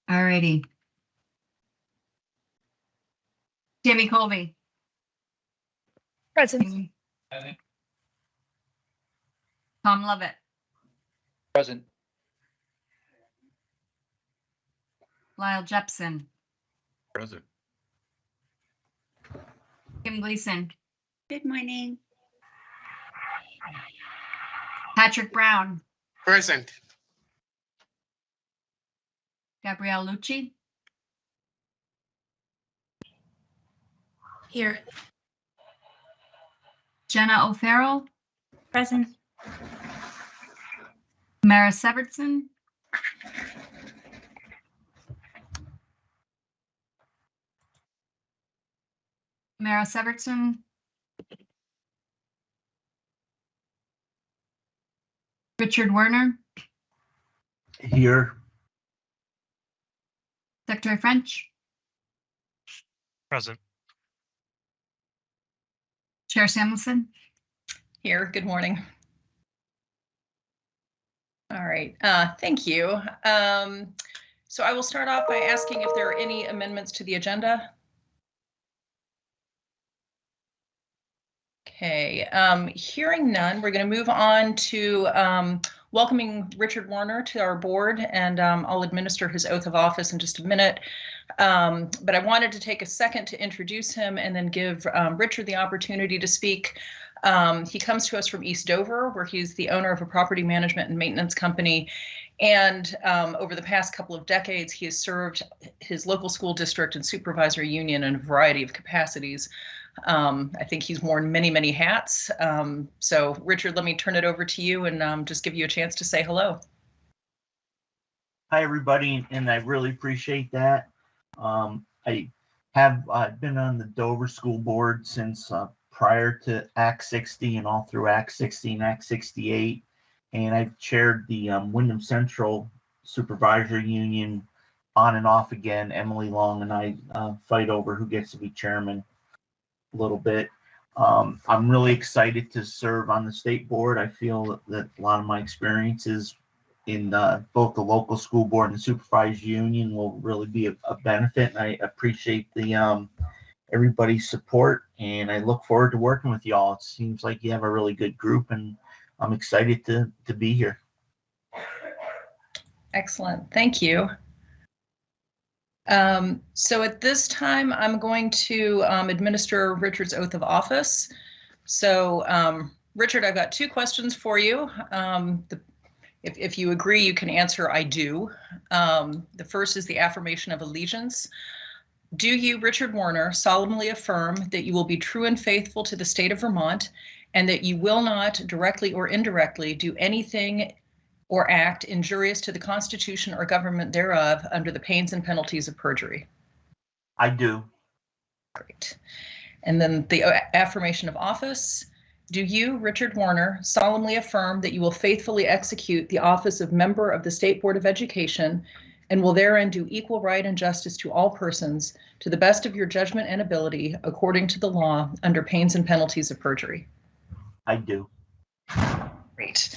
All righty. Tammy Colby. Present. Tom Lovett. Present. Lyle Jepson. Present. Kim Gleason. Good morning. Patrick Brown. Present. Gabrielle Lucci. Here. Jenna O'Farrell. Present. Mara Severson. Mara Severson. Richard Werner. Here. Secretary French. Present. Chair Samuelson. Here, good morning. All right, thank you. So I will start off by asking if there are any amendments to the agenda. Okay, hearing none, we're going to move on to welcoming Richard Werner to our board, and I'll administer his oath of office in just a minute. But I wanted to take a second to introduce him and then give Richard the opportunity to speak. He comes to us from East Dover, where he's the owner of a property management and maintenance company. And over the past couple of decades, he has served his local school district and supervisory union in a variety of capacities. I think he's worn many, many hats. So Richard, let me turn it over to you and just give you a chance to say hello. Hi, everybody, and I really appreciate that. I have been on the Dover School Board since prior to Act 60 and all through Act 60 and Act 68. And I've chaired the Wyndham Central Supervisory Union on and off again. Emily Long and I fight over who gets to be chairman a little bit. I'm really excited to serve on the state board. I feel that a lot of my experiences in both the local school board and the supervised union will really be a benefit. And I appreciate the everybody's support, and I look forward to working with y'all. It seems like you have a really good group, and I'm excited to be here. Excellent, thank you. So at this time, I'm going to administer Richard's oath of office. So Richard, I've got two questions for you. If you agree, you can answer I do. The first is the affirmation of allegiance. Do you, Richard Werner, solemnly affirm that you will be true and faithful to the state of Vermont, and that you will not directly or indirectly do anything or act injurious to the Constitution or government thereof under the pains and penalties of perjury? I do. Great. And then the affirmation of office. Do you, Richard Werner, solemnly affirm that you will faithfully execute the office of member of the State Board of Education and will therein do equal right and justice to all persons to the best of your judgment and ability according to the law under pains and penalties of perjury? I do. Great.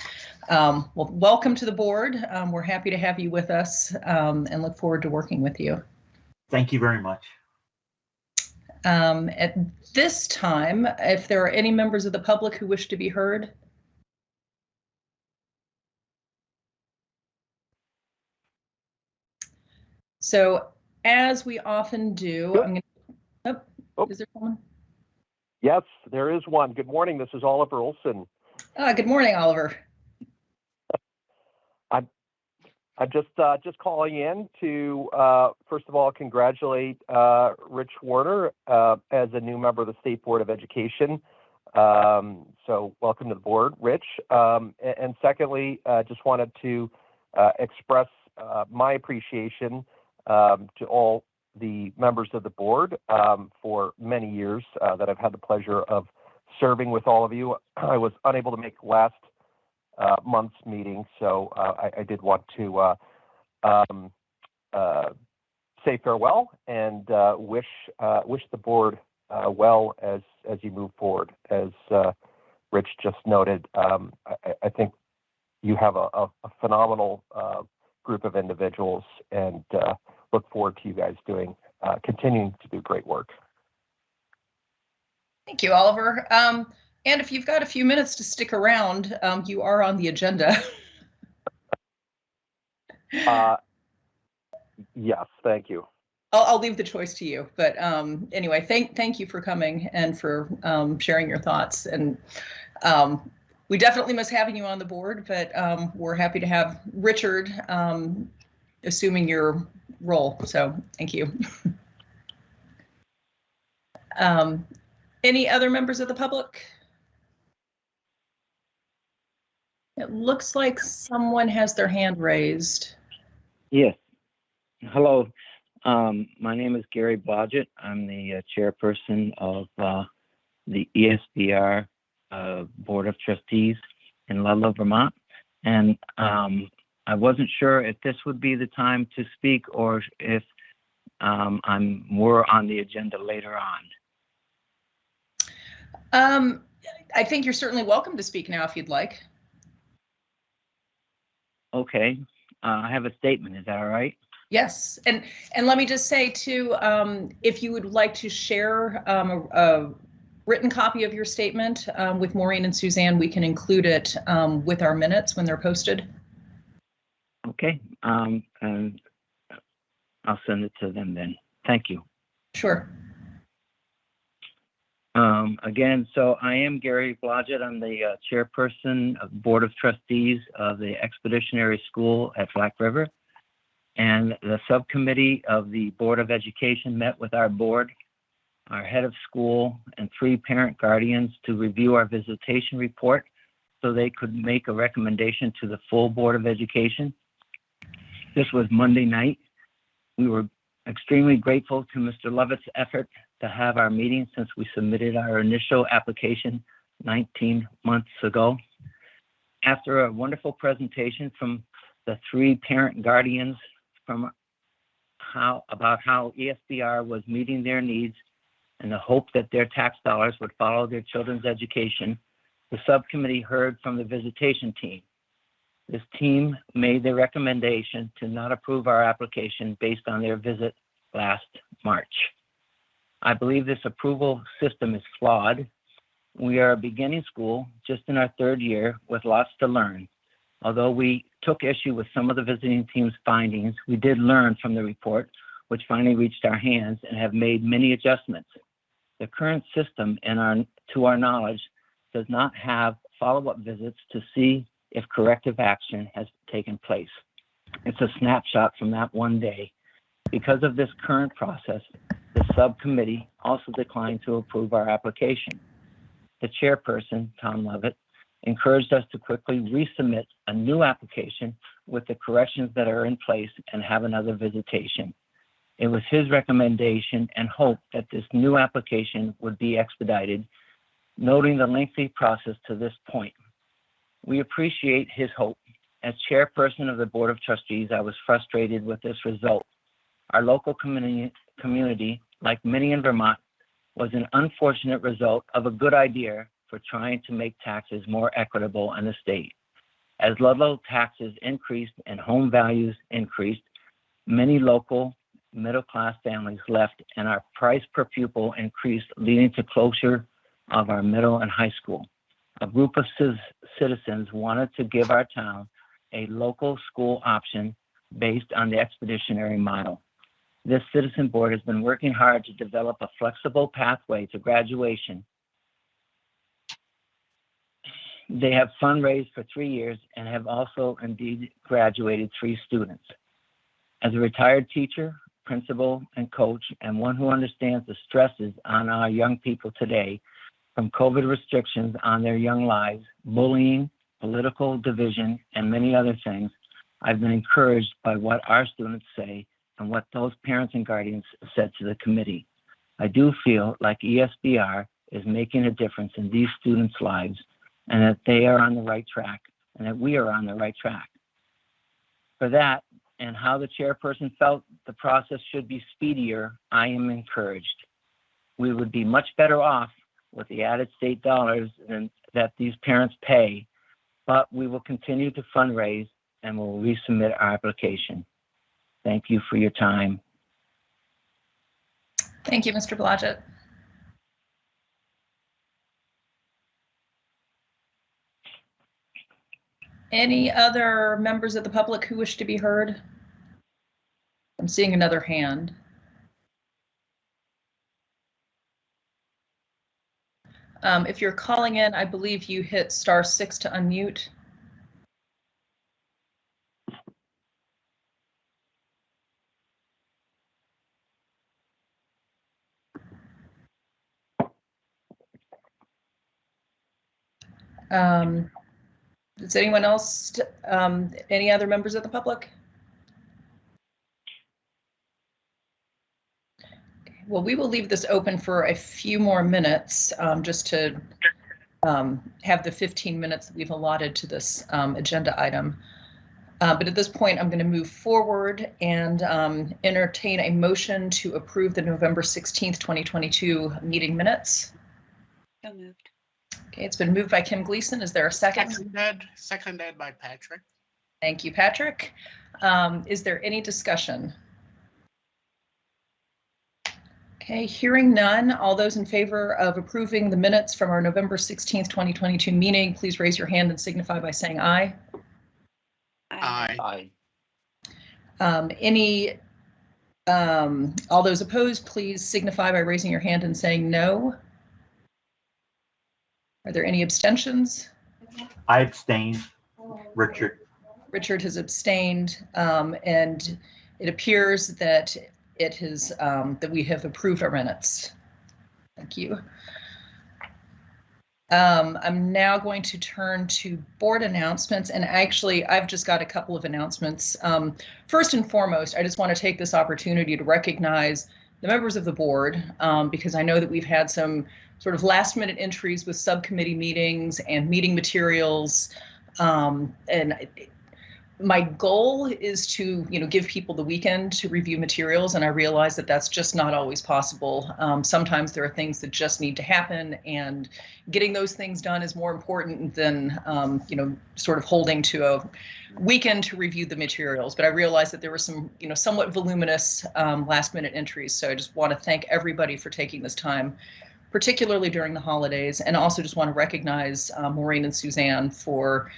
Well, welcome to the board. We're happy to have you with us and look forward to working with you. Thank you very much. At this time, if there are any members of the public who wish to be heard. So as we often do, I'm going to, is there someone? Yes, there is one. Good morning. This is Oliver Olsen. Good morning, Oliver. I'm just calling in to first of all congratulate Rich Werner as a new member of the State Board of Education. So welcome to the board, Rich. And secondly, just wanted to express my appreciation to all the members of the board for many years that I've had the pleasure of serving with all of you. I was unable to make last month's meeting, so I did want to say farewell and wish the board well as you move forward. As Rich just noted, I think you have a phenomenal group of individuals, and look forward to you guys continuing to do great work. Thank you, Oliver. And if you've got a few minutes to stick around, you are on the agenda. Yes, thank you. I'll leave the choice to you. But anyway, thank you for coming and for sharing your thoughts. And we definitely miss having you on the board, but we're happy to have Richard assuming your role. So thank you. Any other members of the public? It looks like someone has their hand raised. Yes. Hello. My name is Gary Blodgett. I'm the chairperson of the ESBR Board of Trustees in Ludlow, Vermont. And I wasn't sure if this would be the time to speak or if I'm more on the agenda later on. I think you're certainly welcome to speak now if you'd like. Okay. I have a statement. Is that all right? Yes, and let me just say too, if you would like to share a written copy of your statement with Maureen and Suzanne, we can include it with our minutes when they're posted. Okay, and I'll send it to them then. Thank you. Sure. Again, so I am Gary Blodgett. I'm the chairperson of the Board of Trustees of the Expeditionary School at Black River. And the subcommittee of the Board of Education met with our board, our head of school, and 3 parent guardians to review our visitation report so they could make a recommendation to the full Board of Education. This was Monday night. We were extremely grateful to Mr. Lovett's effort to have our meeting since we submitted our initial application 19 months ago. After a wonderful presentation from the 3 parent guardians about how ESBR was meeting their needs and the hope that their tax dollars would follow their children's education, the subcommittee heard from the visitation team. This team made the recommendation to not approve our application based on their visit last March. I believe this approval system is flawed. We are a beginning school, just in our 3rd year, with lots to learn. Although we took issue with some of the visiting team's findings, we did learn from the report, which finally reached our hands, and have made many adjustments. The current system, to our knowledge, does not have follow-up visits to see if corrective action has taken place. It's a snapshot from that one day. Because of this current process, the subcommittee also declined to approve our application. The chairperson, Tom Lovett, encouraged us to quickly resubmit a new application with the corrections that are in place and have another visitation. It was his recommendation and hope that this new application would be expedited, noting the lengthy process to this point. We appreciate his hope. As chairperson of the Board of Trustees, I was frustrated with this result. Our local community, like many in Vermont, was an unfortunate result of a good idea for trying to make taxes more equitable in the state. As Ludlow taxes increased and home values increased, many local middle-class families left and our price per pupil increased, leading to closure of our middle and high school. A group of citizens wanted to give our town a local school option based on the expeditionary model. This citizen board has been working hard to develop a flexible pathway to graduation. They have fundraised for 3 years and have also indeed graduated 3 students. As a retired teacher, principal, and coach, and one who understands the stresses on our young people today, from COVID restrictions on their young lives, bullying, political division, and many other things, I've been encouraged by what our students say and what those parents and guardians said to the committee. I do feel like ESBR is making a difference in these students' lives and that they are on the right track and that we are on the right track. For that and how the chairperson felt the process should be speedier, I am encouraged. We would be much better off with the added state dollars than that these parents pay, but we will continue to fundraise and will resubmit our application. Thank you for your time Thank you, Mr. Blodgett. Any other members of the public who wish to be heard? I'm seeing another hand. If you're calling in, I believe you hit *6 to unmute. Does anyone else, any other members of the public? Well, we will leave this open for a few more minutes, just to have the 15 minutes that we've allotted to this agenda item. But at this point, I'm going to move forward and entertain a motion to approve the November 16th, 2022 meeting minutes. So moved. Okay, it's been moved by Kim Gleason. Is there a second? Seconded by Patrick. Thank you, Patrick. Is there any discussion? Okay, hearing none, all those in favor of approving the minutes from our November 16th, 2022 meeting, please raise your hand and signify by saying aye. Aye. All those opposed, please signify by raising your hand and saying no. Are there any abstentions? I abstain. Richard. Richard has abstained, and it appears that it has that we have approved our minutes. Thank you. I'm now going to turn to board announcements, and actually I've just got a couple of announcements. First and foremost, I just want to take this opportunity to recognize the members of the board, because I know that we've had some sort of last minute entries with subcommittee meetings and meeting materials, and my goal is to, give people the weekend to review materials, and I realize that that's just not always possible. Sometimes there are things that just need to happen, and getting those things done is more important than, sort of holding to a weekend to review the materials. But I realize that there were some, somewhat voluminous last minute entries, so I just want to thank everybody for taking this time, particularly during the holidays, and also just want to recognize Maureen and Suzanne for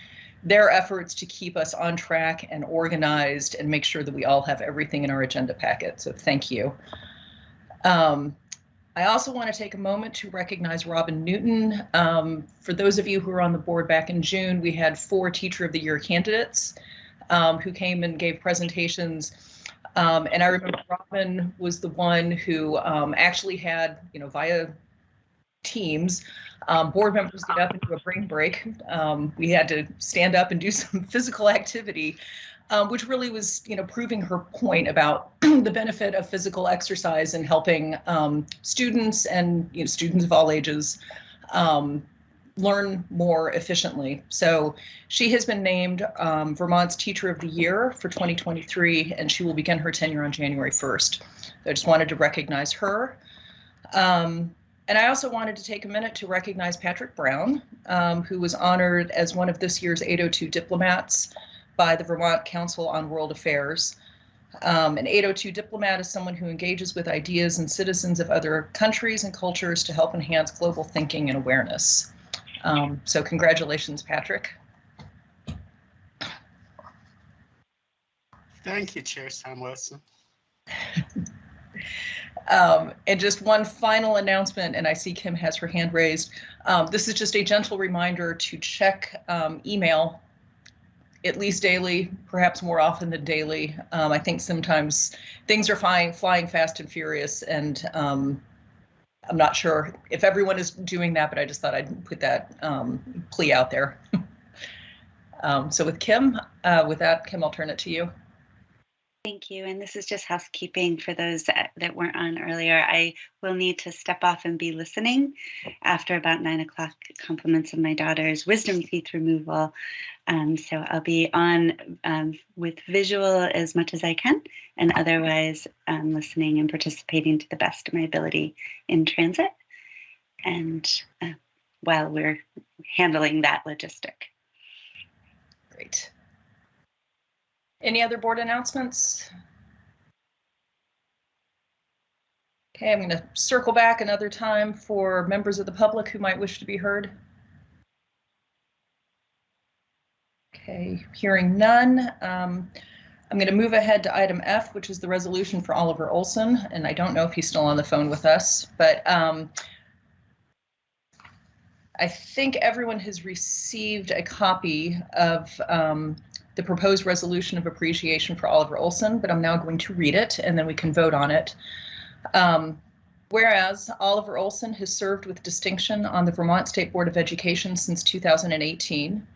their efforts to keep us on track and organized and make sure that we all have everything in our agenda packet. So thank you. I also want to take a moment to recognize Robin Newton. For those of you who were on the board back in June, we had 4 Teacher of the Year candidates who came and gave presentations. And I remember Robin was the one who actually had, via Teams, board members get up and do a brain break. We had to stand up and do some physical activity, which really was, proving her point about the benefit of physical exercise and helping students and students of all ages learn more efficiently. So she has been named Vermont's Teacher of the Year for 2023, and she will begin her tenure on January 1st. So I just wanted to recognize her. And I also wanted to take a minute to recognize Patrick Brown, who was honored as one of this year's 802 diplomats by the Vermont Council on World Affairs. An 802 diplomat is someone who engages with ideas and citizens of other countries and cultures to help enhance global thinking and awareness. So congratulations, Patrick. Thank you, Chair Sam Wilson. And just one final announcement, and I see Kim has her hand raised. This is just a gentle reminder to check email at least daily, perhaps more often than daily. I think sometimes things are flying fast and furious, and I'm not sure if everyone is doing that, but I just thought I'd put that plea out there. So with that, Kim, I'll turn it to you. Thank you. And this is just housekeeping for those that weren't on earlier. I will need to step off and be listening after about 9 o'clock, compliments of my daughter's wisdom teeth removal. So I'll be on with visual as much as I can, and otherwise listening and participating to the best of my ability in transit. And while we're handling that logistic. Great. Any other board announcements? Okay, I'm going to circle back another time for members of the public who might wish to be heard. Okay, hearing none. I'm going to move ahead to item F, which is the resolution for Oliver Olsen. And I don't know if he's still on the phone with us, but I think everyone has received a copy of the proposed resolution of appreciation for Oliver Olsen, but I'm now going to read it and then we can vote on it. Whereas Oliver Olsen has served with distinction on the Vermont State Board of Education since 2018,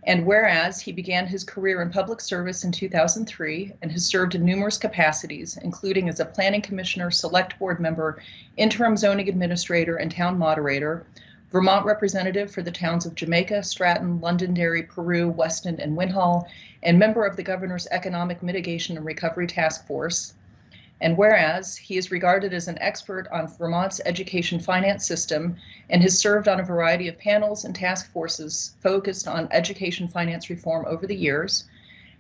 and whereas he began his career in public service in 2003 and has served in numerous capacities, including as a planning commissioner, select board member, interim zoning administrator, and town moderator, Vermont representative for the towns of Jamaica, Stratton, Londonderry, Peru, Weston, and Winhall, and member of the Governor's Economic Mitigation and Recovery Task Force. And whereas he is regarded as an expert on Vermont's education finance system and has served on a variety of panels and task forces focused on education finance reform over the years.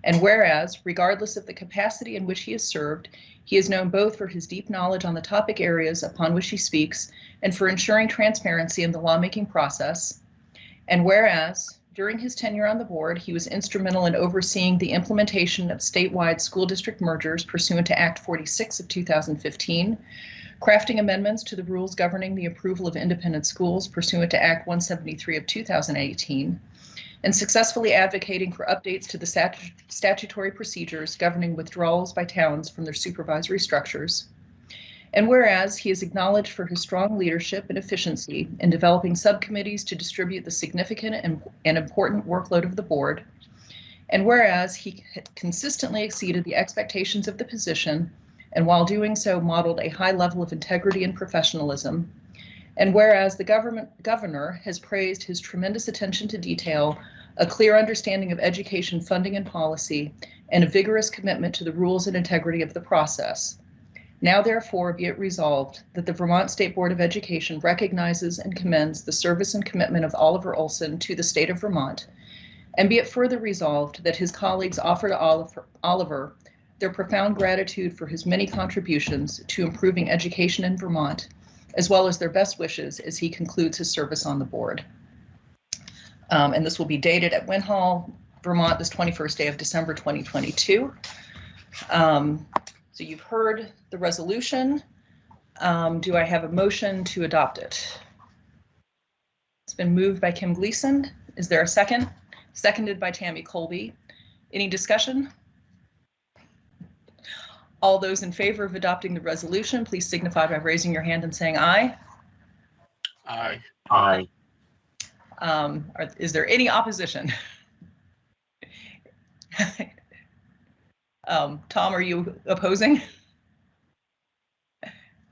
And whereas, regardless of the capacity in which he has served, he is known both for his deep knowledge on the topic areas upon which he speaks and for ensuring transparency in the lawmaking process. And whereas, during his tenure on the board, he was instrumental in overseeing the implementation of statewide school district mergers pursuant to Act 46 of 2015, crafting amendments to the rules governing the approval of independent schools pursuant to Act 173 of 2018, and successfully advocating for updates to the statutory procedures governing withdrawals by towns from their supervisory structures. And whereas he is acknowledged for his strong leadership and efficiency in developing subcommittees to distribute the significant and important workload of the board, and whereas he consistently exceeded the expectations of the position, and while doing so modeled a high level of integrity and professionalism, and whereas the governor has praised his tremendous attention to detail, a clear understanding of education funding and policy, and a vigorous commitment to the rules and integrity of the process. Now, therefore, be it resolved that the Vermont State Board of Education recognizes and commends the service and commitment of Oliver Olsen to the state of Vermont, and be it further resolved that his colleagues offer to Oliver their profound gratitude for his many contributions to improving education in Vermont, as well as their best wishes as he concludes his service on the board. And this will be dated at Winhall, Vermont, this 21st day of December 2022. So you've heard the resolution. Do I have a motion to adopt it? It's been moved by Kim Gleason. Is there a second? Seconded by Tammy Colby. Any discussion? All those in favor of adopting the resolution, please signify by raising your hand and saying aye. Aye. Aye. Is there any opposition? Tom, are you opposing?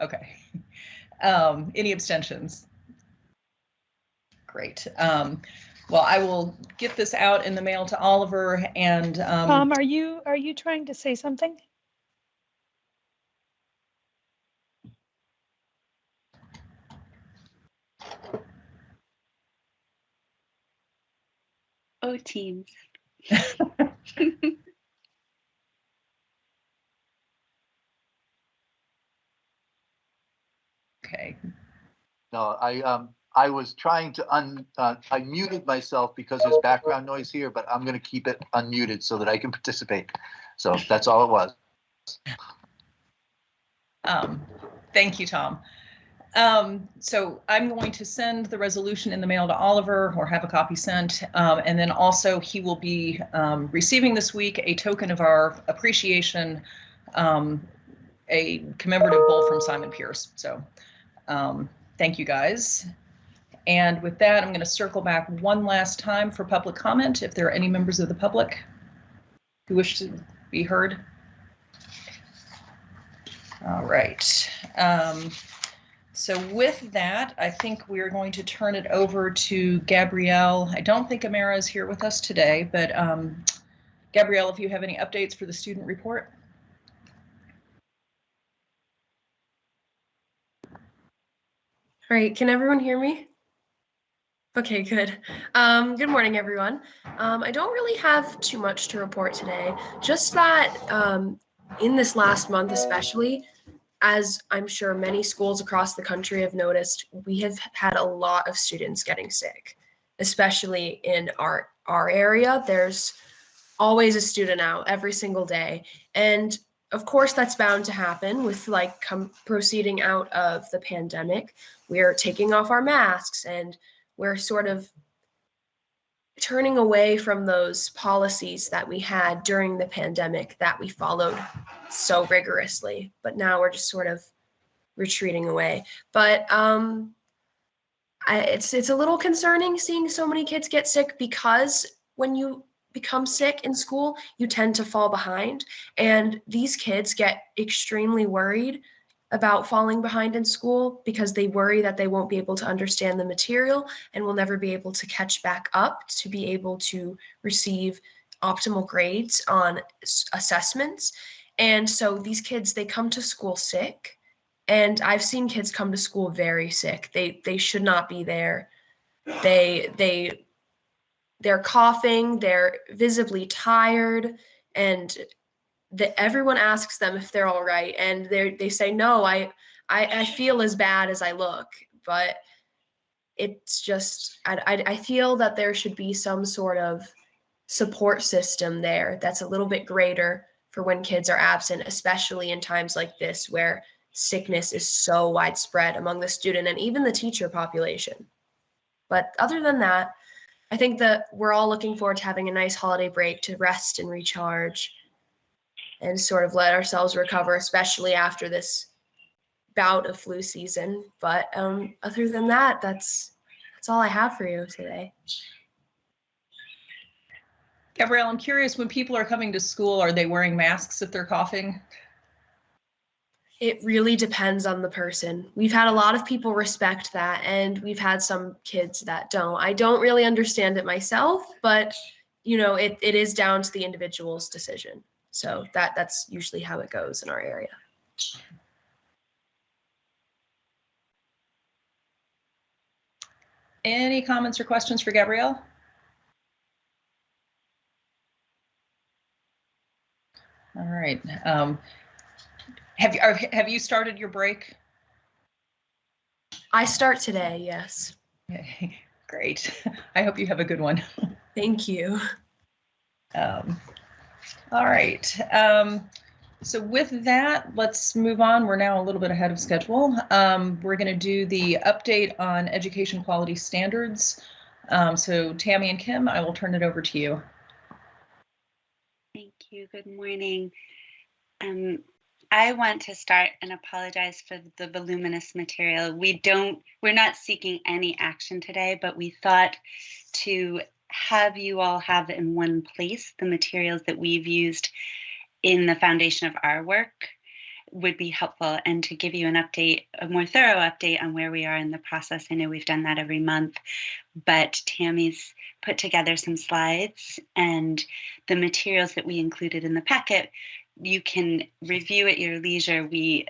Okay. Any abstentions? Great. Well, I will get this out in the mail to Oliver and Tom, are you trying to say something? Oh, teams. Okay. No, I was trying to I muted myself because there's background noise here, but I'm going to keep it unmuted so that I can participate. So that's all it was. Thank you, Tom. So I'm going to send the resolution in the mail to Oliver or have a copy sent. And then also he will be receiving this week a token of our appreciation, a commemorative bowl from Simon Pierce. So thank you guys. And with that, I'm going to circle back one last time for public comment. If there are any members of the public who wish to be heard. All right. So with that, I think we're going to turn it over to Gabrielle. I don't think Amara is here with us today, but Gabrielle, if you have any updates for the student report. All right, can everyone hear me? Okay, good. Good morning, everyone. I don't really have too much to report today, just that in this last month especially, as I'm sure many schools across the country have noticed, we have had a lot of students getting sick, especially in our area. There's always a student out every single day. And of course, that's bound to happen with like proceeding out of the pandemic. We're taking off our masks and we're sort of turning away from those policies that we had during the pandemic that we followed so rigorously. But now we're just sort of retreating away. But it's a little concerning seeing so many kids get sick, because when you become sick in school, you tend to fall behind. And these kids get extremely worried about falling behind in school because they worry that they won't be able to understand the material and will never be able to catch back up to be able to receive optimal grades on assessments. And so these kids, they come to school sick. And I've seen kids come to school very sick. They should not be there. They're coughing, they're visibly tired, and everyone asks them if they're all right, and they say, no, I feel as bad as I look. But it's just, I feel that there should be some sort of support system there that's a little bit greater for when kids are absent, especially in times like this where sickness is so widespread among the student and even the teacher population. But other than that, I think that we're all looking forward to having a nice holiday break to rest and recharge and sort of let ourselves recover, especially after this bout of flu season. But other than that, that's all I have for you today. Gabrielle, I'm curious, when people are coming to school, are they wearing masks if they're coughing? It really depends on the person. We've had a lot of people respect that, and we've had some kids that don't. I don't really understand it myself, but you know, it is down to the individual's decision. So that's usually how it goes in our area. Any comments or questions for Gabrielle? All right. Have you started your break? I start today, yes. Okay, great. I hope you have a good one. Thank you. All right. So with that, let's move on. We're now a little bit ahead of schedule. We're going to do the update on education quality standards. So Tammy and Kim, I will turn it over to you. Thank you. Good morning. I want to start and apologize for the voluminous material. We're not seeking any action today, but we thought to have you all have in one place the materials that we've used in the foundation of our work would be helpful, and to give you an update, a more thorough update on where we are in the process. I know we've done that every month, but Tammy's put together some slides, and the materials that we included in the packet, you can review at your leisure. We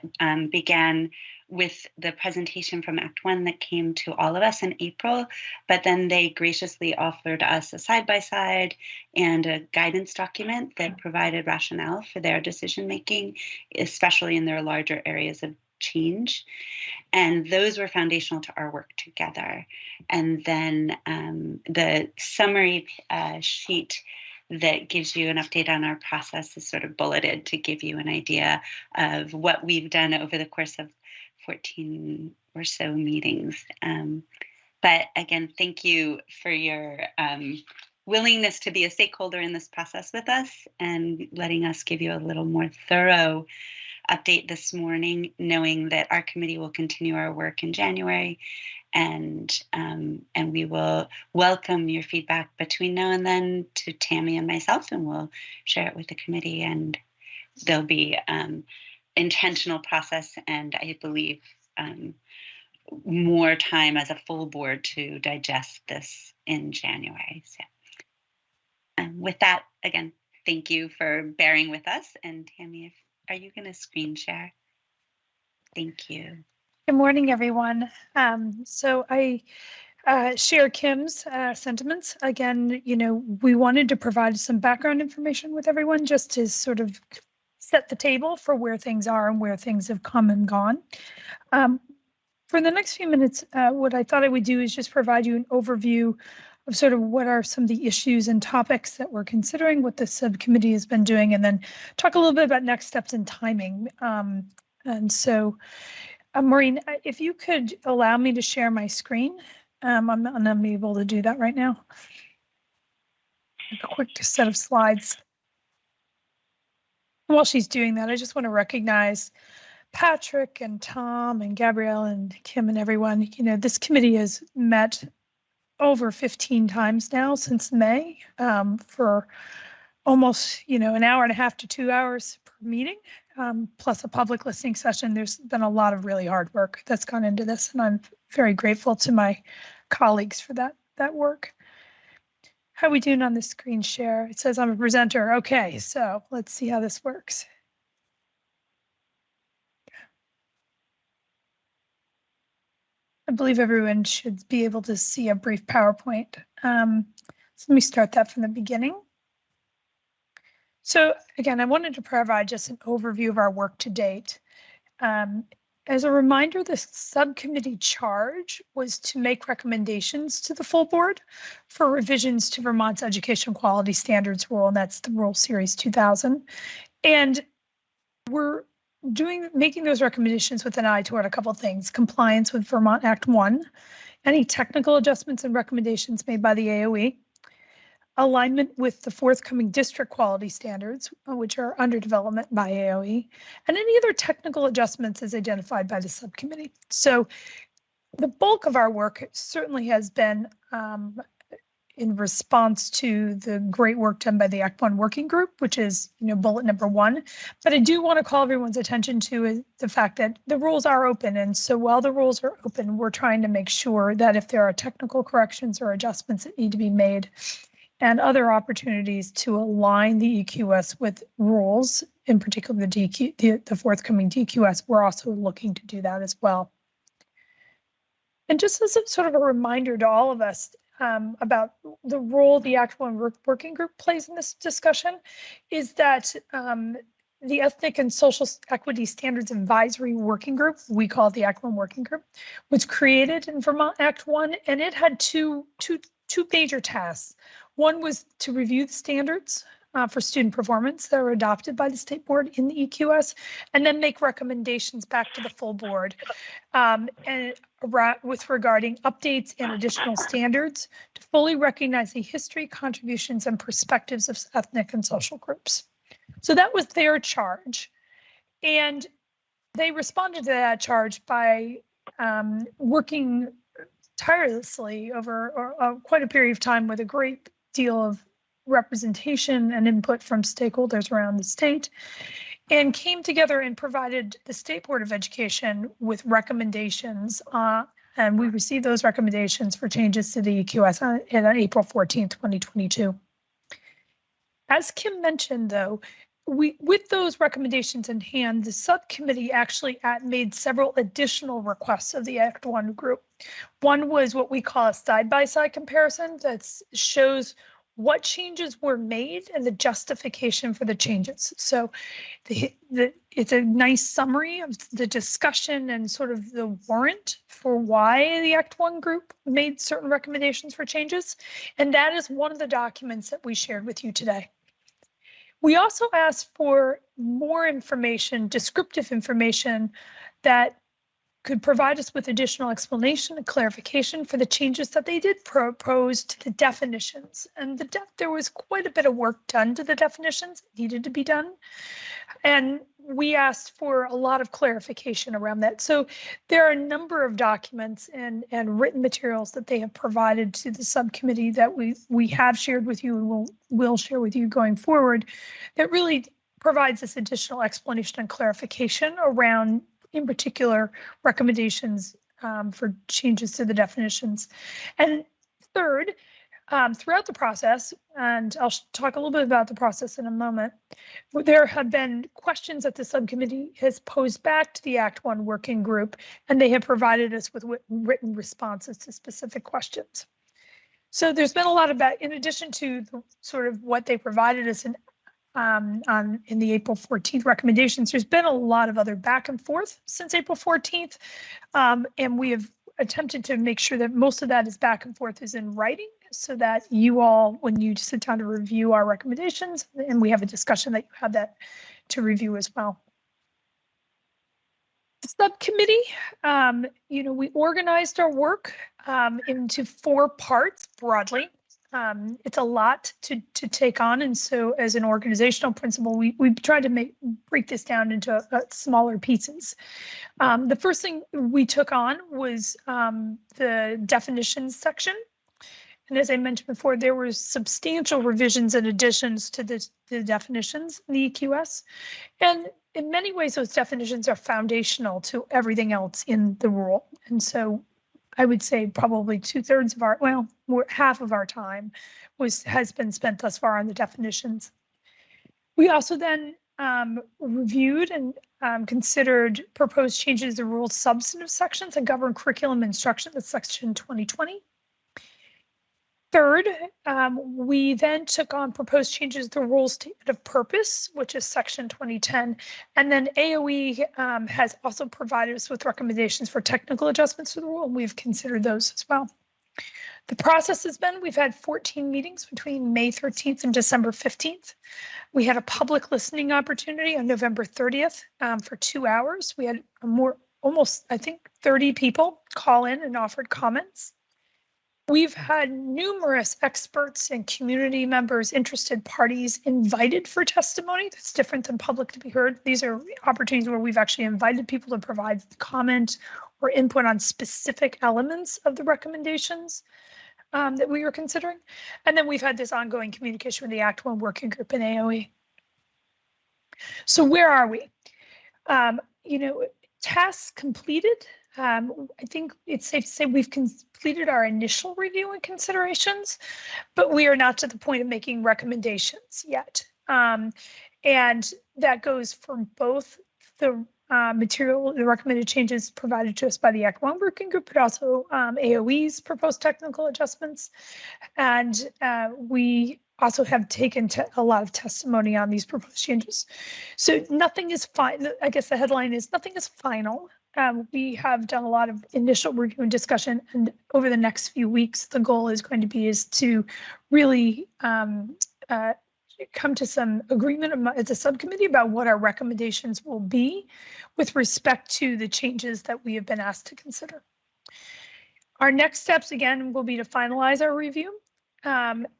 began with the presentation from Act 1 that came to all of us in April, but then they graciously offered us a side-by-side and a guidance document that provided rationale for their decision-making, especially in their larger areas of change. And those were foundational to our work together. And then the summary sheet that gives you an update on our process is sort of bulleted to give you an idea of what we've done over the course of 14 or so meetings. But again, thank you for your willingness to be a stakeholder in this process with us and letting us give you a little more thorough update this morning, knowing that our committee will continue our work in January, and we will welcome your feedback between now and then to Tammy and myself, and we'll share it with the committee, and there'll be intentional process, and I believe more time as a full board to digest this in January. So with that, again, thank you for bearing with us. And Tammy, are you going to screen share? Thank you. Good morning, everyone. So I share Kim's sentiments. Again, you know, we wanted to provide some background information with everyone just to sort of set the table for where things are and where things have come and gone. For the next few minutes, what I thought I would do is just provide you an overview of sort of what are some of the issues and topics that we're considering, what the subcommittee has been doing, and then talk a little bit about next steps and timing. And so, Maureen, if you could allow me to share my screen, I'm unable to do that right now. A quick set of slides. While she's doing that, I just want to recognize Patrick and Tom and Gabrielle and Kim and everyone. You know, this committee has met over 15 times now since May, for almost, an hour and a half to 2 hours per meeting, plus a public listening session. There's been a lot of really hard work that's gone into this, and I'm very grateful to my colleagues for that work. How are we doing on the screen share? It says I'm a presenter. Okay, so let's see how this works. I believe everyone should be able to see a brief PowerPoint. So let me start that from the beginning. So again, I wanted to provide just an overview of our work to date. As a reminder, the subcommittee charge was to make recommendations to the full board for revisions to Vermont's Education Quality Standards Rule, and that's the Rule Series 2000. And we're making those recommendations with an eye toward a couple of things: compliance with Vermont Act 1, any technical adjustments and recommendations made by the AOE, alignment with the forthcoming district quality standards, which are under development by AOE, and any other technical adjustments as identified by the subcommittee. So the bulk of our work certainly has been in response to the great work done by the Act 1 working group, which is, bullet number 1. But I do want to call everyone's attention to the fact that the rules are open. And so while the rules are open, we're trying to make sure that if there are technical corrections or adjustments that need to be made and other opportunities to align the EQS with rules, in particular the forthcoming DQS, we're also looking to do that as well. And just as a sort of a reminder to all of us, about the role the Act 1 working group plays in this discussion, is that the Ethnic and Social Equity Standards Advisory Working Group, we call it the Act 1 Working Group, was created in Vermont Act 1, and it had two major tasks. One was to review the standards for student performance that were adopted by the state board in the EQS, and then make recommendations back to the full board with regarding updates and additional standards to fully recognize the history, contributions, and perspectives of ethnic and social groups. So that was their charge. And they responded to that charge by working tirelessly over quite a period of time with a great deal of representation and input from stakeholders around the state, and came together and provided the State Board of Education with recommendations, and we received those recommendations for changes to the EQS on April 14th, 2022. As Kim mentioned, though, with those recommendations in hand, the subcommittee actually made several additional requests of the Act 1 group. One was what we call a side-by-side comparison that shows what changes were made and the justification for the changes. So it's a nice summary of the discussion and sort of the warrant for why the Act 1 group made certain recommendations for changes. And that is one of the documents that we shared with you today. We also asked for more information, descriptive information, that could provide us with additional explanation and clarification for the changes that they did propose to the definitions. And there was quite a bit of work done to the definitions that needed to be done. And we asked for a lot of clarification around that. So there are a number of documents and written materials that they have provided to the subcommittee that we have shared with you and will share with you going forward, that really provides this additional explanation and clarification around, in particular, recommendations for changes to the definitions. And third, throughout the process, and I'll talk a little bit about the process in a moment, there have been questions that the subcommittee has posed back to the Act 1 working group, and they have provided us with written responses to specific questions. So there's been a lot about, in addition to the, sort of what they provided us in in the April 14th recommendations. There's been a lot of other back and forth since April 14th, and we have attempted to make sure that most of that is back and forth is in writing, so that you all, when you sit down to review our recommendations, and we have a discussion, that you have that to review as well. The subcommittee, we organized our work into 4 parts broadly. It's a lot to take on, and so as an organizational principle, we tried to break this down into smaller pieces. The first thing we took on was the definitions section. And as I mentioned before, there were substantial revisions and additions to the definitions in the EQS. And in many ways, those definitions are foundational to everything else in the rule. And so I would say probably 2/3 of our, well, more, half of our time has been spent thus far on the definitions. We also then reviewed and considered proposed changes to rule substantive sections that govern curriculum instruction, that's section 2020. Third, we then took on proposed changes to the rule statement of purpose, which is section 2010. And then AOE has also provided us with recommendations for technical adjustments to the rule, and we've considered those as well. The process has been, we've had 14 meetings between May 13th and December 15th. We had a public listening opportunity on November 30th for 2 hours. We had almost, I think, 30 people call in and offered comments. We've had numerous experts and community members, interested parties invited for testimony. That's different than public to be heard. These are opportunities where we've actually invited people to provide comment or input on specific elements of the recommendations that we were considering. And then we've had this ongoing communication with the Act 1 working group in AOE. So where are we? Tasks completed. I think it's safe to say we've completed our initial review and considerations, but we are not to the point of making recommendations yet. And that goes for both the the recommended changes provided to us by the Act 1 working group, but also AOE's proposed technical adjustments. And we also have taken a lot of testimony on these proposed changes. So nothing is final. I guess the headline is nothing is final. We have done a lot of initial review and discussion, and over the next few weeks, the goal is going to be to really come to some agreement as a subcommittee about what our recommendations will be with respect to the changes that we have been asked to consider. Our next steps, again, will be to finalize our review.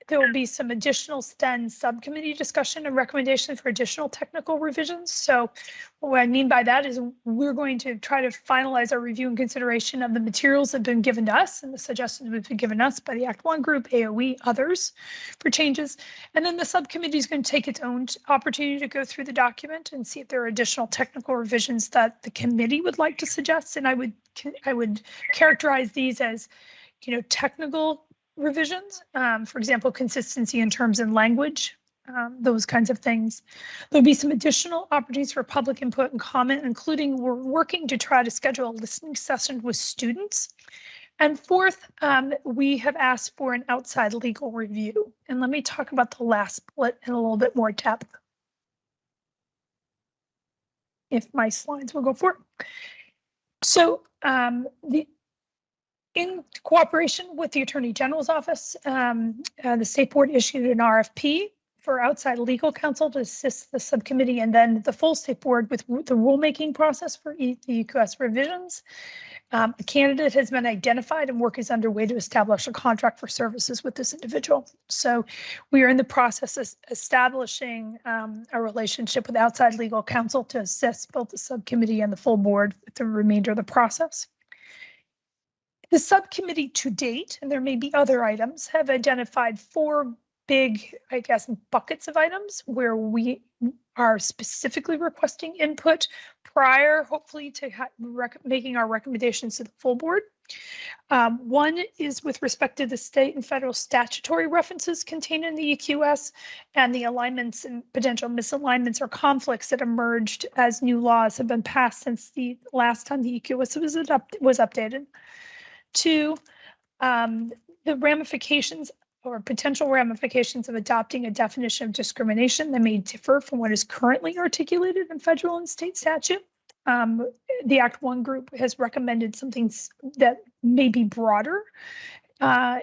There will be some additional STEM subcommittee discussion and recommendation for additional technical revisions. So what I mean by that is we're going to try to finalize our review and consideration of the materials that have been given to us and the suggestions that have been given us by the Act 1 group, AOE, others for changes. And then the subcommittee is going to take its own opportunity to go through the document and see if there are additional technical revisions that the committee would like to suggest. And I would characterize these as, technical revisions, for example, consistency in terms and language, those kinds of things. There'll be some additional opportunities for public input and comment, including we're working to try to schedule a listening session with students. And fourth, we have asked for an outside legal review. And let me talk about the last bullet in a little bit more depth, if my slides will go forward. So in cooperation with the Attorney General's office, the State Board issued an RFP for outside legal counsel to assist the subcommittee and then the full State Board with the rulemaking process for the EQS revisions. A candidate has been identified and work is underway to establish a contract for services with this individual. So we are in the process of establishing a relationship with outside legal counsel to assist both the subcommittee and the full board with the remainder of the process. The subcommittee to date, and there may be other items, have identified 4 big, buckets of items where we are specifically requesting input prior, hopefully, to making our recommendations to the full board. One is with respect to the state and federal statutory references contained in the EQS and the alignments and potential misalignments or conflicts that emerged as new laws have been passed since the last time the EQS was updated. 2, the ramifications or potential ramifications of adopting a definition of discrimination that may differ from what is currently articulated in federal and state statute. The Act One group has recommended something that may be broader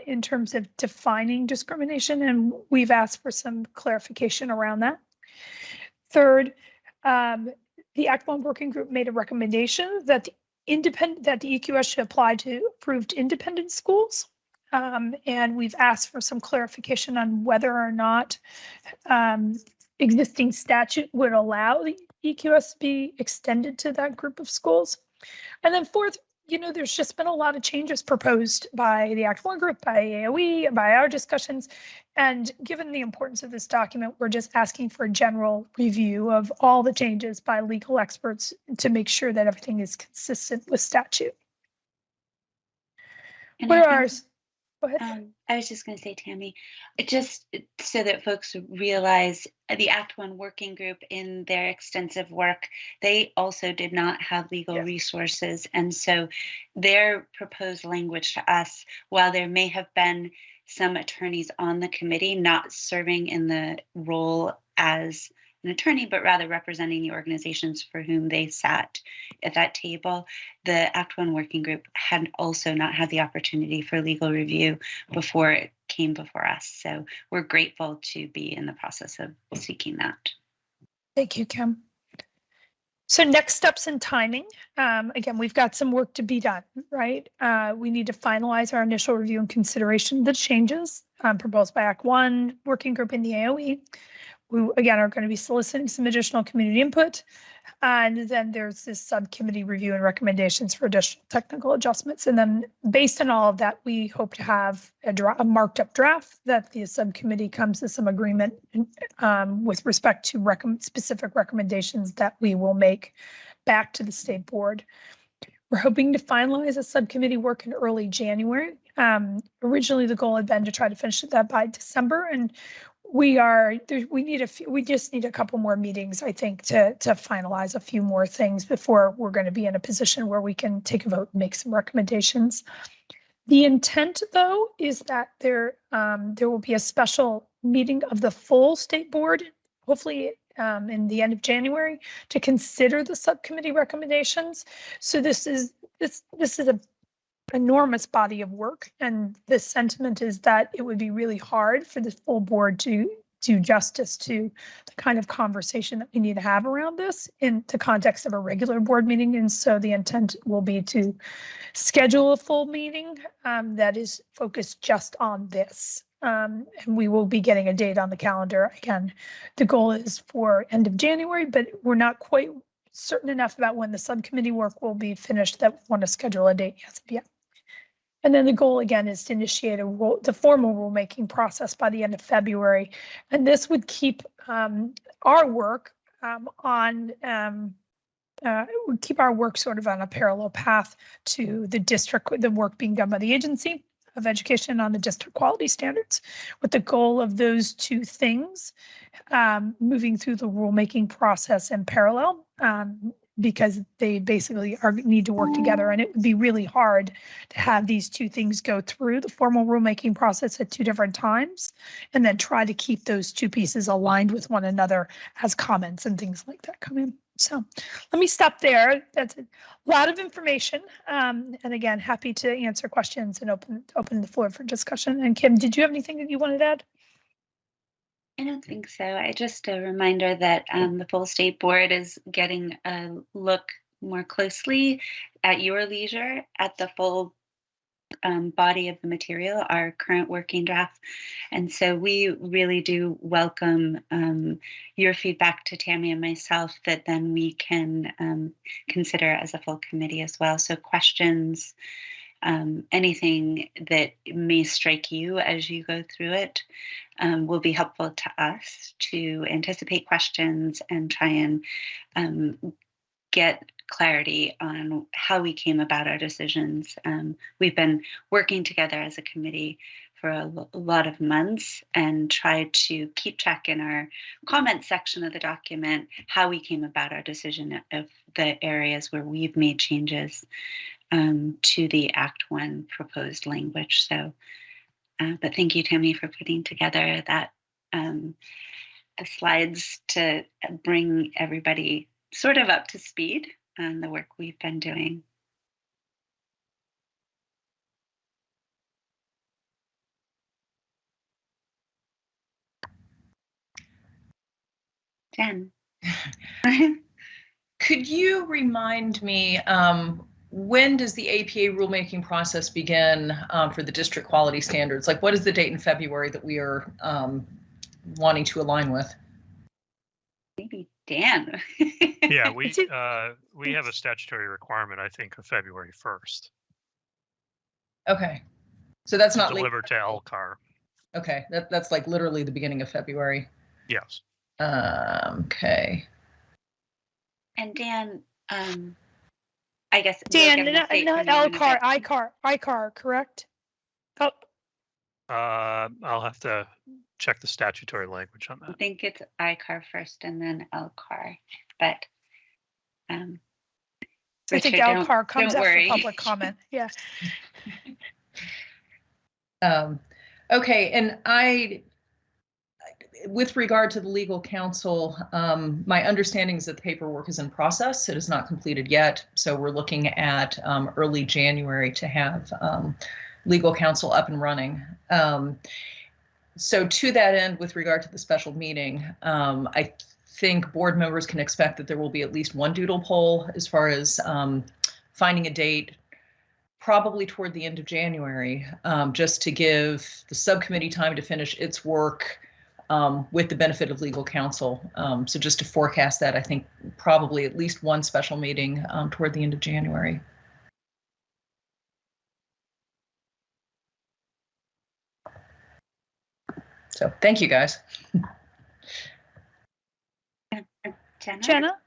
in terms of defining discrimination, and we've asked for some clarification around that. Third, the Act One working group made a recommendation that the EQS should apply to approved independent schools. And we've asked for some clarification on whether or not existing statute would allow the EQS to be extended to that group of schools. And then fourth, there's just been a lot of changes proposed by the Act One group, by AOE, by our discussions. And given the importance of this document, we're just asking for a general review of all the changes by legal experts to make sure that everything is consistent with statute. And What I are think, Go ahead. I was just going to say, Tammy, just so that folks realize the Act One working group in their extensive work, they also did not have legal resources. And so their proposed language to us, while there may have been some attorneys on the committee not serving in the role as an attorney, but rather representing the organizations for whom they sat at that table, the Act One working group had also not had the opportunity for legal review before it came before us. So we're grateful to be in the process of seeking that. Thank you, Kim. So next steps and timing. Again, we've got some work to be done, right? We need to finalize our initial review and consideration of the changes proposed by Act One working group in the AOE. We, again, are going to be soliciting some additional community input. And then there's this subcommittee review and recommendations for additional technical adjustments. And then based on all of that, we hope to have a marked up draft that the subcommittee comes to some agreement with respect to specific recommendations that we will make back to the state board. We're hoping to finalize a subcommittee work in early January. Originally, the goal had been to try to finish that by December, and we just need a couple more meetings, I think, to finalize a few more things before we're going to be in a position where we can take a vote and make some recommendations. The intent, though, is that there will be a special meeting of the full state board, hopefully in the end of January, to consider the subcommittee recommendations. So this is a enormous body of work, and the sentiment is that it would be really hard for the full board to do justice to the kind of conversation that we need to have around this in the context of a regular board meeting. And so the intent will be to schedule a full meeting that is focused just on this. And we will be getting a date on the calendar. Again, the goal is for end of January, but we're not quite certain enough about when the subcommittee work will be finished that we want to schedule a date as of yet. And then the goal again is to initiate the formal rulemaking process by the end of February. And this would keep our work keep our work sort of on a parallel path to the work being done by the Agency of Education on the district quality standards, with the goal of those two things moving through the rulemaking process in parallel. Because they basically need to work together, and it would be really hard to have these two things go through the formal rulemaking process at two different times, and then try to keep those two pieces aligned with one another as comments and things like that come in. So let me stop there. That's a lot of information, and again, happy to answer questions and open the floor for discussion. And Kim, did you have anything that you wanted to add? I don't think so. Just a reminder that the full state board is getting a look more closely at your leisure at the full body of the material, our current working draft. And so we really do welcome your feedback to Tammy and myself that then we can consider as a full committee as well. So questions, anything that may strike you as you go through it will be helpful to us to anticipate questions and try and get clarity on how we came about our decisions. We've been working together as a committee for a lot of months and tried to keep track in our comment section of the document how we came about our decision of the areas where we've made changes to the Act One proposed language. So But thank you, Tammy, for putting together that the slides to bring everybody sort of up to speed on the work we've been doing. Jen. Could you remind me, when does the APA rulemaking process begin for the district quality standards? Like, what is the date in February that we are wanting to align with? Maybe Dan. Yeah, we have a statutory requirement, I think, of February 1st. Okay, so that's not delivered to LCAR. Okay, that's like literally the beginning of February. Yes. Okay. And Dan, I guess Dan, not LCAR, ICAR, correct? Oh. I'll have to check the statutory language on I that. think it's ICAR first and then LCAR, but I Richard, think LCAR comes don't after worry. public comment. Yeah. Okay, and with regard to the legal counsel, my understanding is that the paperwork is in process. It is not completed yet. So we're looking at early January to have legal counsel up and running. So to that end, with regard to the special meeting, I think board members can expect that there will be at least one doodle poll as far as finding a date, probably toward the end of January, just to give the subcommittee time to finish its work with the benefit of legal counsel. So just to forecast that, I think probably at least one special meeting toward the end of January. So thank you, guys. Jenna?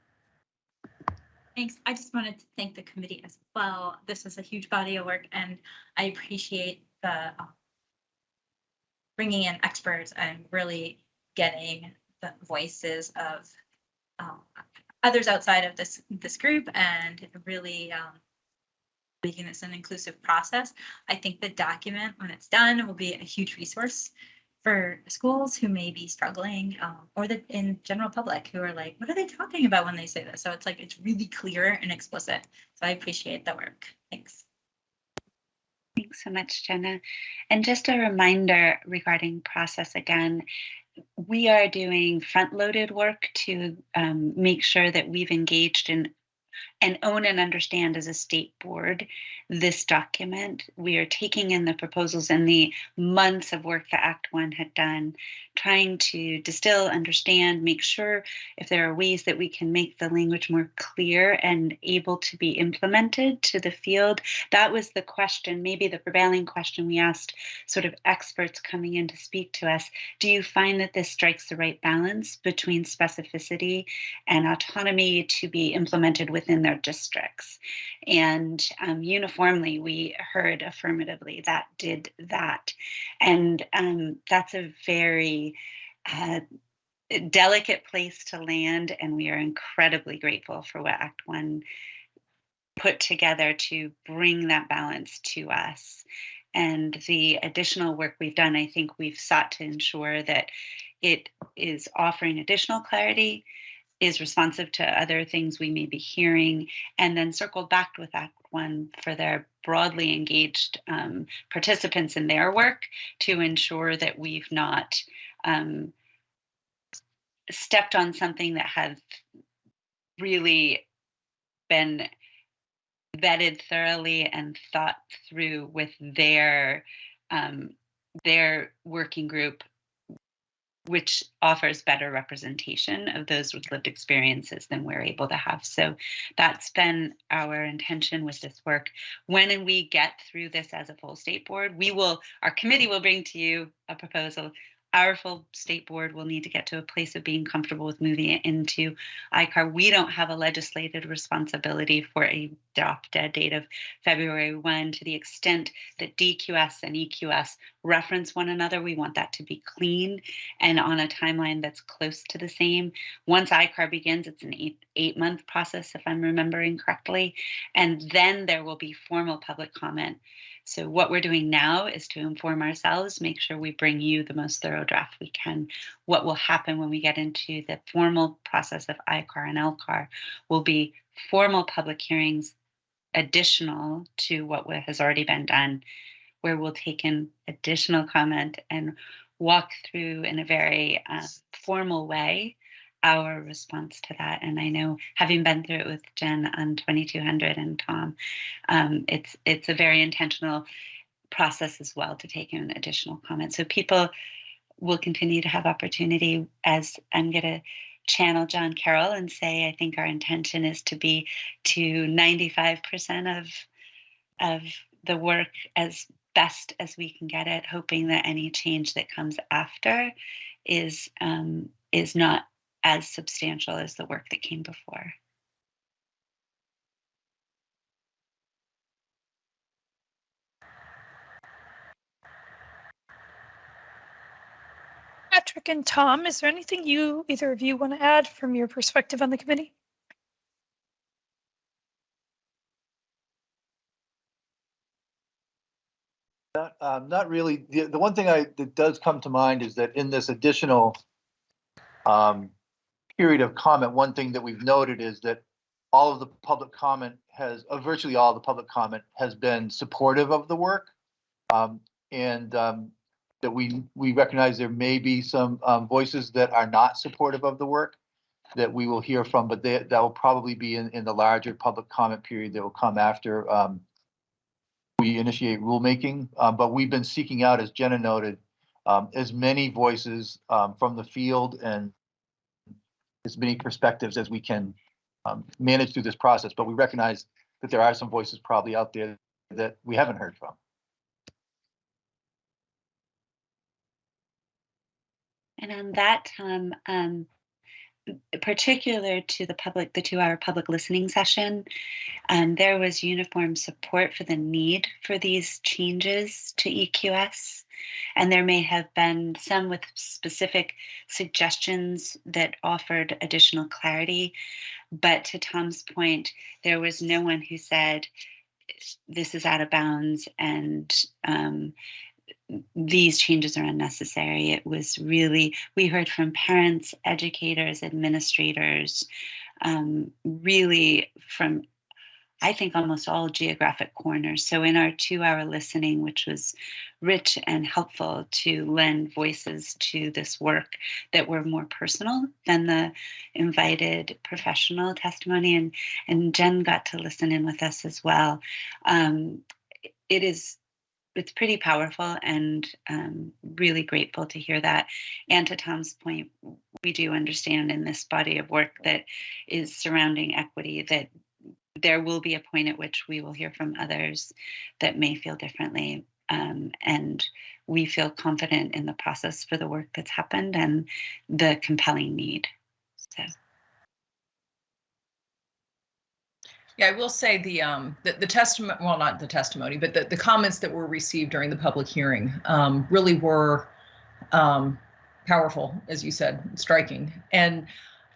Thanks. I just wanted to thank the committee as well. This was a huge body of work, and I appreciate the bringing in experts and really getting the voices of others outside of this group, and really making this an inclusive process. I think the document, when it's done, will be a huge resource for schools who may be struggling, or the in general public who are like, what are they talking about when they say this? So it's like, it's really clear and explicit. So I appreciate the work. Thanks. Thanks so much, Jenna. And just a reminder regarding process again, we are doing front-loaded work to make sure that we've engaged in and own and understand as a state board this document. We are taking in the proposals and the months of work that Act 1 had done, trying to distill, understand, make sure if there are ways that we can make the language more clear and able to be implemented to the field. That was the question, maybe the prevailing question we asked sort of experts coming in to speak to us. Do you find that this strikes the right balance between specificity and autonomy to be implemented within their districts? And uniformly, we heard affirmatively that did that. And that's a very delicate place to land, and we are incredibly grateful for what Act 1 put together to bring that balance to us. And the additional work we've done, I think we've sought to ensure that it is offering additional clarity, is responsive to other things we may be hearing, and then circled back with Act 1 for their broadly engaged participants in their work to ensure that we've not stepped on something that has really been vetted thoroughly and thought through with their working group, which offers better representation of those with lived experiences than we're able to have. So that's been our intention with this work. When we get through this as a full state board, our committee will bring to you a proposal. Our full state board will need to get to a place of being comfortable with moving it into ICAR. We don't have a legislated responsibility for a drop-dead date of February 1. To the extent that DQS and EQS reference one another, we want that to be clean and on a timeline that's close to the same. Once ICAR begins, it's an eight-month process, if I'm remembering correctly, and then there will be formal public comment. So what we're doing now is to inform ourselves, make sure we bring you the most thorough draft we can. What will happen when we get into the formal process of ICAR and LCAR will be formal public hearings additional to what has already been done, where we'll take in additional comment and walk through in a very formal way our response to that. And I know, having been through it with Jen on 2200 and Tom, it's a very intentional process as well to take in additional comments. So people will continue to have opportunity, as I'm going to channel John Carroll and say, I think our intention is to be to 95% of the work as best as we can get it, hoping that any change that comes after is not as substantial as the work that came before. Patrick and Tom, is there anything either of you want to add from your perspective on the committee? Not really. The one thing that does come to mind is that in this additional period of comment, one thing that we've noted is that all of the public comment virtually all the public comment has been supportive of the work, and that we recognize there may be some voices that are not supportive of the work that we will hear from, but that will probably be in the larger public comment period that will come after we initiate rulemaking. But we've been seeking out, as Jenna noted, as many voices from the field and as many perspectives as we can manage through this process. But we recognize that there are some voices probably out there that we haven't heard from. And on that, particular to the 2-hour public listening session, there was uniform support for the need for these changes to EQS. And there may have been some with specific suggestions that offered additional clarity. But to Tom's point, there was no one who said, this is out of bounds and these changes are unnecessary. It was really, we heard from parents, educators, administrators, really from, I think, almost all geographic corners. So in our 2-hour listening, which was rich and helpful to lend voices to this work that were more personal than the invited professional testimony, and Jen got to listen in with us as well. It's pretty powerful, and really grateful to hear that. And to Tom's point, we do understand in this body of work that is surrounding equity that there will be a point at which we will hear from others that may feel differently. And we feel confident in the process for the work that's happened and the compelling need. So. Yeah, I will say the testimony, well, not the testimony, but the comments that were received during the public hearing really were powerful, as you said, striking. And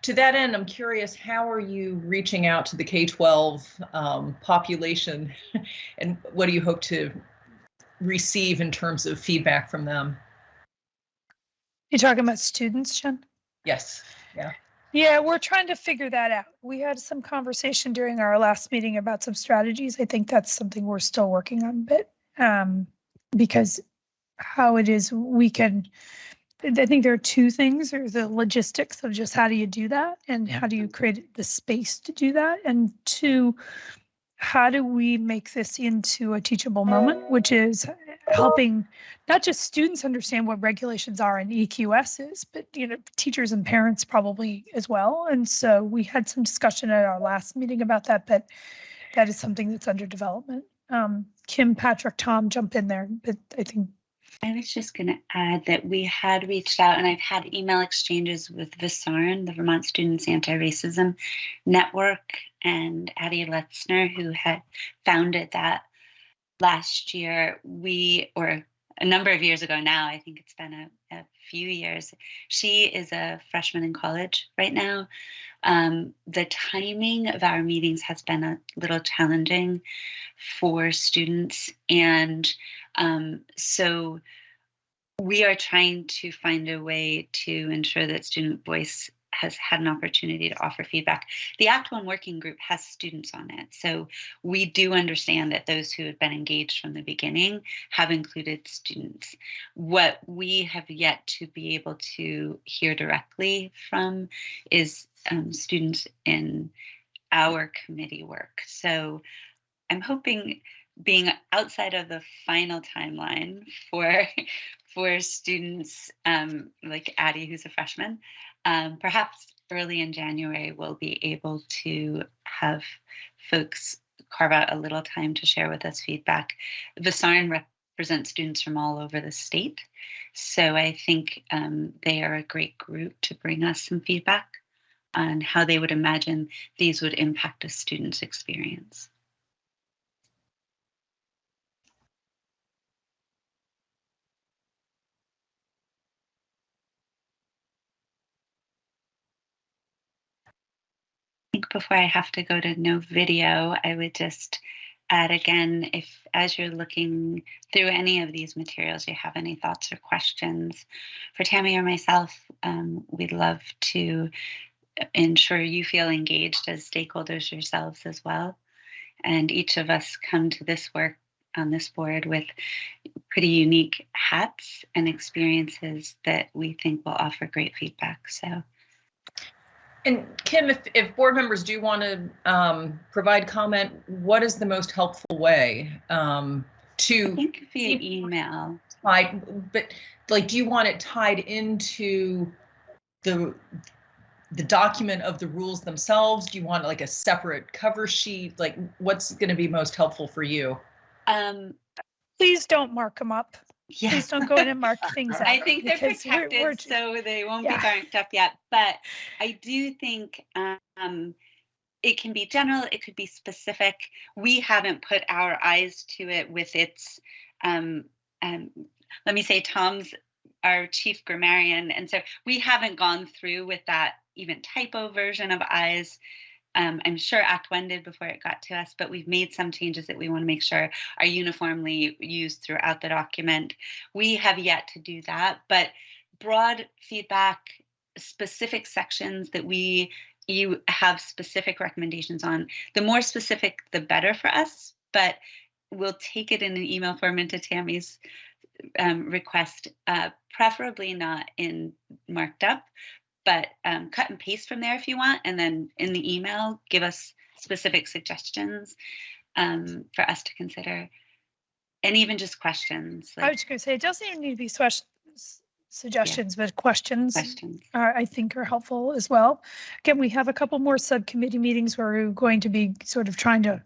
to that end, I'm curious, how are you reaching out to the K-12 population, and what do you hope to receive in terms of feedback from them? You're talking about students, Jen? Yes. Yeah. Yeah, we're trying to figure that out. We had some conversation during our last meeting about some strategies. I think that's something we're still working on a bit, because how it is we can, I think there are two things. There's the logistics of just how do you do that and how do you create the space to do that? And two, how do we make this into a teachable moment, which is helping not just students understand what regulations are and EQS is, but teachers and parents probably as well. And so we had some discussion at our last meeting about that, but that is something that's under development. Kim, Patrick, Tom, jump in there, but I think. I was just going to add that we had reached out, and I've had email exchanges with VSARN, the Vermont Students Anti-Racism Network, and Addie Letzner, who had founded that last year. Or a number of years ago now, I think it's been a few years. She is a freshman in college right now, The timing of our meetings has been a little challenging for students, and so we are trying to find a way to ensure that student voice has had an opportunity to offer feedback. The Act One working group has students on it, so we do understand that those who have been engaged from the beginning have included students. What we have yet to be able to hear directly from is students in our committee work. So I'm hoping, being outside of the final timeline for students like Addie, who's a freshman, perhaps early in January we'll be able to have folks carve out a little time to share with us feedback. VSARN represents students from all over the state, so I think they are a great group to bring us some feedback on how they would imagine these would impact a student's experience. I think before I have to go to no video, I would just add again, if as you're looking through any of these materials, you have any thoughts or questions for Tammy or myself, we'd love to ensure you feel engaged as stakeholders yourselves as well. And each of us come to this work on this board with pretty unique hats and experiences that we think will offer great feedback. So. And Kim, if board members do want to provide comment, what is the most helpful way to? I think via email. But like, do you want it tied into the document of the rules themselves? Do you want like a separate cover sheet? Like, what's going to be most helpful for you? Please don't mark them up. Yeah. Please don't go in and mark things up. I think they're protected, so they won't be marked up yet. But I do think it can be general, it could be specific. We haven't put our eyes to it with its, let me say, Tom's our chief grammarian, and so we haven't gone through with that even typo version of eyes. I'm sure Act One did before it got to us, but we've made some changes that we want to make sure are uniformly used throughout the document. We have yet to do that, but broad feedback, specific sections that you have specific recommendations on. The more specific, the better for us, but we'll take it in an email form into Tammy's request, preferably not in marked up, but cut and paste from there if you want, and then in the email, give us specific suggestions for us to consider, and even just questions. I was going to say, it doesn't even need to be suggestions, but questions I think are helpful as well. Again, we have a couple more subcommittee meetings where we're going to be sort of trying to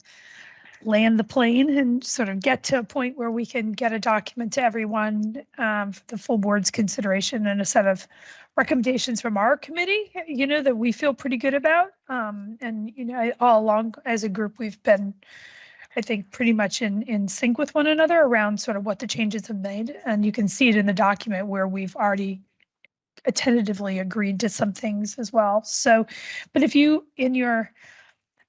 land the plane and sort of get to a point where we can get a document to everyone for the full board's consideration, and a set of recommendations from our committee, that we feel pretty good about. And, all along as a group, we've been, I think, pretty much in sync with one another around sort of what the changes have made. And you can see it in the document where we've already tentatively agreed to some things as well. So, but if you, in your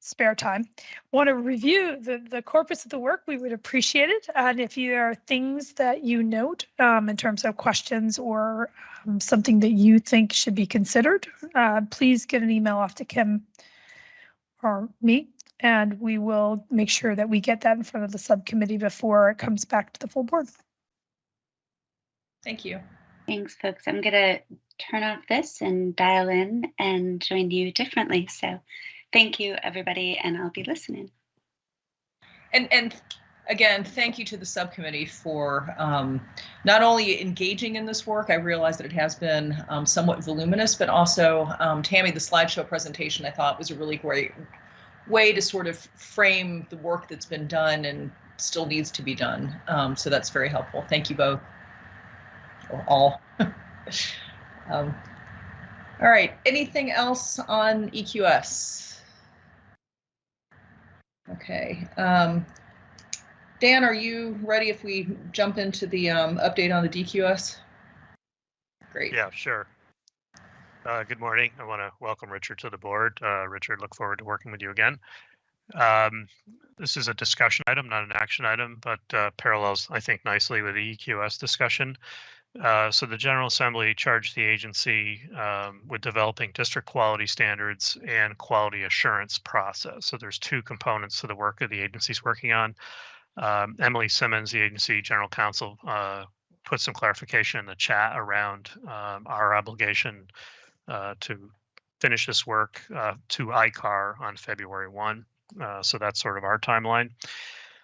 spare time, want to review the corpus of the work, we would appreciate it. And if there are things that you note in terms of questions or something that you think should be considered, please get an email off to Kim or me, and we will make sure that we get that in front of the subcommittee before it comes back to the full board. Thank you. Thanks, folks. I'm going to turn off this and dial in and join you differently. So thank you, everybody, and I'll be listening. And again, thank you to the subcommittee for not only engaging in this work. I realize that it has been somewhat voluminous, but also Tammy, the slideshow presentation, I thought was a really great way to sort of frame the work that's been done and still needs to be done. So that's very helpful. Thank you both, or all. All right, anything else on EQS? Okay. Dan, are you ready if we jump into the update on the DQS? Great. Yeah, sure. Good morning. I want to welcome Richard to the board. Richard, look forward to working with you again. This is a discussion item, not an action item, but parallels, I think, nicely with the EQS discussion. So the General Assembly charged the agency with developing district quality standards and quality assurance process. So there's two components to the work that the agency's working on. Emily Simmons, the agency general counsel, put some clarification in the chat around our obligation to finish this work to ICAR on February 1. So that's sort of our timeline.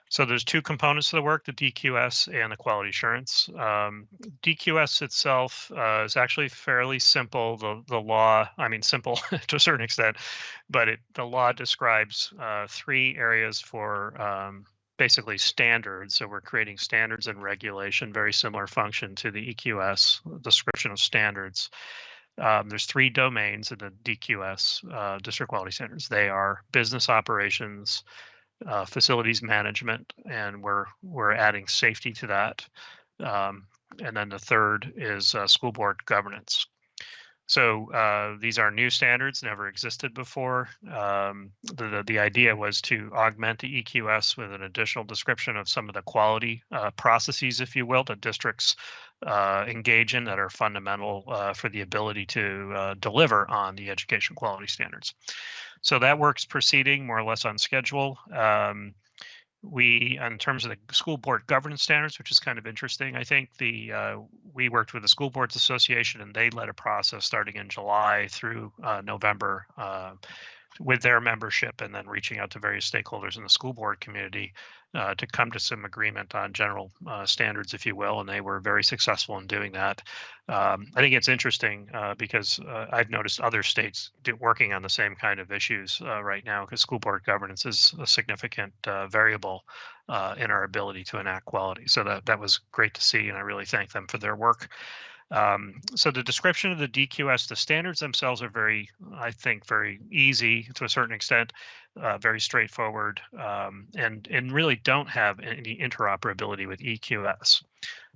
So there's two components to the work, the DQS and the quality assurance. DQS itself is actually fairly simple. The law, I mean, simple to a certain extent, but the law describes three areas for basically standards. So we're creating standards and regulation, very similar function to the EQS, description of standards. There's three domains in the DQS, district quality standards. They are business operations, facilities management, and we're adding safety to that. And then the third is school board governance. So these are new standards, never existed before. The idea was to augment the EQS with an additional description of some of the quality processes, if you will, that districts engage in that are fundamental for the ability to deliver on the education quality standards. So that work's proceeding more or less on schedule. We, in terms of the school board governance standards, which is kind of interesting, I think we worked with the School Boards Association, and they led a process starting in July through November with their membership, and then reaching out to various stakeholders in the school board community to come to some agreement on general standards, if you will, and they were very successful in doing that. I think it's interesting because I've noticed other states working on the same kind of issues right now, because school board governance is a significant variable in our ability to enact quality. So that was great to see, and I really thank them for their work. So the description of the DQS, the standards themselves are very, I think, very easy to a certain extent, very straightforward, and really don't have any interoperability with EQS.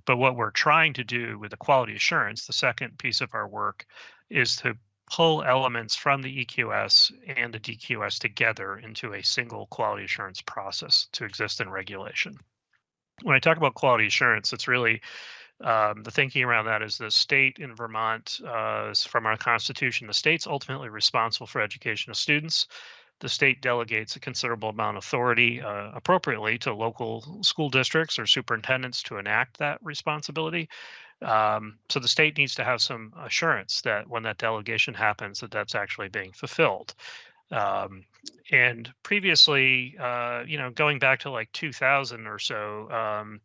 But what we're trying to do with the quality assurance, the second piece of our work, is to pull elements from the EQS and the DQS together into a single quality assurance process to exist in regulation. When I talk about quality assurance, it's really the thinking around that is the state in Vermont, from our Constitution, the state's ultimately responsible for education of students. The state delegates a considerable amount of authority appropriately to local school districts or superintendents to enact that responsibility. So the state needs to have some assurance that when that delegation happens, that's actually being fulfilled. And previously, going back to like 2000 or so,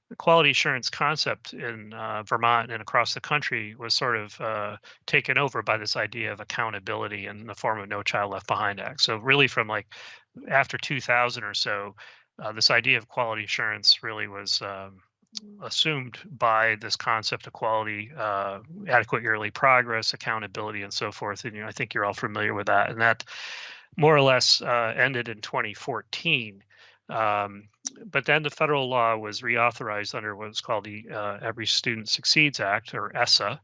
the quality assurance concept in Vermont and across the country was sort of taken over by this idea of accountability in the form of No Child Left Behind Act. So really from like after 2000 or so, this idea of quality assurance really was assumed by this concept of quality, adequate yearly progress, accountability, and so forth. And I think you're all familiar with that. And that more or less ended in 2014. But then the federal law was reauthorized under what's called the Every Student Succeeds Act, or ESSA,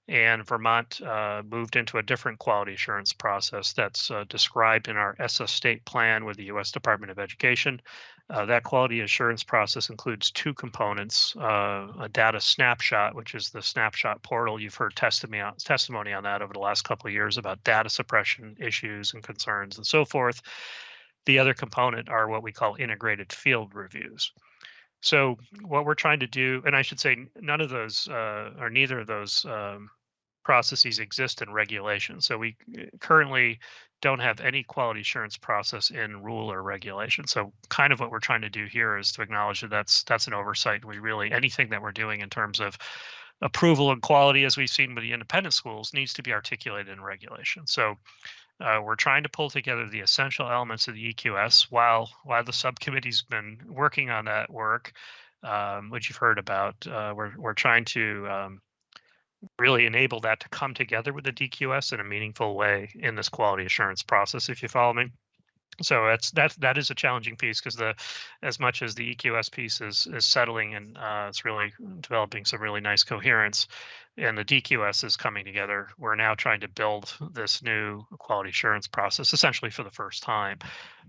and Vermont moved into a different quality assurance process that's described in our ESSA state plan with the U.S. Department of Education. That quality assurance process includes two components, a data snapshot, which is the snapshot portal. You've heard testimony on that over the last couple of years about data suppression issues and concerns and so forth. The other component are what we call integrated field reviews. So what we're trying to do, and I should say none of those or neither of those processes exist in regulation. So we currently don't have any quality assurance process in rule or regulation. So kind of what we're trying to do here is to acknowledge that that's an oversight. We really, anything that we're doing in terms of approval and quality, as we've seen with the independent schools, needs to be articulated in regulation. So we're trying to pull together the essential elements of the EQS while the subcommittee's been working on that work, which you've heard about. We're trying to really enable that to come together with the DQS in a meaningful way in this quality assurance process, if you follow me. that is a challenging piece because as much as the EQS piece is settling and it's really developing some really nice coherence, and the DQS is coming together, we're now trying to build this new quality assurance process essentially for the first time,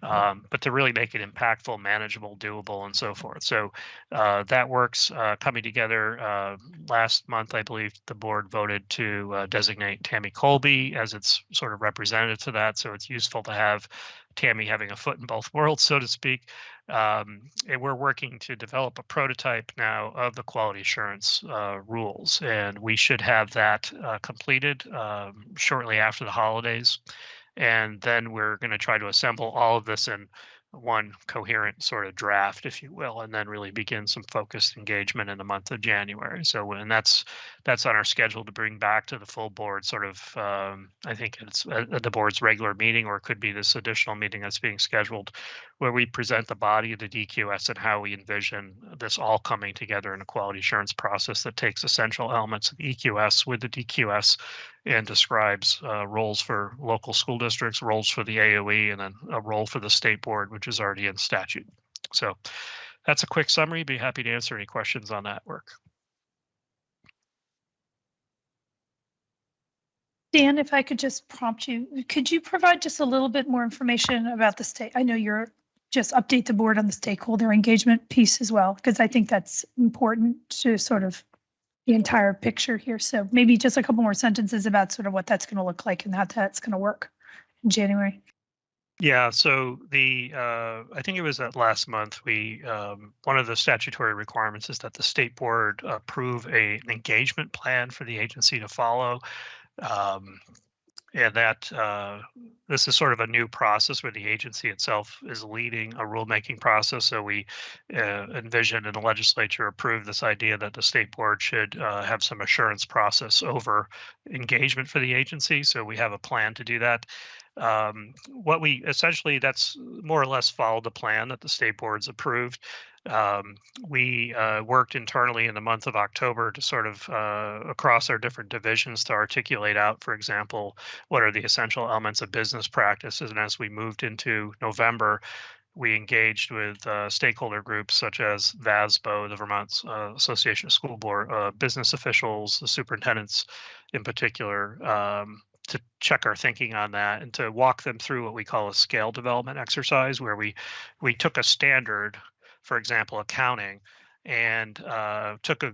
but to really make it impactful, manageable, doable, and so forth. So that works coming together. Last month, I believe the board voted to designate Tammy Colby as its sort of representative to that. So it's useful to have Tammy having a foot in both worlds, so to speak. And we're working to develop a prototype now of the quality assurance rules, and we should have that completed shortly after the holidays. And then we're going to try to assemble all of this in one coherent sort of draft, if you will, and then really begin some focused engagement in the month of January. So, and that's on our schedule to bring back to the full board, sort of, I think it's at the board's regular meeting, or it could be this additional meeting that's being scheduled, where we present the body of the DQS and how we envision this all coming together in a quality assurance process that takes essential elements of the EQS with the DQS and describes roles for local school districts, roles for the AOE, and then a role for the state board, which is already in statute. So that's a quick summary. Be happy to answer any questions on that work. Dan, if I could just prompt you, could you provide just a little bit more information about the state? I know you're just update the board on the stakeholder engagement piece as well, because I think that's important to sort of the entire picture here. So maybe just a couple more sentences about sort of what that's going to look like and how that's going to work in January. Yeah, so I think it was that last month, one of the statutory requirements is that the state board approve an engagement plan for the agency to follow. And that this is sort of a new process where the agency itself is leading a rulemaking process. So we envision and the legislature approved this idea that the state board should have some assurance process over engagement for the agency. So we have a plan to do that. What we essentially, that's more or less followed the plan that the state board's approved. We worked internally in the month of October to sort of across our different divisions to articulate out, for example, what are the essential elements of business practices. And as we moved into November, we engaged with stakeholder groups such as VSBE, the Vermont Association of School Board, business officials, the superintendents in particular, to check our thinking on that and to walk them through what we call a scale development exercise, where we took a standard, for example, accounting, and took a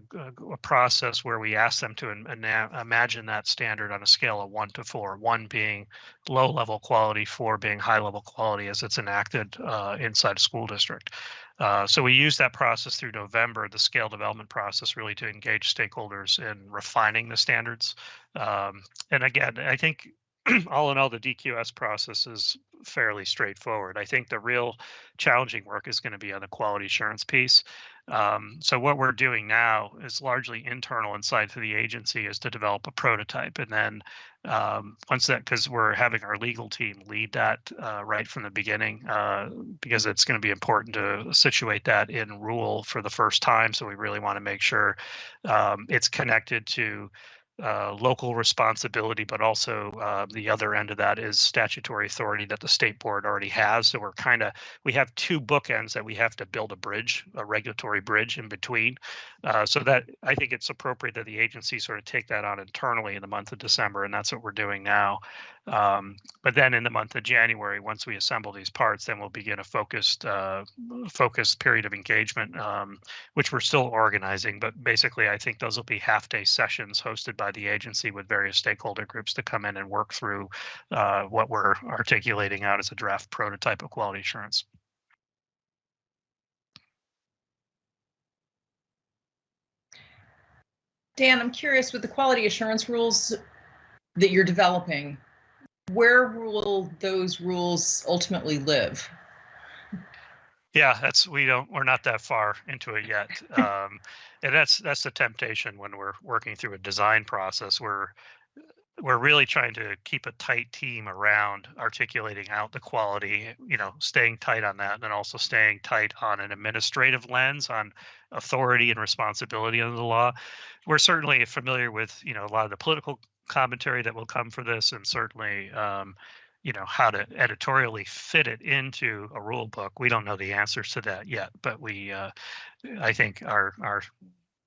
process where we asked them to imagine that standard on a scale of 1 to 4, 1 being low level quality, 4 being high level quality as it's enacted inside a school district. So we used that process through November, the scale development process, really to engage stakeholders in refining the standards. And again, I think all in all, the DQS process is fairly straightforward. I think the real challenging work is going to be on the quality assurance piece. So what we're doing now is largely internal inside for the agency, is to develop a prototype. And then once that, because we're having our legal team lead that right from the beginning, because it's going to be important to situate that in rule for the first time. So we really want to make sure it's connected to local responsibility, but also the other end of that is statutory authority that the state board already has. So we have two bookends that we have to build a bridge, a regulatory bridge in between. So that I think it's appropriate that the agency sort of take that on internally in the month of December, and that's what we're doing now. But then in the month of January, once we assemble these parts, then we'll begin a focused period of engagement, which we're still organizing. But basically, I think those will be half-day sessions hosted by the agency with various stakeholder groups to come in and work through what we're articulating out as a draft prototype of quality assurance. Dan, I'm curious, with the quality assurance rules that you're developing, where will those rules ultimately live? Yeah, we're not that far into it yet. And that's the temptation when we're working through a design process. We're really trying to keep a tight team around articulating out the quality, staying tight on that, and then also staying tight on an administrative lens on authority and responsibility under the law. We're certainly familiar with, a lot of the political commentary that will come for this, and certainly, how to editorially fit it into a rule book. We don't know the answers to that yet, but I think our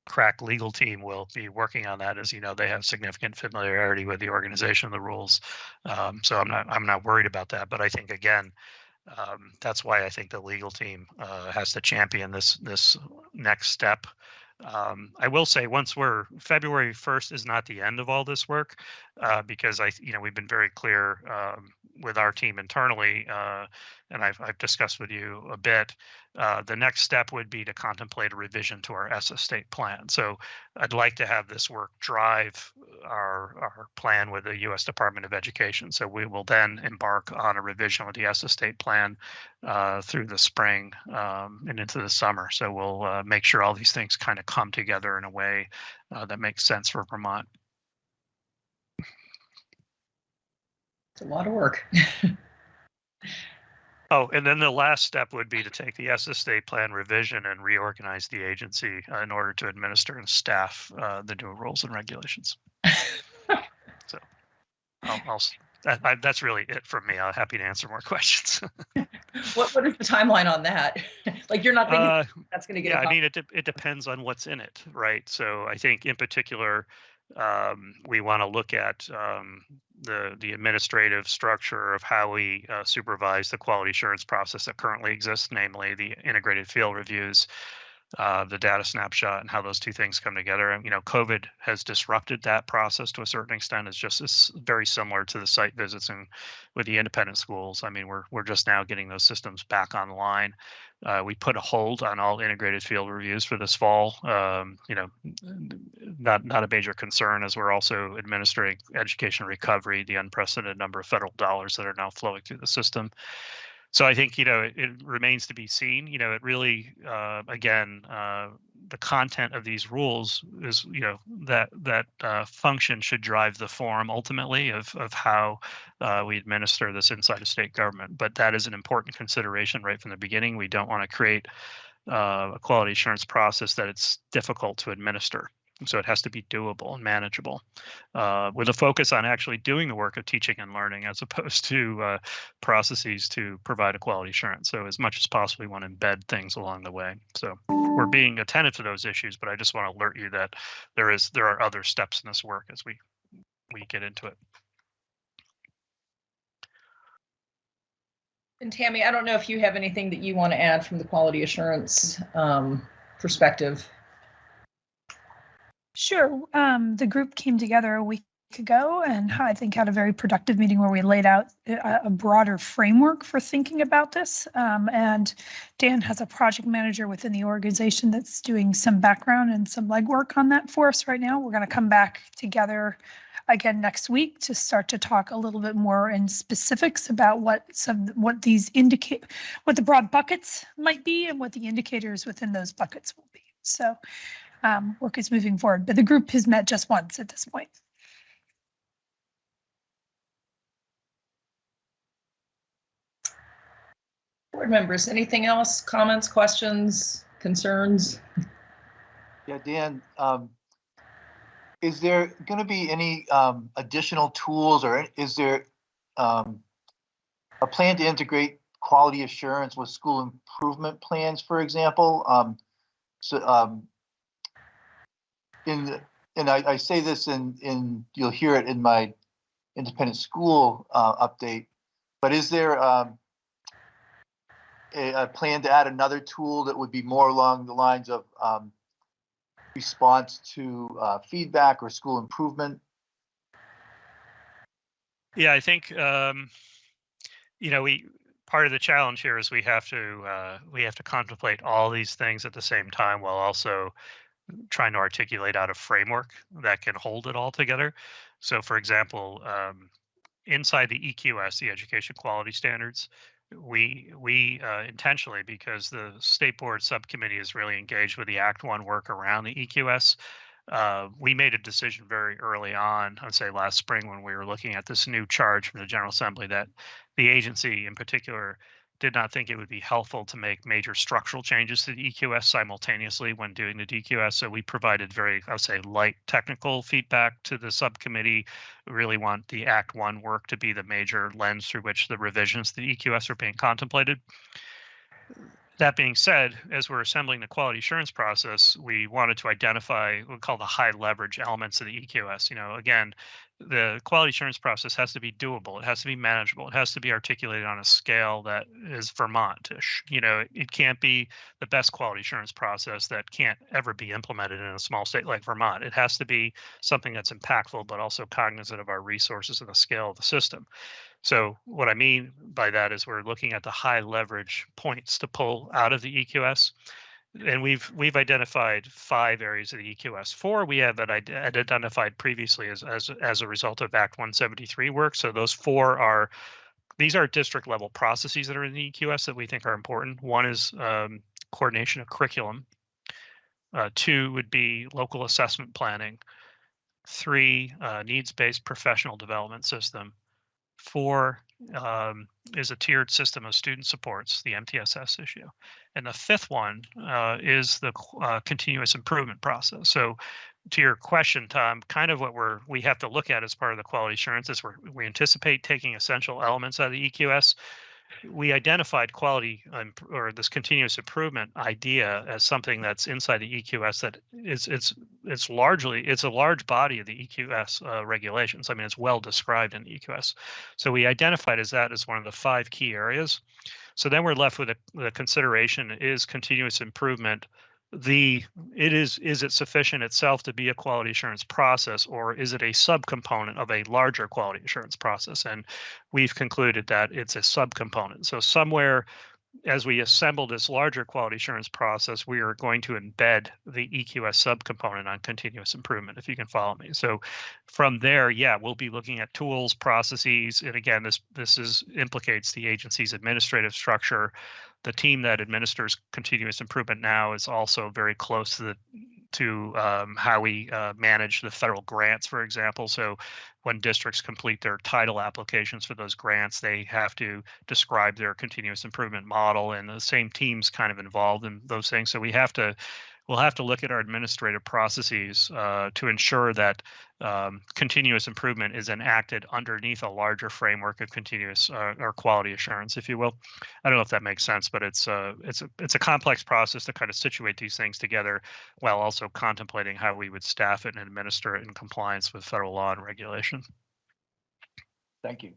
crack legal team will be working on that. As you know, they have significant familiarity with the organization of the rules, so I'm not worried about that. But I think again, that's why I think the legal team has to champion this next step. I will say February 1st is not the end of all this work, because we've been very clear with our team internally, and I've discussed with you a bit. The next step would be to contemplate a revision to our S estate plan. So I'd like to have this work drive our plan with the U.S. Department of Education. So we will then embark on a revision with the S estate plan through the spring and into the summer. So we'll make sure all these things kind of come together in a way that makes sense for Vermont. It's a lot of work. Oh, and then the last step would be to take the S estate plan revision and reorganize the agency in order to administer and staff the new rules and regulations. So that's really it from me. I'm happy to answer more questions. What is the timeline on that? Like, you're not thinking that's going to get. Yeah, I mean, it depends on what's in it, right? So I think in particular, we want to look at the administrative structure of how we supervise the quality assurance process that currently exists, namely the integrated field reviews, the data snapshot, and how those two things come together. And COVID has disrupted that process to a certain extent. It's very similar to the site visits and with the independent schools. I mean, we're just now getting those systems back online. We put a hold on all integrated field reviews for this fall. Not a major concern, as we're also administering education recovery, the unprecedented number of federal dollars that are now flowing through the system. So I think, it remains to be seen. It really, again, the content of these rules is, that function should drive the form ultimately of how we administer this inside of state government. But that is an important consideration right from the beginning. We don't want to create a quality assurance process that it's difficult to administer. So it has to be doable and manageable, with a focus on actually doing the work of teaching and learning, as opposed to processes to provide a quality assurance. So as much as possible, we want to embed things along the way. So we're being attentive to those issues, but I just want to alert you that there are other steps in this work as we get into it. And Tammy, I don't know if you have anything that you want to add from the quality assurance perspective. Sure. The group came together a week ago and I think had a very productive meeting where we laid out a broader framework for thinking about this. And Dan has a project manager within the organization that's doing some background and some legwork on that for us right now. We're going to come back together again next week to start to talk a little bit more in specifics about what these indicate, what the broad buckets might be and what the indicators within those buckets will be. So work is moving forward, but the group has met just once at this point. Board members, anything else? Comments, questions, concerns? Yeah, Dan, is there going to be any additional tools, or is there a plan to integrate quality assurance with school improvement plans, for example? I say this in you'll hear it in my independent school update, but is there a plan to add another tool that would be more along the lines of response to feedback or school improvement? Yeah, I think part of the challenge here is we have to contemplate all these things at the same time, while also trying to articulate out a framework that can hold it all together. So, for example, inside the EQS, the Education Quality Standards, we intentionally, because the state board subcommittee is really engaged with the Act 1 work around the EQS, we made a decision very early on, I'd say last spring, when we were looking at this new charge from the General Assembly, that the agency in particular did not think it would be helpful to make major structural changes to the EQS simultaneously when doing the DQS. So we provided very, I would say, light technical feedback to the subcommittee. We really want the Act 1 work to be the major lens through which the revisions to the EQS are being contemplated. That being said, as we're assembling the quality assurance process, we wanted to identify what we call the high leverage elements of the EQS. You know, again, the quality assurance process has to be doable. It has to be manageable. It has to be articulated on a scale that is Vermont-ish. You know, it can't be the best quality assurance process that can't ever be implemented in a small state like Vermont. It has to be something that's impactful, but also cognizant of our resources and the scale of the system. So what I mean by that is we're looking at the high leverage points to pull out of the EQS. And we've identified 5 areas of the EQS. 4 we have identified previously as a result of Act 173 work. So those 4 are, these are district level processes that are in the EQS that we think are important. 1 is coordination of curriculum. 2 would be local assessment planning. 3, needs-based professional development system. 4 is a tiered system of student supports, the MTSS issue. And the 5th one is the continuous improvement process. So to your question, Tom, kind of what we have to look at as part of the quality assurance is we anticipate taking essential elements out of the EQS. We identified quality or this continuous improvement idea as something that's inside the EQS that it's a large body of the EQS regulations. I mean, it's well described in the EQS. So we identified that as one of the 5 key areas. So then we're left with the consideration is continuous improvement. Is it sufficient itself to be a quality assurance process, or is it a subcomponent of a larger quality assurance process? And we've concluded that it's a subcomponent. So somewhere as we assemble this larger quality assurance process, we are going to embed the EQS subcomponent on continuous improvement, if you can follow me. So from there, yeah, we'll be looking at tools, processes, and again, this implicates the agency's administrative structure. The team that administers continuous improvement now is also very close to how we manage the federal grants, for example. So when districts complete their title applications for those grants, they have to describe their continuous improvement model, and the same team's kind of involved in those things. So we'll have to look at our administrative processes to ensure that continuous improvement is enacted underneath a larger framework of continuous or quality assurance, if you will. I don't know if that makes sense, but it's a complex process to kind of situate these things together while also contemplating how we would staff it and administer it in compliance with federal law and regulation. Thank you.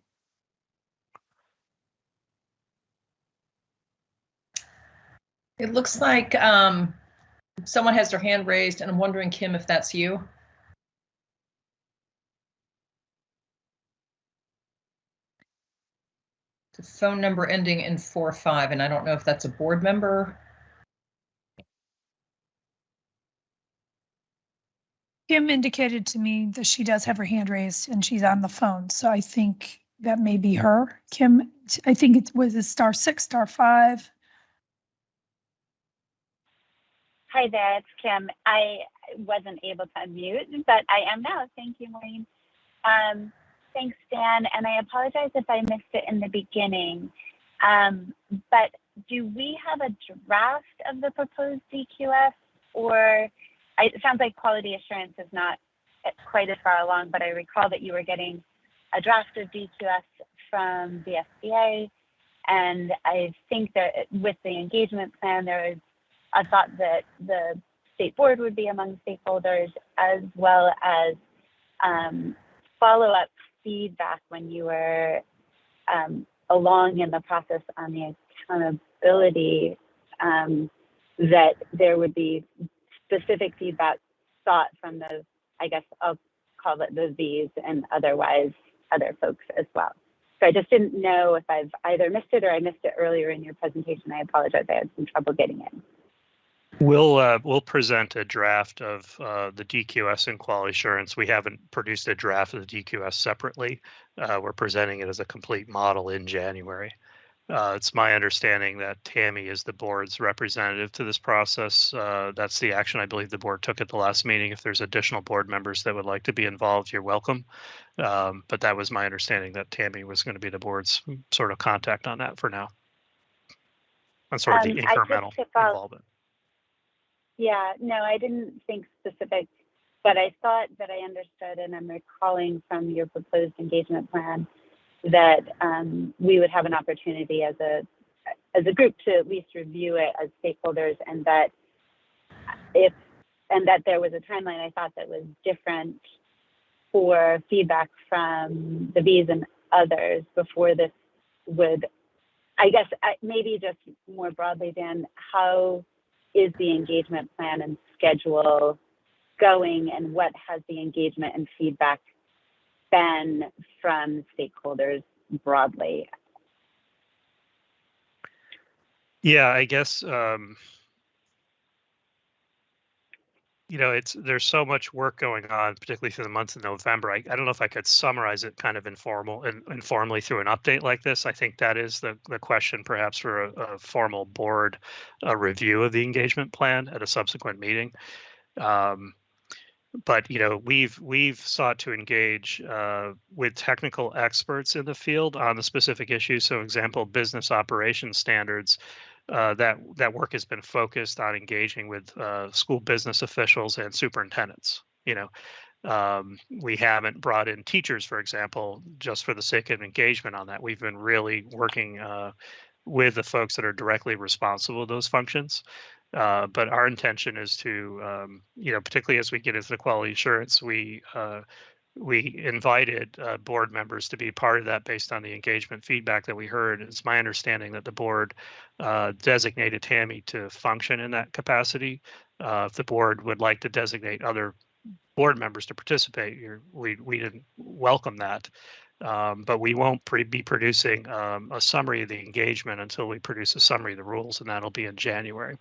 It looks like someone has their hand raised, and I'm wondering, Kim, if that's you. The phone number ending in 45, and I don't know if that's a board member. Kim indicated to me that she does have her hand raised and she's on the phone, so I think that may be her. Kim, I think it was a *6, *5. Hi there, it's Kim. I wasn't able to unmute, but I am now. Thank you, Maureen. Thanks, Dan, and I apologize if I missed it in the beginning. But do we have a draft of the proposed DQS, or it sounds like quality assurance is not quite as far along, but I recall that you were getting a draft of DQS from the VSBE, and I think that with the engagement plan, there was a thought that the state board would be among stakeholders, as well as follow-up feedback when you were along in the process on the accountability, that there would be specific feedback sought from those, I guess I'll call it the V's, and otherwise other folks as well. So I just didn't know if I've either missed it or I missed it earlier in your presentation. I apologize, I had some trouble getting in. We'll present a draft of the DQS and quality assurance. We haven't produced a draft of the DQS separately. We're presenting it as a complete model in January. It's my understanding that Tammy is the board's representative to this process. That's the action I believe the board took at the last meeting. If there's additional board members that would like to be involved, you're welcome. But that was my understanding, that Tammy was going to be the board's sort of contact on that for now. on sort of the I took incremental to follow- involvement. Yeah, no, I didn't think specific, but I thought that I understood, and I'm recalling from your proposed engagement plan that we would have an opportunity as a group to at least review it as stakeholders, and that there was a timeline I thought that was different for feedback from the V's and others before this would, I guess, maybe just more broadly, Dan, how is the engagement plan and schedule going, and what has the engagement and feedback been from stakeholders broadly? Yeah, I guess, there's so much work going on, particularly through the month of November. I don't know if I could summarize it kind of informally through an update like this. I think that is the question perhaps for a formal board review of the engagement plan at a subsequent meeting. But we've sought to engage with technical experts in the field on the specific issues. So, example, business operations standards. That work has been focused on engaging with school business officials and superintendents. We haven't brought in teachers, for example, just for the sake of engagement on that. We've been really working with the folks that are directly responsible for those functions. But our intention is to, particularly as we get into the quality assurance, we invited board members to be part of that based on the engagement feedback that we heard. It's my understanding that the board designated Tammy to function in that capacity. If the board would like to designate other board members to participate, we didn't welcome that. But we won't be producing a summary of the engagement until we produce a summary of the rules, and that'll be in January.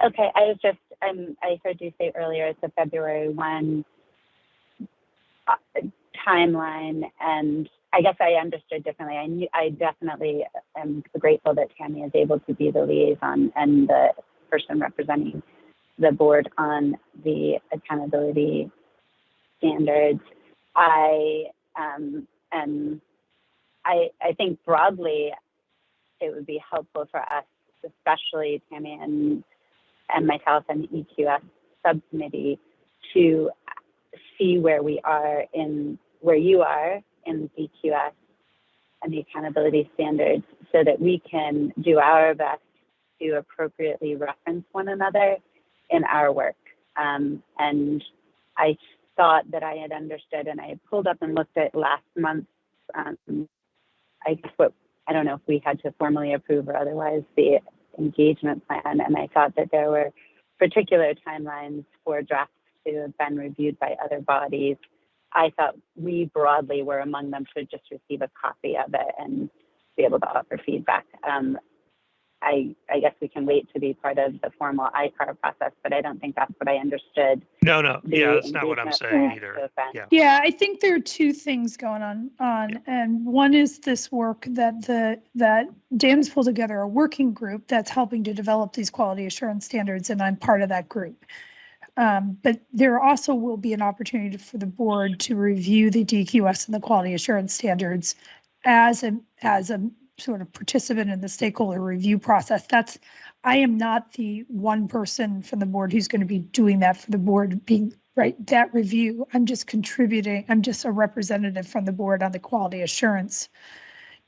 Okay, I heard you say earlier it's a February 1 timeline, and I guess I understood differently. I definitely am grateful that Tammy is able to be the liaison and the person representing the board on the accountability standards. I think broadly it would be helpful for us, especially Tammy and myself and the EQS subcommittee, to see where you are in EQS and the accountability standards, so that we can do our best to appropriately reference one another in our work. And I thought that I had understood, and I had pulled up and looked at last month's, I don't know if we had to formally approve or otherwise, the engagement plan, and I thought that there were particular timelines for drafts to have been reviewed by other bodies. I thought we broadly were among them, should just receive a copy of it and be able to offer feedback. I guess we can wait to be part of the formal ICAR process, but I don't think that's what I understood. No, yeah, that's not what I'm saying either. Yeah, I think there are two things going on, and one is this work that Dan's pulled together a working group that's helping to develop these quality assurance standards, and I'm part of that group. But there also will be an opportunity for the board to review the DQS and the quality assurance standards as a sort of participant in the stakeholder review process. I am not the one person from the board who's going to be doing that for the board, being that review. I'm just contributing. I'm just a representative from the board on the quality assurance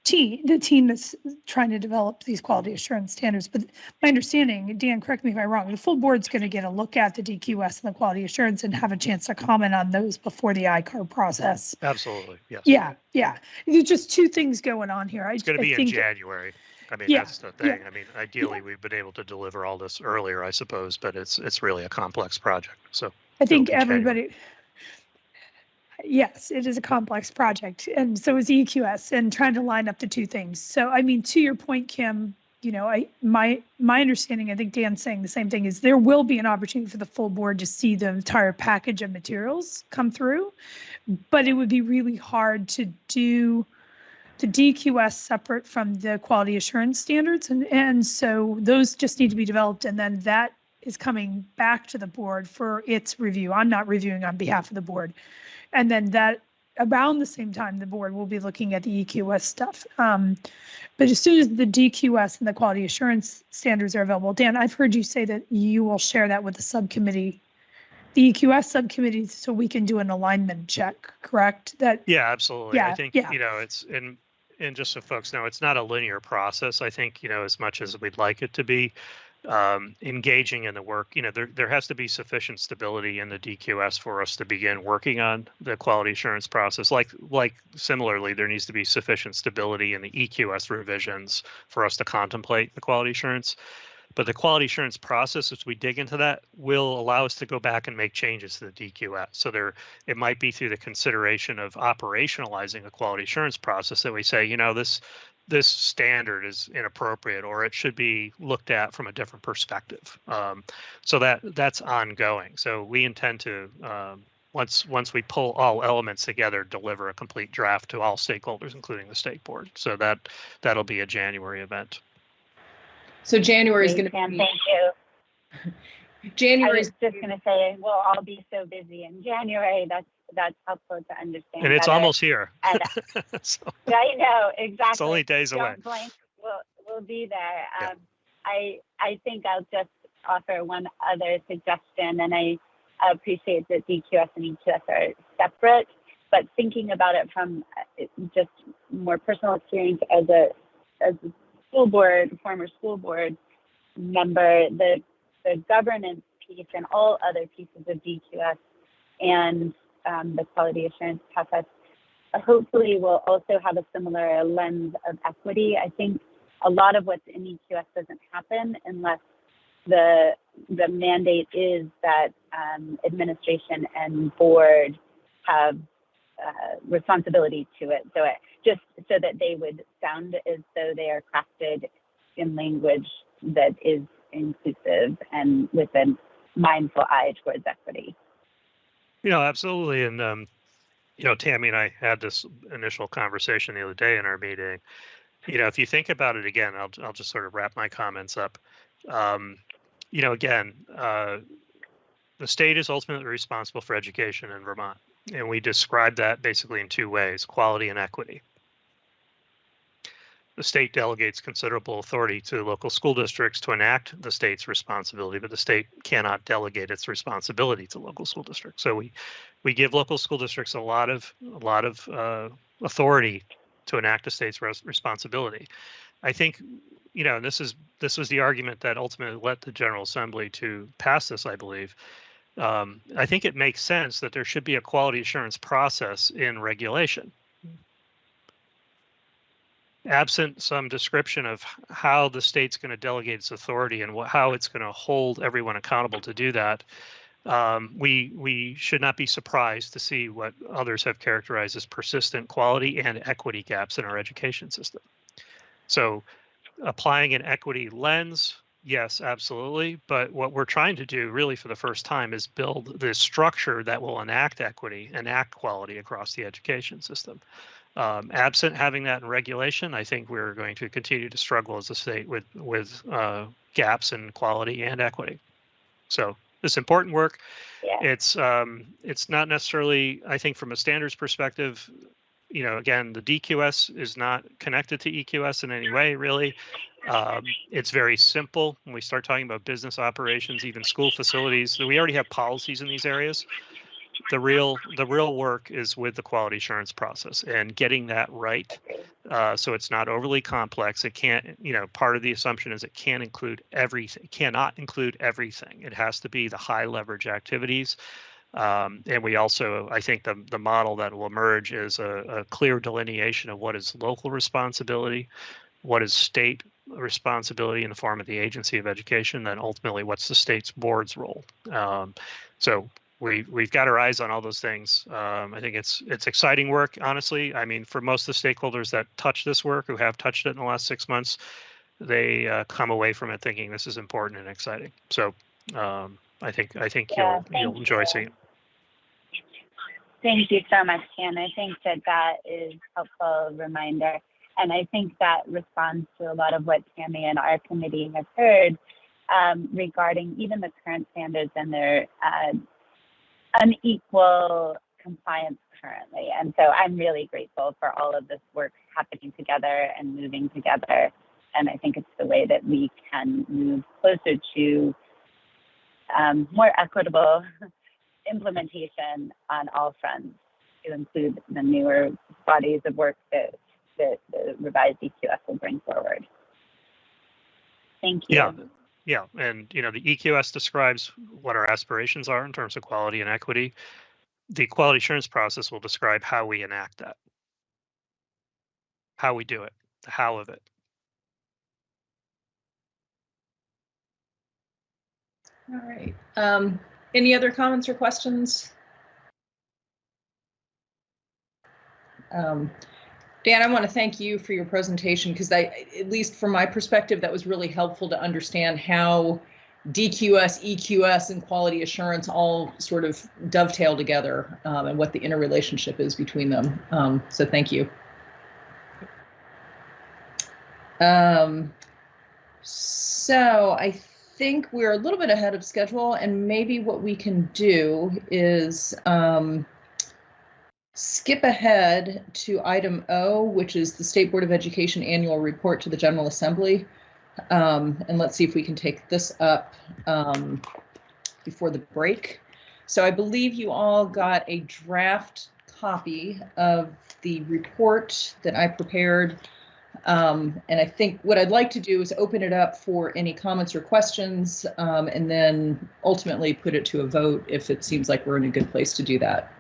team, the team that's trying to develop these quality assurance standards. But my understanding, Dan, correct me if I'm wrong, the full board's going to get a look at the DQS and the quality assurance and have a chance to comment on those before the ICAR process. Absolutely, yes. Yeah. There's just two things going on here. It's going to be in January. I mean, that's the thing. I mean, ideally, we've been able to deliver all this earlier, I suppose, but it's really a complex project. So I think everybody. Yes, it is a complex project, and so is EQS, and trying to line up the two things. So, I mean, to your point, Kim, my understanding, I think Dan's saying the same thing, is there will be an opportunity for the full board to see the entire package of materials come through, but it would be really hard to do the DQS separate from the quality assurance standards, and so those just need to be developed, and then that is coming back to the board for its review. I'm not reviewing on behalf of the board. And then that around the same time, the board will be looking at the EQS stuff. But as soon as the DQS and the quality assurance standards are available, Dan, I've heard you say that you will share that with the subcommittee, the EQS subcommittee, so we can do an alignment check, correct? That Yeah, absolutely. Yeah, I think, yeah. you know, it's and just so folks know, it's not a linear process. I think, you know, as much as we'd like it to be, engaging in the work, you know, there has to be sufficient stability in the DQS for us to begin working on the quality assurance process. Like similarly, there needs to be sufficient stability in the EQS revisions for us to contemplate the quality assurance. But the quality assurance process, as we dig into that, will allow us to go back and make changes to the DQS. So it might be through the consideration of operationalizing a quality assurance process that we say, you know, this standard is inappropriate, or it should be looked at from a different perspective. So that's ongoing. So we intend to, once we pull all elements together, deliver a complete draft to all stakeholders, including the state board. So that'll be a January event. So January is Great, going to Sam, be. thank you. January I is was just going to say we'll all be so busy in January. That's helpful to understand. And it's better. almost here. And, So I know, exactly. it's only days away. Don't blink. We'll be there. Yeah. I think I'll just offer one other suggestion, and I appreciate that DQS and EQS are separate, but thinking about it from just more personal experience as a former school board member, the governance piece and all other pieces of DQS and the quality assurance process hopefully will also have a similar lens of equity. I think a lot of what's in EQS doesn't happen unless the mandate is that administration and board have responsibility to it. So just so that they would sound as though they are crafted in language that is inclusive and with a mindful eye towards equity. You know, absolutely. And, you know, Tammy and I had this initial conversation the other day in our meeting. You know, if you think about it again, I'll just sort of wrap my comments up. You know, again, the state is ultimately responsible for education in Vermont. And we describe that basically in two ways: quality and equity. The state delegates considerable authority to local school districts to enact the state's responsibility, but the state cannot delegate its responsibility to local school districts. So we give local school districts a lot of authority to enact the state's responsibility. I think, you know, this was the argument that ultimately led the General Assembly to pass this, I believe. I think it makes sense that there should be a quality assurance process in regulation. Absent some description of how the state's going to delegate its authority and how it's going to hold everyone accountable to do that, we should not be surprised to see what others have characterized as persistent quality and equity gaps in our education system. So applying an equity lens, yes, absolutely. But what we're trying to do really for the first time is build this structure that will enact equity, enact quality across the education system. Absent having that in regulation, I think we're going to continue to struggle as a state with gaps in quality and equity. So this important work, Yeah. It's not necessarily, I think, from a standards perspective, you know, again, the DQS is not connected to EQS in any way, really. It's very simple when we start talking about business operations, even school facilities. We already have policies in these areas. The real work is with the quality assurance process and getting that right, so it's not overly complex. It can't, you know, part of the assumption is it can't include everything. It cannot include everything. It has to be the high leverage activities. And we also, I think the model that will emerge is a clear delineation of what is local responsibility, what is state responsibility in the form of the agency of education, then ultimately what's the state's board's role. So we've got our eyes on all those things. I think it's exciting work, honestly. I mean, for most of the stakeholders that touch this work, who have touched it in the last 6 months, they come away from it thinking this is important and exciting. So I think Yeah, you'll enjoy seeing it. Thank you so much, Ken. I think that is a helpful reminder. And I think that responds to a lot of what Tammy and our committee have heard regarding even the current standards and their unequal compliance currently. And so I'm really grateful for all of this work happening together and moving together. And I think it's the way that we can move closer to more equitable implementation on all fronts, to include the newer bodies of work that the revised EQS will bring forward. Thank you. Yeah, and the EQS describes what our aspirations are in terms of quality and equity. The quality assurance process will describe how we enact that, how we do it, the how of it. All right. Any other comments or questions? Dan, I want to thank you for your presentation, because at least from my perspective, that was really helpful to understand how DQS, EQS, and quality assurance all sort of dovetail together, and what the interrelationship is between them. So thank you. So I think we're a little bit ahead of schedule, and maybe what we can do is skip ahead to item O, which is the State Board of Education Annual Report to the General Assembly. And let's see if we can take this up before the break. So I believe you all got a draft copy of the report that I prepared. And I think what I'd like to do is open it up for any comments or questions, and then ultimately put it to a vote if it seems like we're in a good place to do that.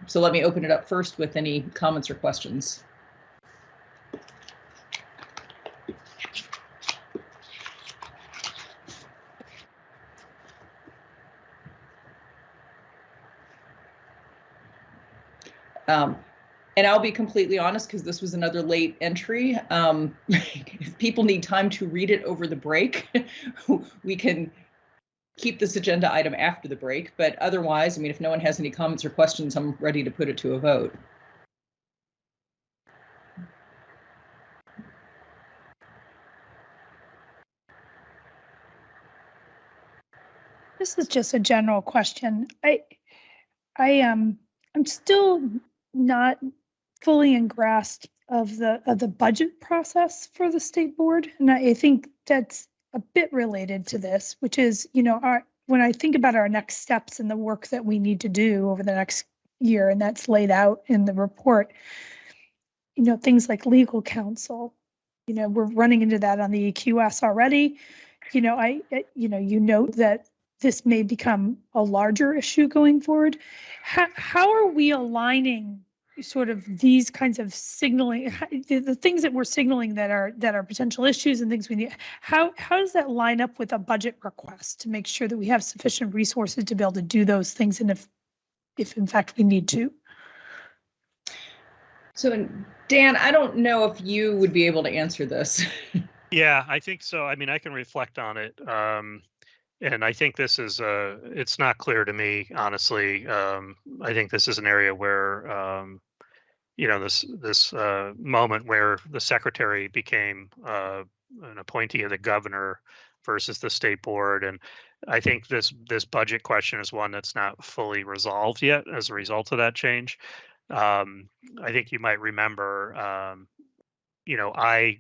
So let me open it up first with any comments or questions. And I'll be completely honest, because this was another late entry. If people need time to read it over the break, we can keep this agenda item after the break. But otherwise, I mean, if no one has any comments or questions, I'm ready to put it to a vote. This is just a general question. I'm still not fully engrossed of the budget process for the state board, and I think that's a bit related to this, which is, when I think about our next steps and the work that we need to do over the next year, and that's laid out in the report, things like legal counsel, we're running into that on the EQS already. You note that this may become a larger issue going forward. How are we aligning sort of these kinds of signaling, the things that we're signaling that are potential issues and things we need? How does that line up with a budget request to make sure that we have sufficient resources to be able to do those things, and if in fact we need to? So Dan, I don't know if you would be able to answer this. Yeah, I think so. I mean, I can reflect on it. And I think this is it's not clear to me, honestly. I think this is an area where this moment where the secretary became an appointee of the governor versus the state board, and I think this budget question is one that's not fully resolved yet as a result of that change. I think you might remember, I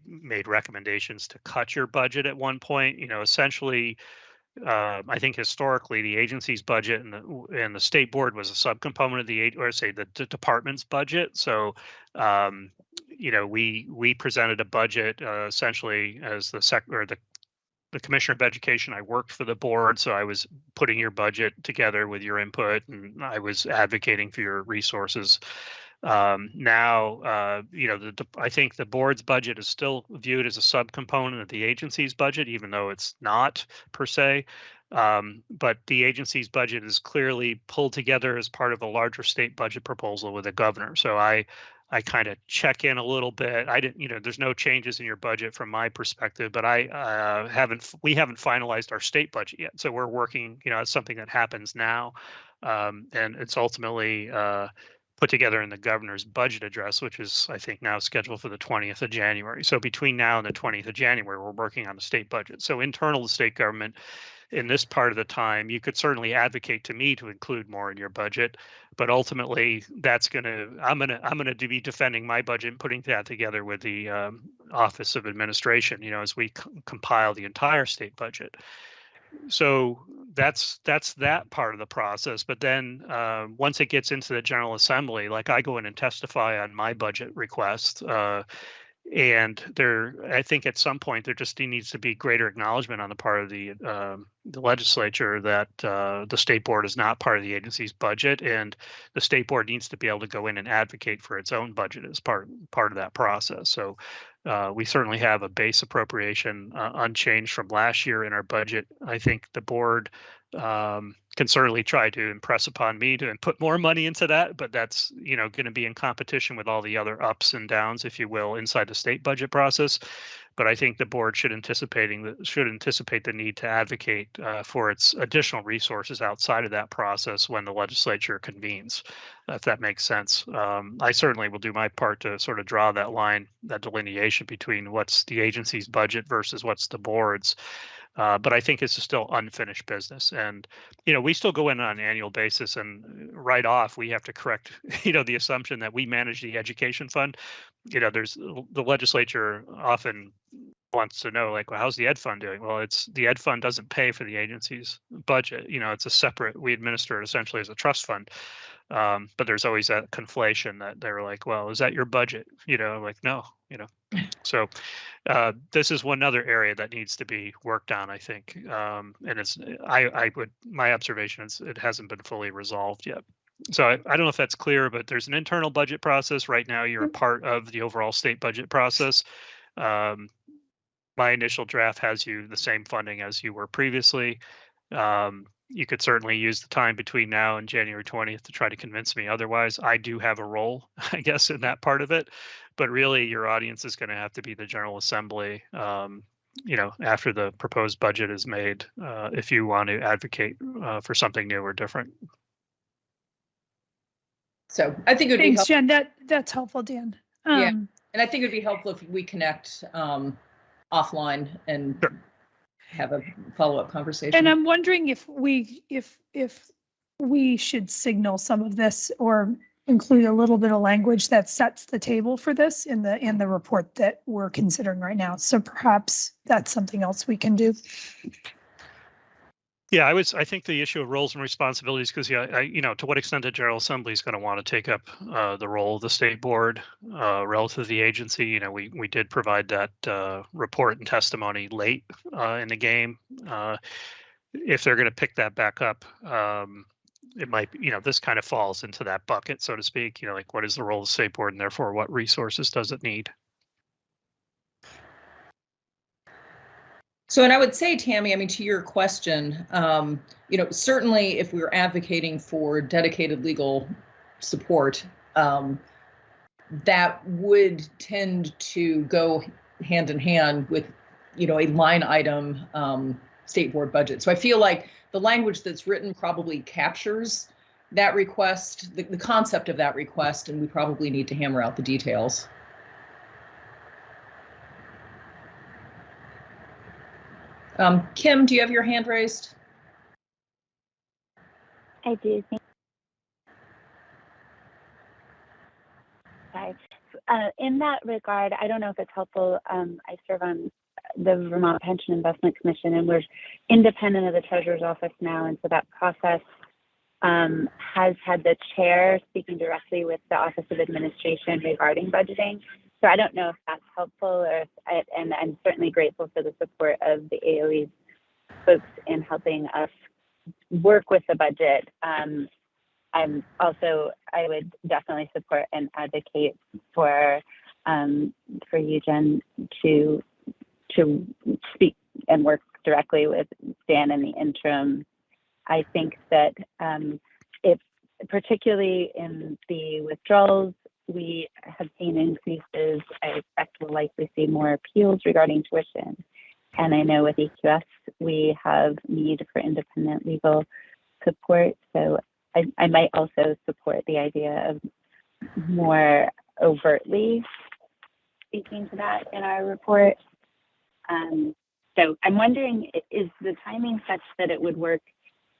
made recommendations to cut your budget at one point. Essentially. I think historically the agency's budget and the state board was a subcomponent of the department's budget. So, we presented a budget essentially as the commissioner of education. I worked for the board, so I was putting your budget together with your input, and I was advocating for your resources. Now, I think the board's budget is still viewed as a subcomponent of the agency's budget, even though it's not per se. But the agency's budget is clearly pulled together as part of a larger state budget proposal with the governor. So I kind of check in a little bit. I didn't, there's no changes in your budget from my perspective, but we haven't finalized our state budget yet. So we're working, it's something that happens now, and it's ultimately put together in the governor's budget address, which is, I think, now scheduled for the 20th of January. So between now and the 20th of January, we're working on the state budget. So internal to state government, in this part of the time. You could certainly advocate to me to include more in your budget, but ultimately I'm gonna be defending my budget and putting that together with the Office of Administration, as we compile the entire state budget. So that's that part of the process. But then once it gets into the General Assembly, like I go in and testify on my budget request, and I think at some point there just needs to be greater acknowledgement on the part of the legislature that the state board is not part of the agency's budget, and the state board needs to be able to go in and advocate for its own budget as part of that process. So we certainly have a base appropriation unchanged from last year in our budget. I think the board can certainly try to impress upon me to put more money into that, but that's going to be in competition with all the other ups and downs, if you will, inside the state budget process. But I think the board should anticipate the need to advocate for its additional resources outside of that process when the legislature convenes, if that makes sense. I certainly will do my part to sort of draw that line, that delineation between what's the agency's budget versus what's the board's. But I think it's still unfinished business. And, we still go in on an annual basis, and right off, we have to correct, the assumption that we manage the education fund. There's the legislature often wants to know, like, well, how's the ed fund doing? Well, the ed fund doesn't pay for the agency's budget. It's a separate, we administer it essentially as a trust fund. But there's always that conflation that they're like, well, is that your budget? Like, no, So this is one other area that needs to be worked on, I think. And my observation is it hasn't been fully resolved yet. So I don't know if that's clear, but there's an internal budget process. Right now, you're a part of the overall state budget process. My initial draft has you the same funding as you were previously. You could certainly use the time between now and January 20th to try to convince me otherwise. I do have a role, I guess, in that part of it. But really, your audience is going to have to be the General Assembly, after the proposed budget is made, if you want to advocate for something new or different. So I think it would be Thanks, helpful. Jen. That's helpful, Dan. Yeah, and I think it'd be helpful if we connect offline and sure. have a follow-up conversation. And I'm wondering if we should signal some of this or include a little bit of language that sets the table for this in the report that we're considering right now. So perhaps that's something else we can do. Yeah, I think the issue of roles and responsibilities, because to what extent the General Assembly is going to want to take up the role of the state board relative to the agency. We did provide that report and testimony late in the game. If they're going to pick that back up, it might, this kind of falls into that bucket, so to speak. Like, what is the role of the state board, and therefore what resources does it need? So, and I would say, Tammy, to your question, certainly if we were advocating for dedicated legal support, that would tend to go hand in hand with, a line item state board budget. So I feel like the language that's written probably captures that request, the concept of that request, and we probably need to hammer out the details. Kim, do you have your hand raised? I do. Sorry. In that regard, I don't know if it's helpful. I serve on the Vermont Pension Investment Commission, and we're independent of the Treasurer's Office now. And so that process has had the chair speaking directly with the Office of Administration regarding budgeting. So I don't know if that's helpful, and I'm certainly grateful for the support of the AOE's folks in helping us work with the budget. I would definitely support and advocate for you, Jen, to speak and work directly with Dan in the interim. I think that if, particularly in the withdrawals, we have seen increases. I expect we'll likely see more appeals regarding tuition. And I know with EQS, we have need for independent legal support. So I might also support the idea of more overtly speaking to that in our report. So I'm wondering, is the timing such that it would work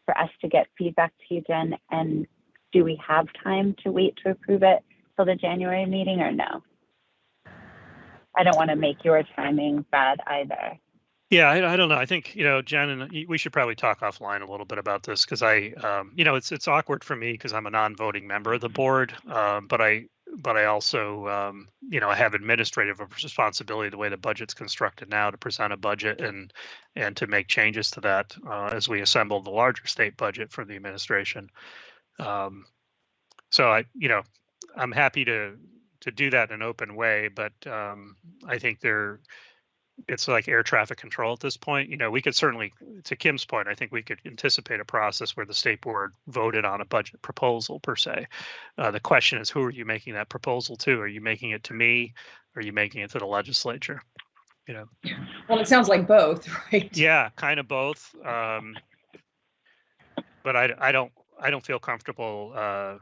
for us to get feedback to you, Jen? And do we have time to wait to approve it till the January meeting or no? I don't want to make your timing bad either. Yeah, I don't know. I think, Jen, and we should probably talk offline a little bit about this because it's awkward for me because I'm a non-voting member of the board, but I also, I have administrative responsibility the way the budget's constructed now to present a budget and to make changes to that as we assemble the larger state budget for the administration. So I'm happy to do that in an open way, but I think it's like air traffic control at this point. We could certainly, to Kim's point, I think we could anticipate a process where the state board voted on a budget proposal per se. The question is, who are you making that proposal to? Are you making it to me? Or are you making it to the legislature? Well, it sounds like both, right? Yeah, kind of both. But I don't feel comfortable,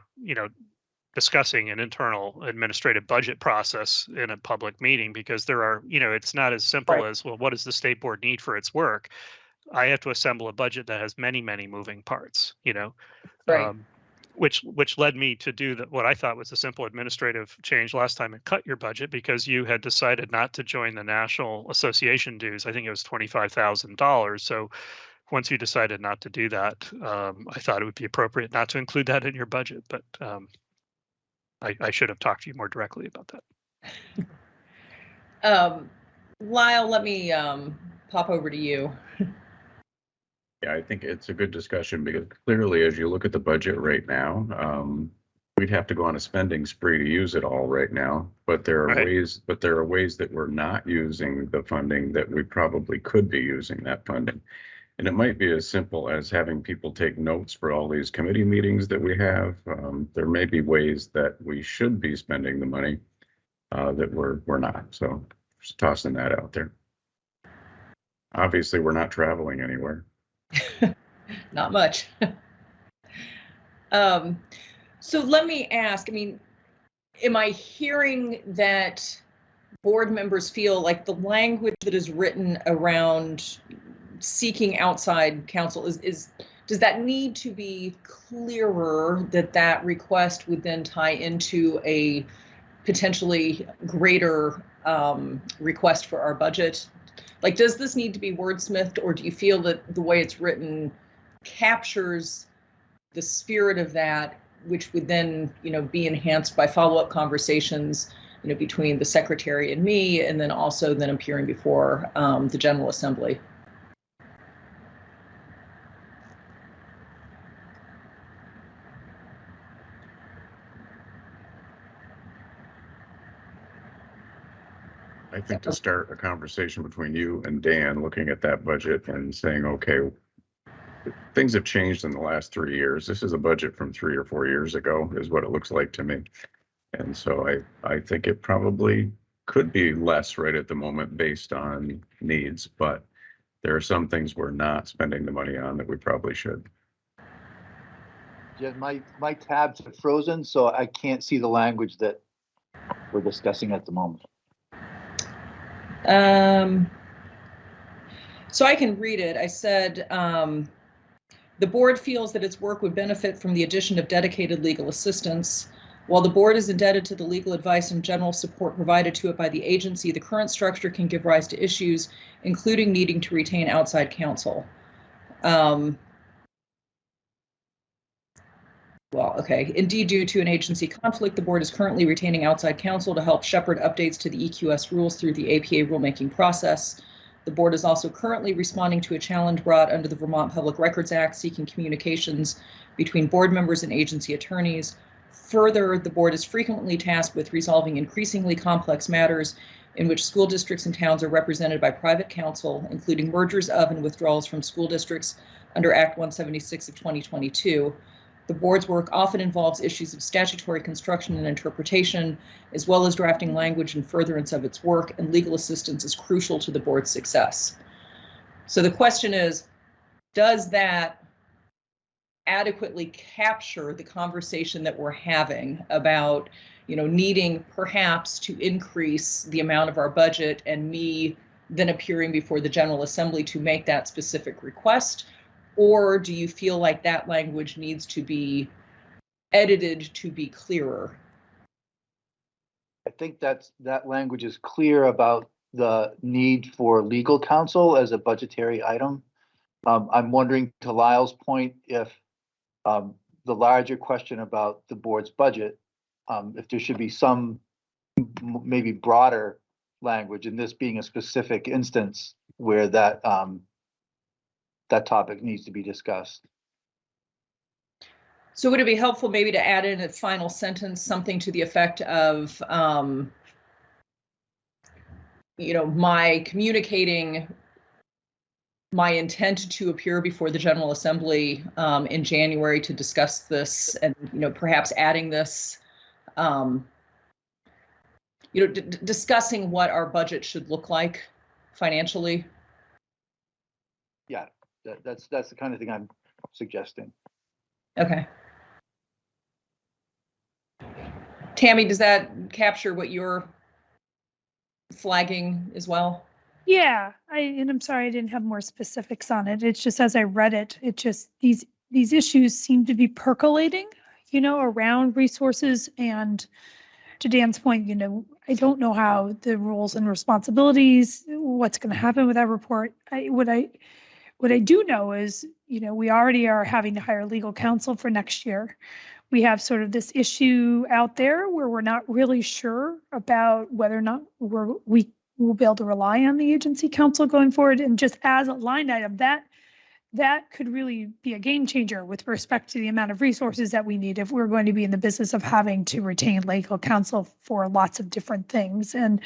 discussing an internal administrative budget process in a public meeting because there are, it's not as simple as, well, what does the state board need for its work? I have to assemble a budget that has many, many moving parts, Right. Which led me to do what I thought was a simple administrative change last time and cut your budget because you had decided not to join the National Association dues. I think it was $25,000. So once you decided not to do that, I thought it would be appropriate not to include that in your budget, but I should have talked to you more directly about that. Lyle, let me pop over to you. Yeah, I think it's a good discussion because clearly, as you look at the budget right now, we'd have to go on a spending spree to use it all right now. But there are ways. But there are ways that we're not using the funding that we probably could be using that funding. And it might be as simple as having people take notes for all these committee meetings that we have. There may be ways that we should be spending the money that we're not. So just tossing that out there. Obviously, we're not traveling anywhere. Not much. So let me ask, am I hearing that board members feel like the language that is written around seeking outside counsel does that need to be clearer that request would then tie into a potentially greater request for our budget? Like, does this need to be wordsmithed, or do you feel that the way it's written captures the spirit of that, which would then, be enhanced by follow-up conversations, between the secretary and me, and then also then appearing before the General Assembly? I think to start a conversation between you and Dan, looking at that budget and saying, okay, things have changed in the last 3 years. This is a budget from 3 or 4 years ago, is what it looks like to me. And so I think it probably could be less right at the moment based on needs, but there are some things we're not spending the money on that we probably should. Jen, my tabs are frozen, so I can't see the language that we're discussing at the moment. So I can read it. I said, the board feels that its work would benefit from the addition of dedicated legal assistance. While the board is indebted to the legal advice and general support provided to it by the agency, the current structure can give rise to issues, including needing to retain outside counsel. Well, okay. Indeed, due to an agency conflict, the board is currently retaining outside counsel to help shepherd updates to the EQS rules through the APA rulemaking process. The board is also currently responding to a challenge brought under the Vermont Public Records Act seeking communications between board members and agency attorneys. Further, the board is frequently tasked with resolving increasingly complex matters in which school districts and towns are represented by private counsel, including mergers of and withdrawals from school districts under Act 176 of 2022. The board's work often involves issues of statutory construction and interpretation, as well as drafting language in furtherance of its work, and legal assistance is crucial to the board's success. So the question is, does that adequately capture the conversation that we're having about, needing perhaps to increase the amount of our budget and me then appearing before the General Assembly to make that specific request? Or do you feel like that language needs to be edited to be clearer? I think that language is clear about the need for legal counsel as a budgetary item. I'm wondering, to Lyle's point, if the larger question about the board's budget, if there should be some maybe broader language, and this being a specific instance where that topic needs to be discussed. So would it be helpful maybe to add in a final sentence, something to the effect of, my communicating my intent to appear before the General Assembly in January to discuss this, and perhaps adding this, discussing what our budget should look like financially. Yeah, that's the kind of thing I'm suggesting. Okay. Tammy, does that capture what you're flagging as well? Yeah, I'm sorry I didn't have more specifics on it. It's just, as I read it, these issues seem to be percolating, around resources. And to Dan's point, I don't know how the roles and responsibilities, what's going to happen with that report. What I do know is, we already are having to hire legal counsel for next year. We have sort of this issue out there where we're not really sure about whether or not we will be able to rely on the agency counsel going forward. And just as a line item, that could really be a game changer with respect to the amount of resources that we need if we're going to be in the business of having to retain legal counsel for lots of different things. And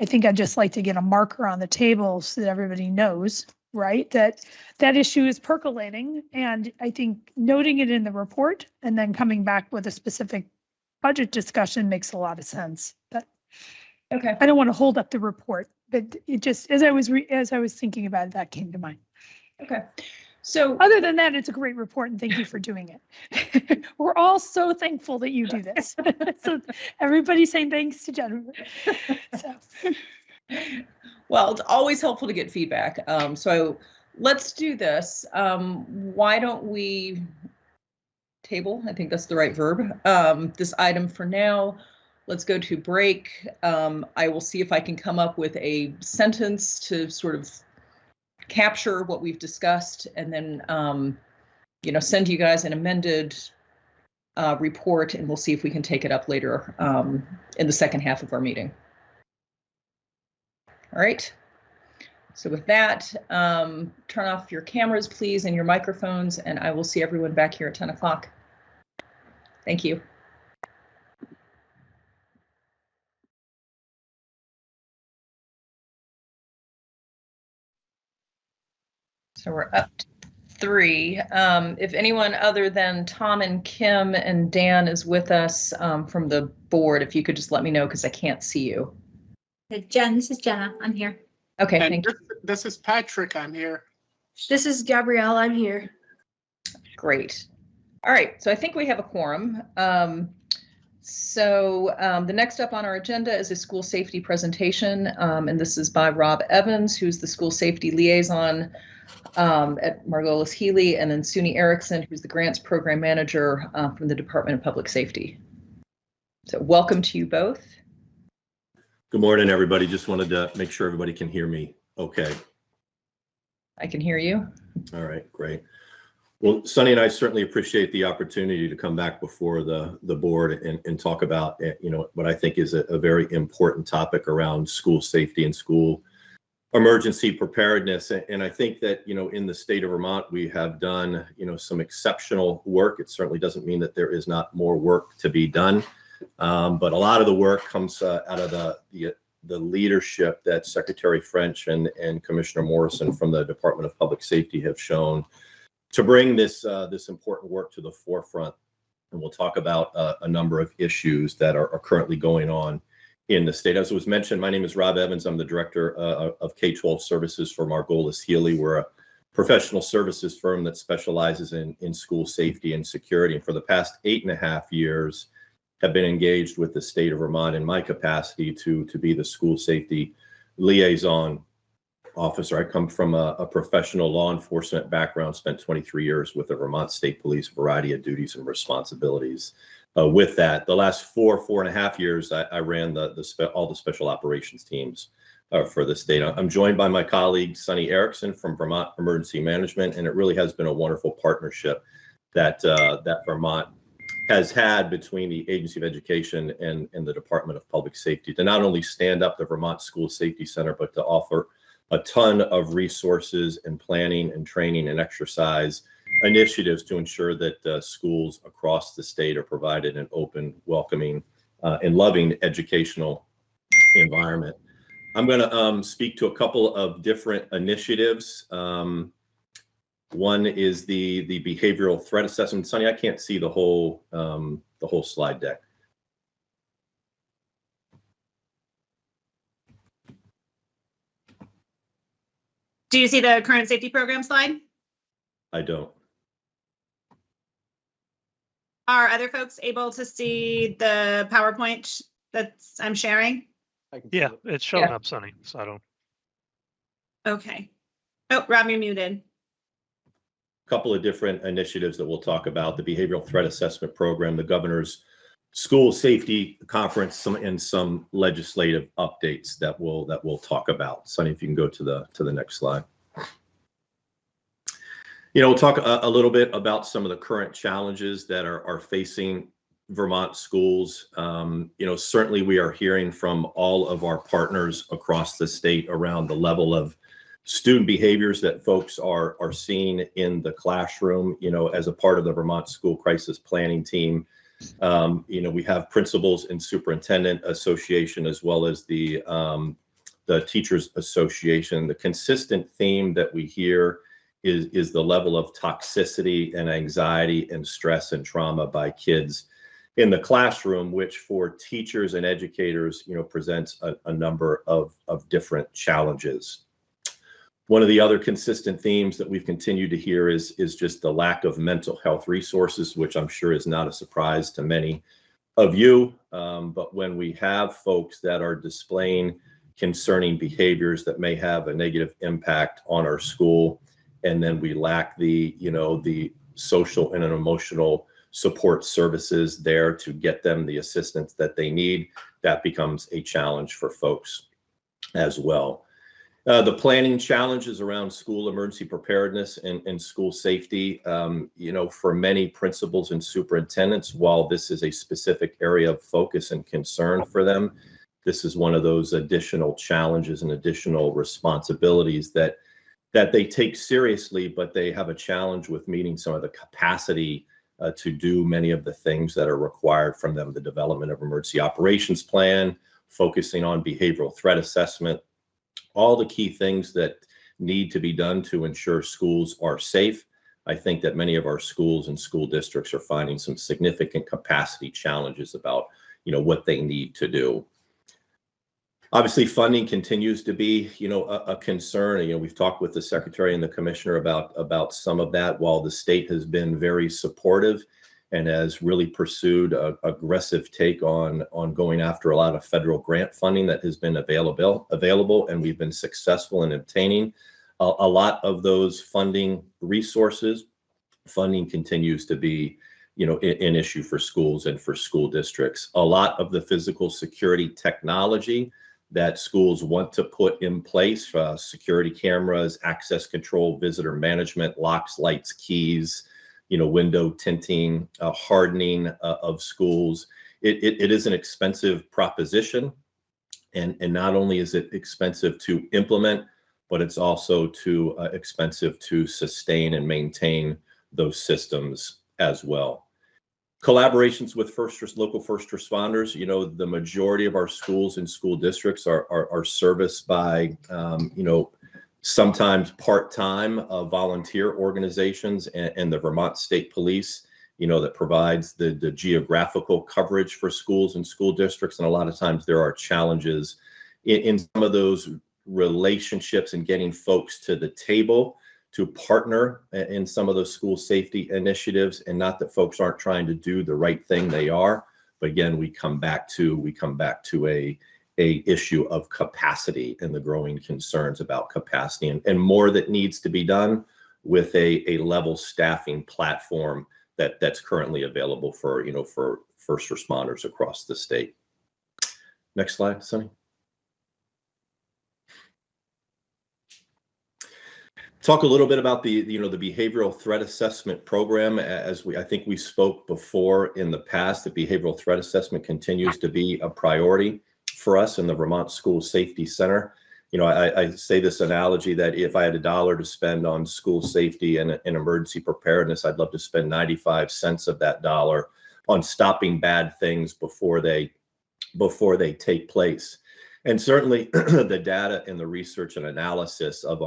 I think I'd just like to get a marker on the table so that everybody knows, right, that issue is percolating. And I think noting it in the report and then coming back with a specific budget discussion makes a lot of sense. But okay, I don't want to hold up the report, but it just, as I was thinking about it, that came to mind. Okay. So other than that, it's a great report, and thank you for doing it. We're all so thankful that you do this. So everybody's saying thanks to Jennifer. So. Well, it's always helpful to get feedback. So let's do this. Why don't we table? I think that's the right verb. This item for now. Let's go to break. I will see if I can come up with a sentence to sort of capture what we've discussed, and then send you guys an amended report, and we'll see if we can take it up later in the second half of our meeting. All right. So with that, turn off your cameras, please, and your microphones, and I will see everyone back here at 10 o'clock. Thank you. So we're up to 3. If anyone other than Tom and Kim and Dan is with us from the board, if you could just let me know, because I can't see you. Jen, this is Jenna. I'm here. Okay, And thank you. this is Patrick. I'm here. This is Gabrielle. I'm here. Great. All right, so I think we have a quorum. The next up on our agenda is a school safety presentation, and this is by Rob Evans, who's the school safety liaison at Margolis Healy, and then Sunni Eriksen, who's the grants program manager from the Department of Public Safety. So welcome to you both. Good morning, everybody. Just wanted to make sure everybody can hear me okay. I can hear you. All right, great. Well, Sunny and I certainly appreciate the opportunity to come back before the board and talk about, what I think is a very important topic around school safety and school emergency preparedness. And I think that, in the state of Vermont, we have done, some exceptional work. It certainly doesn't mean that there is not more work to be done. But a lot of the work comes out of the leadership that Secretary French and Commissioner Morrison from the Department of Public Safety have shown to bring this important work to the forefront. And we'll talk about a number of issues that are currently going on in the state. As was mentioned, my name is Rob Evans. I'm the director of K-12 services for Margolis Healy. We're a professional services firm that specializes in school safety and security. And for the past 8.5 years, have been engaged with the state of Vermont in my capacity to be the school safety liaison officer. I come from a professional law enforcement background, spent 23 years with the Vermont State Police, variety of duties and responsibilities. With that, the last 4.5 years, I ran all the special operations teams for the state. I'm joined by my colleague, Sunni Eriksen from Vermont Emergency Management, and it really has been a wonderful partnership that Vermont has had between the Agency of Education and the Department of Public Safety to not only stand up the Vermont School Safety Center, but to offer a ton of resources and planning and training and exercise initiatives to ensure that schools across the state are provided an open, welcoming, and loving educational environment. I'm going to speak to a couple of different initiatives. One is the behavioral threat assessment. Sunny, I can't see the whole slide deck. Do you see the current safety program slide? I don't. Are other folks able to see the PowerPoint that I'm sharing? Yeah, it's showing up, Sunny, so I don't. Okay. Oh, Rob, you're muted. Couple of different initiatives that we'll talk about: the behavioral threat assessment program, the governor's school safety conference, and some legislative updates that we'll talk about. Sunny, if you can go to the next slide. We'll talk a little bit about some of the current challenges that are facing Vermont schools. Certainly we are hearing from all of our partners across the state around the level of student behaviors that folks are seeing in the classroom. As a part of the Vermont School Crisis Planning Team, we have principals and superintendent association, as well as the Teachers Association. The consistent theme that we hear is the level of toxicity and anxiety and stress and trauma by kids in the classroom, which for teachers and educators, presents a number of different challenges. One of the other consistent themes that we've continued to hear is just the lack of mental health resources, which I'm sure is not a surprise to many of you. But when we have folks that are displaying concerning behaviors that may have a negative impact on our school, and then we lack the social and emotional support services there to get them the assistance that they need, that becomes a challenge for folks as well. The planning challenges around school emergency preparedness and school safety, for many principals and superintendents, while this is a specific area of focus and concern for them, this is one of those additional challenges and additional responsibilities that they take seriously, but they have a challenge with meeting some of the capacity to do many of the things that are required from them: the development of emergency operations plan, focusing on behavioral threat assessment, all the key things that need to be done to ensure schools are safe. I think that many of our schools and school districts are finding some significant capacity challenges about, what they need to do. Obviously, funding continues to be, a concern. We've talked with the Secretary and the Commissioner about some of that. While the state has been very supportive and has really pursued an aggressive take on going after a lot of federal grant funding that has been available, and we've been successful in obtaining a lot of those funding resources. Funding continues to be, an issue for schools and for school districts. A lot of the physical security technology that schools want to put in place, security cameras, access control, visitor management, locks, lights, keys, window tinting, hardening of schools. It is an expensive proposition. And not only is it expensive to implement, but it's also too expensive to sustain and maintain those systems as well. Collaborations with local first responders. The majority of our schools and school districts are serviced by, sometimes part-time volunteer organizations and the Vermont State Police, that provides the geographical coverage for schools and school districts. And a lot of times there are challenges in some of those relationships and getting folks to the table to partner in some of those school safety initiatives. And not that folks aren't trying to do the right thing, they are. But again, we come back to a a issue of capacity and the growing concerns about capacity, and more that needs to be done with a level staffing platform that's currently available for, for first responders across the state. Next slide, Sunny. Talk a little bit about the behavioral threat assessment program. As I think we spoke before in the past, the behavioral threat assessment continues to be a priority for us in the Vermont School Safety Center. I say this analogy that if I had $1 to spend on school safety and emergency preparedness, I'd love to spend 95 cents of that dollar on stopping bad things before they take place. And certainly the data and the research and analysis of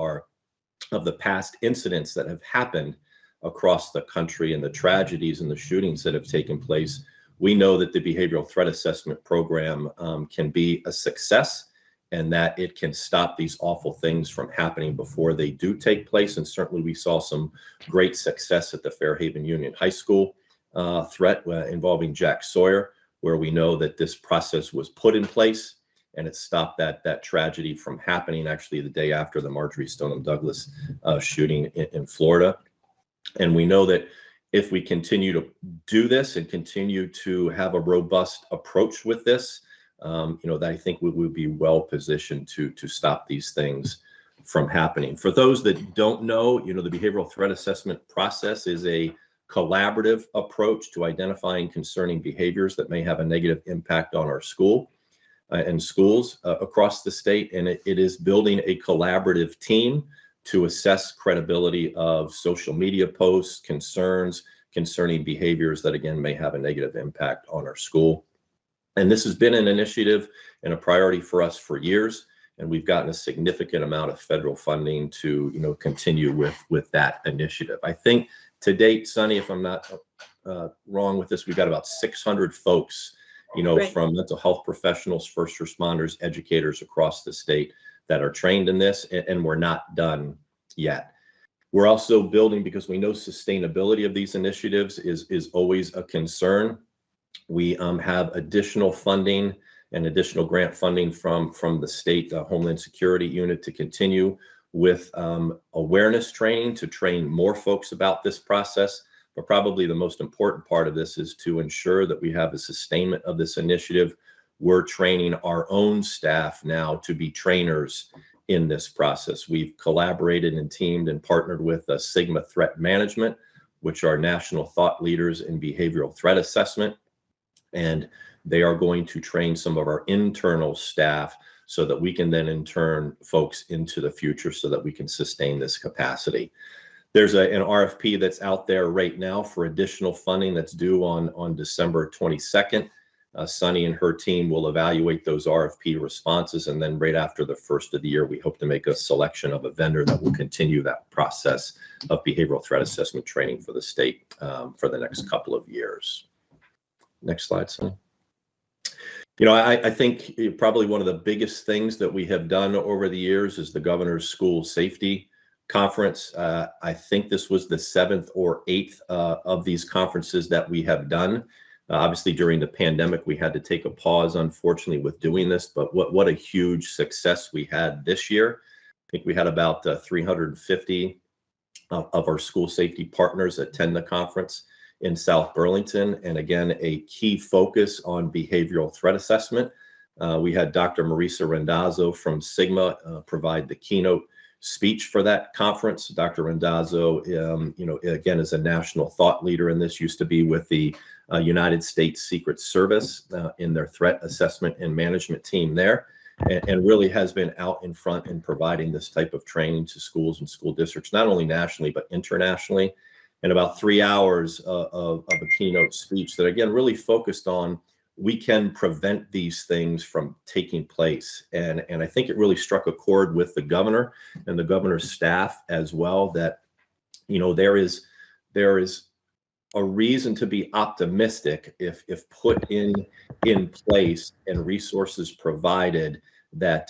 the past incidents that have happened across the country and the tragedies and the shootings that have taken place, we know that the behavioral threat assessment program can be a success, and that it can stop these awful things from happening before they do take place. And certainly we saw some great success at the Fairhaven Union High School threat involving Jack Sawyer, where we know that this process was put in place and it stopped that tragedy from happening actually the day after the Marjorie Stoneman Douglas shooting in Florida. And we know that if we continue to do this and continue to have a robust approach with this, that I think we would be well positioned to stop these things from happening. For those that don't know, the behavioral threat assessment process is a collaborative approach to identifying concerning behaviors that may have a negative impact on our school and schools across the state. And it is building a collaborative team to assess credibility of social media posts, concerns concerning behaviors that, again, may have a negative impact on our school. And this has been an initiative and a priority for us for years, and we've gotten a significant amount of federal funding to, continue with that initiative. I think to date, Sunny, if I'm not wrong with this, we've got about 600 folks, Right. from mental health professionals, first responders, educators across the state that are trained in this, and we're not done yet. We're also building, because we know sustainability of these initiatives is always a concern. We have additional funding and additional grant funding from the state Homeland Security unit to continue with awareness training to train more folks about this process. But probably the most important part of this is to ensure that we have a sustainment of this initiative. We're training our own staff now to be trainers in this process. We've collaborated and teamed and partnered with Sigma Threat Management, which are national thought leaders in behavioral threat assessment. And they are going to train some of our internal staff so that we can then in turn folks into the future so that we can sustain this capacity. There's an RFP that's out there right now for additional funding that's due on December 22nd. Sunny and her team will evaluate those RFP responses, and then right after the first of the year, we hope to make a selection of a vendor that will continue that process of behavioral threat assessment training for the state for the next couple of years. Next slide, Sunny. I think probably one of the biggest things that we have done over the years is the Governor's School Safety Conference. I think this was the 7th or 8th of these conferences that we have done. Obviously, during the pandemic, we had to take a pause, unfortunately, with doing this. But what a huge success we had this year. I think we had about 350 of our school safety partners attend the conference in South Burlington. And again, a key focus on behavioral threat assessment. We had Dr. Marisa Rendazzo from Sigma provide the keynote speech for that conference. Dr. Rendazzo, again, is a national thought leader in this, used to be with the United States Secret Service in their threat assessment and management team there, and really has been out in front in providing this type of training to schools and school districts, not only nationally, but internationally. And about 3 hours of a keynote speech that, again, really focused on we can prevent these things from taking place. And I think it really struck a chord with the governor and the governor's staff as well, that, there is a reason to be optimistic if put in place and resources provided that,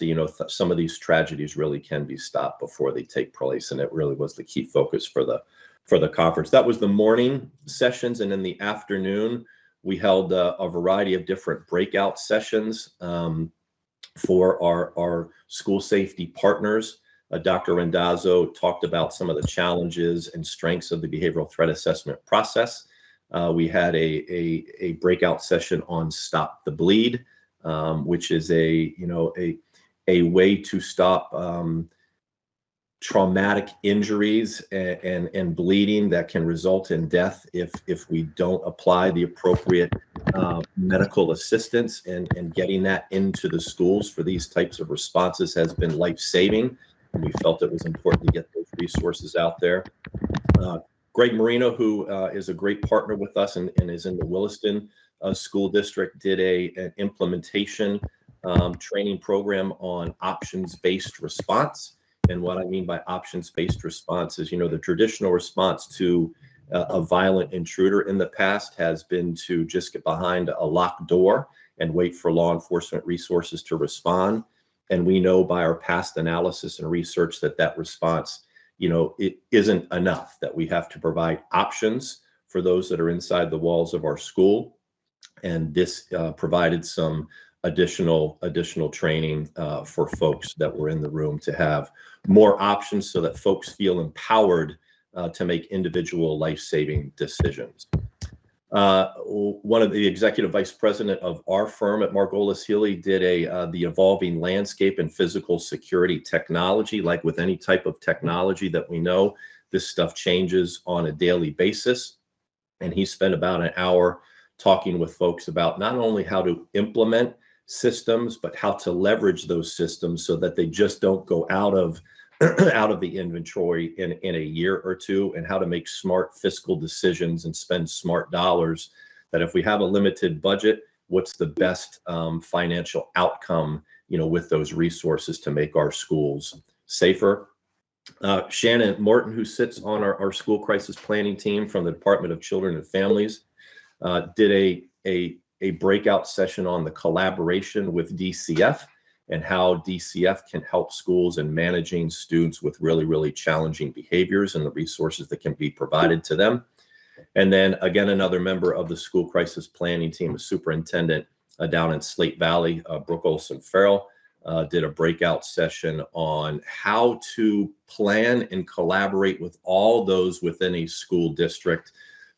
some of these tragedies really can be stopped before they take place. And it really was the key focus for the conference. That was the morning sessions. And in the afternoon, we held a variety of different breakout sessions for our school safety partners. Dr. Rendazzo talked about some of the challenges and strengths of the behavioral threat assessment process. We had a breakout session on Stop the Bleed, which is a way to stop traumatic injuries and bleeding that can result in death if we don't apply the appropriate medical assistance, and getting that into the schools for these types of responses has been life-saving, and we felt it was important to get those resources out there. Greg Marino, who is a great partner with us and is in the Williston School District, did an implementation training program on options-based response. And what I mean by options-based response is, the traditional response to a violent intruder in the past has been to just get behind a locked door and wait for law enforcement resources to respond. And we know by our past analysis and research that response, it isn't enough, that we have to provide options for those that are inside the walls of our school. And this provided some additional training for folks that were in the room to have more options so that folks feel empowered to make individual life-saving decisions. One of the executive vice president of our firm at Margolis Healy did the evolving landscape and physical security technology. Like with any type of technology that we know, this stuff changes on a daily basis. And he spent about an hour talking with folks about not only how to implement systems, but how to leverage those systems so that they just don't go out of the inventory in a year or two, and how to make smart fiscal decisions and spend smart dollars. That if we have a limited budget, what's the best financial outcome, with those resources to make our schools safer. Shannon Morton, who sits on our school crisis planning team from the Department of Children and Families, did a breakout session on the collaboration with DCF and how DCF can help schools in managing students with really, really challenging behaviors and the resources that can be provided to them. And then again, another member of the school crisis planning team, a superintendent down in Slate Valley, Brooke Olsen Farrell, did a breakout session on how to plan and collaborate with all those within a school district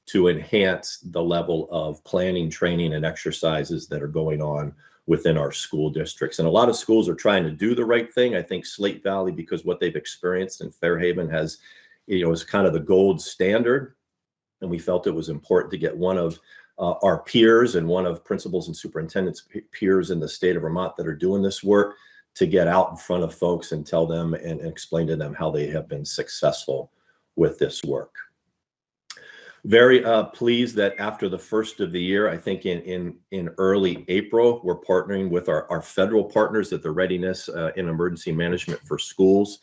to enhance the level of planning, training, and exercises that are going on within our school districts. And a lot of schools are trying to do the right thing. I think Slate Valley, because what they've experienced in Fairhaven has, is kind of the gold standard. And we felt it was important to get one of our peers and one of principals and superintendents peers in the state of Vermont that are doing this work to get out in front of folks and tell them and explain to them how they have been successful with this work. Very pleased that after the first of the year, I think in early April, we're partnering with our federal partners at the Readiness in Emergency Management for Schools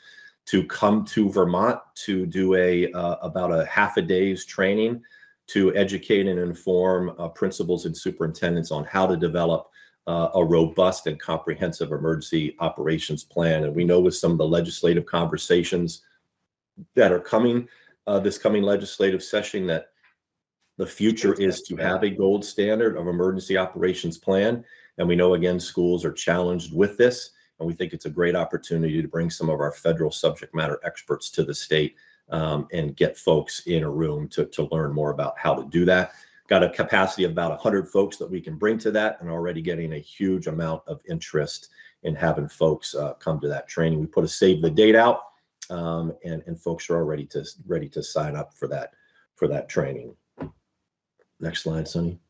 to come to Vermont to do about a half a day's training to educate and inform principals and superintendents on how to develop a robust and comprehensive emergency operations plan. And we know with some of the legislative conversations that are coming, this coming legislative session, that the future is to have a gold standard of emergency operations plan. And we know, again, schools are challenged with this. And we think it's a great opportunity to bring some of our federal subject matter experts to the state and get folks in a room to learn more about how to do that. Got a capacity of about 100 folks that we can bring to that, and already getting a huge amount of interest in having folks come to that training. We put a save the date out, and folks are already ready to sign up for that training. Next slide, Sunny.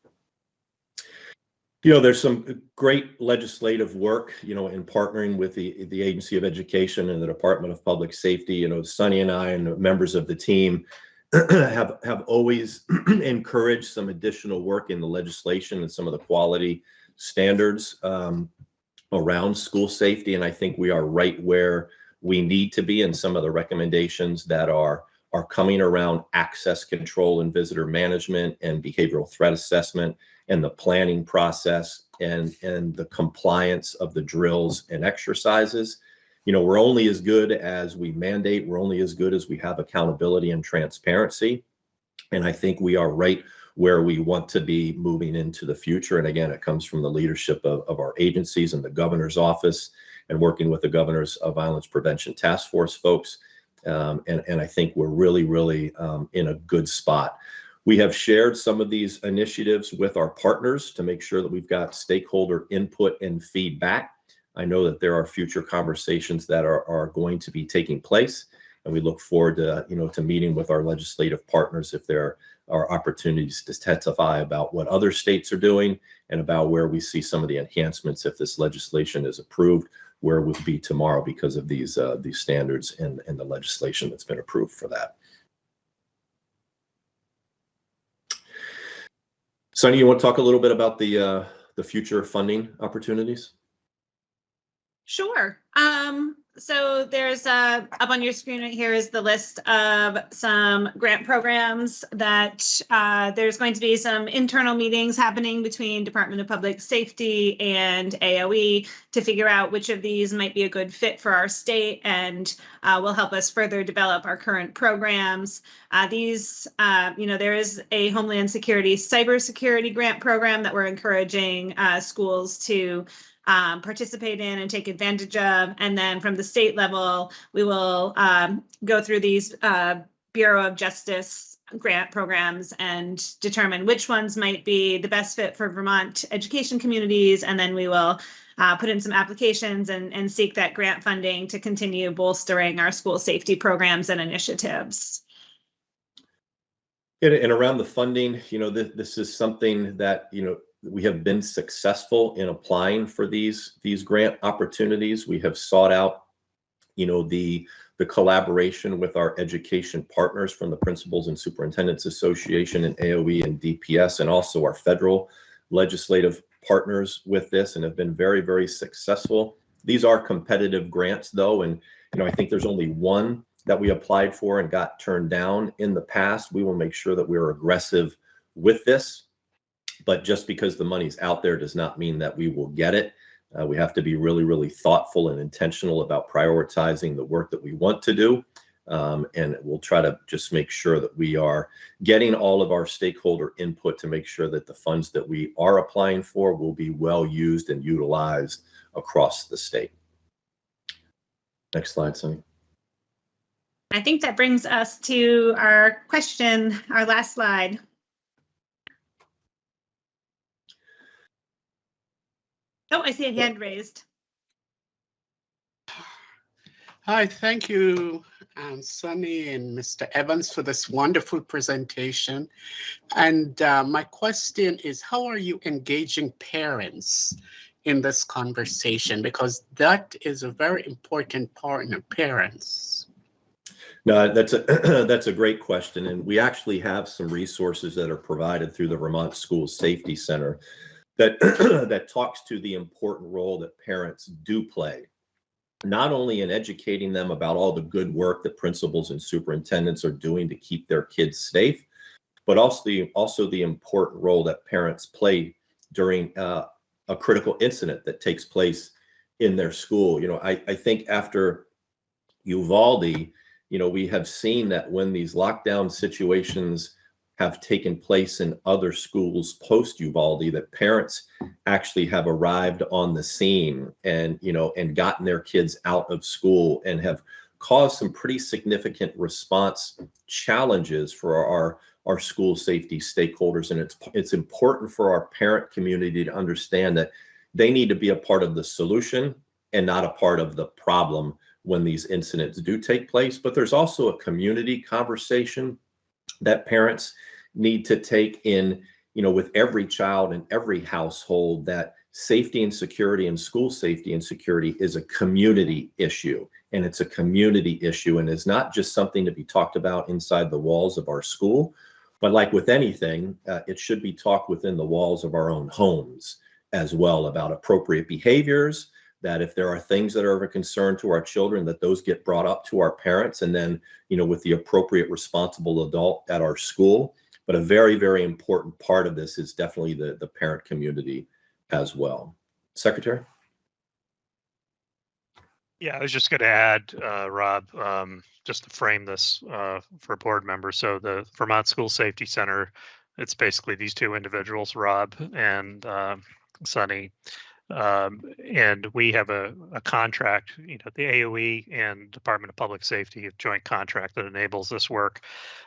There's some great legislative work, in partnering with the Agency of Education and the Department of Public Safety. Sunny and I and members of the team have always encouraged some additional work in the legislation and some of the quality standards around school safety. And I think we are right where we need to be in some of the recommendations that are coming around access control and visitor management and behavioral threat assessment and the planning process and the compliance of the drills and exercises. We're only as good as we mandate. We're only as good as we have accountability and transparency. And I think we are right where we want to be moving into the future. And again, it comes from the leadership of our agencies and the governor's office and working with the Governor's Violence Prevention Task Force folks. And I think we're really in a good spot. We have shared some of these initiatives with our partners to make sure that we've got stakeholder input and feedback. I know that there are future conversations that are going to be taking place, and we look forward to, to meeting with our legislative partners if there are opportunities to testify about what other states are doing and about where we see some of the enhancements if this legislation is approved, where we'll be tomorrow because of these standards and the legislation that's been approved for that. Sunni, you want to talk a little bit about the future funding opportunities? Sure. So there's up on your screen right here is the list of some grant programs that there's going to be some internal meetings happening between Department of Public Safety and AOE to figure out which of these might be a good fit for our state and will help us further develop our current programs. There is a Homeland Security cybersecurity grant program that we're encouraging schools to participate in and take advantage of. And then from the state level, we will go through these Bureau of Justice grant programs and determine which ones might be the best fit for Vermont education communities. And then we will put in some applications and seek that grant funding to continue bolstering our school safety programs and initiatives. And around the funding, this is something that, we have been successful in applying for these grant opportunities. We have sought out, the collaboration with our education partners from the Principals and Superintendents Association and AOE and DPS, and also our federal legislative partners with this, and have been very successful. These are competitive grants though, and I think there's only one that we applied for and got turned down in the past. We will make sure that we're aggressive with this. But just because the money's out there does not mean that we will get it. We have to be really thoughtful and intentional about prioritizing the work that we want to do. And we'll try to just make sure that we are getting all of our stakeholder input to make sure that the funds that we are applying for will be well used and utilized across the state. Next slide, Sunni. I think that brings us to our question, our last slide. Oh, I see a hand raised. Hi, thank you, Sunni and Mr. Evans, for this wonderful presentation. And my question is, how are you engaging parents in this conversation? Because that is a very important part of parents. No, that's a great question. And we actually have some resources that are provided through the Vermont School Safety Center that talks to the important role that parents do play, not only in educating them about all the good work that principals and superintendents are doing to keep their kids safe, but also the important role that parents play during a critical incident that takes place in their school. I think after Uvalde, we have seen that when these lockdown situations have taken place in other schools post Uvalde, that parents actually have arrived on the scene and gotten their kids out of school and have caused some pretty significant response challenges for our school safety stakeholders. And it's important for our parent community to understand that they need to be a part of the solution and not a part of the problem when these incidents do take place. But there's also a community conversation that parents need to take in, with every child in every household, that safety and security and school safety and security is a community issue. And it's a community issue, and it's not just something to be talked about inside the walls of our school, but like with anything, it should be talked within the walls of our own homes as well, about appropriate behaviors, that if there are things that are of a concern to our children, that those get brought up to our parents, and then, with the appropriate responsible adult at our school. But a very important part of this is definitely the parent community as well. Secretary? Yeah, I was just going to add, Rob, just to frame this for board members. So the Vermont School Safety Center It's basically these two individuals, Rob and Sunni. And we have a contract, the AOE and Department of Public Safety, a joint contract that enables this work.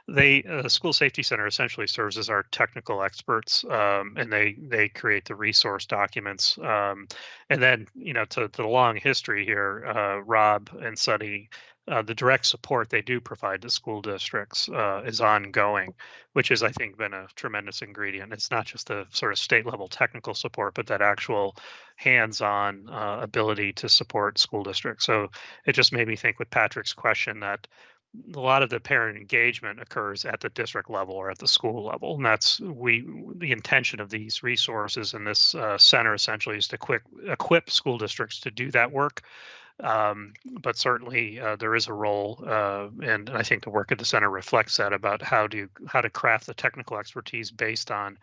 The School Safety Center essentially serves as our technical experts, and they create the resource documents. And then, to the long history here, Rob and Sunni, the direct support they do provide to school districts is ongoing, which has, I think, been a tremendous ingredient. It's not just the sort of state level technical support, but that actual hands-on ability to support school districts. So it just made me think with Patrick's question that a lot of the parent engagement occurs at the district level or at the school level. And that's the intention of these resources in this center essentially is to equip school districts to do that work. But certainly there is a role, and I think the work at the center reflects that about how to craft the technical expertise based on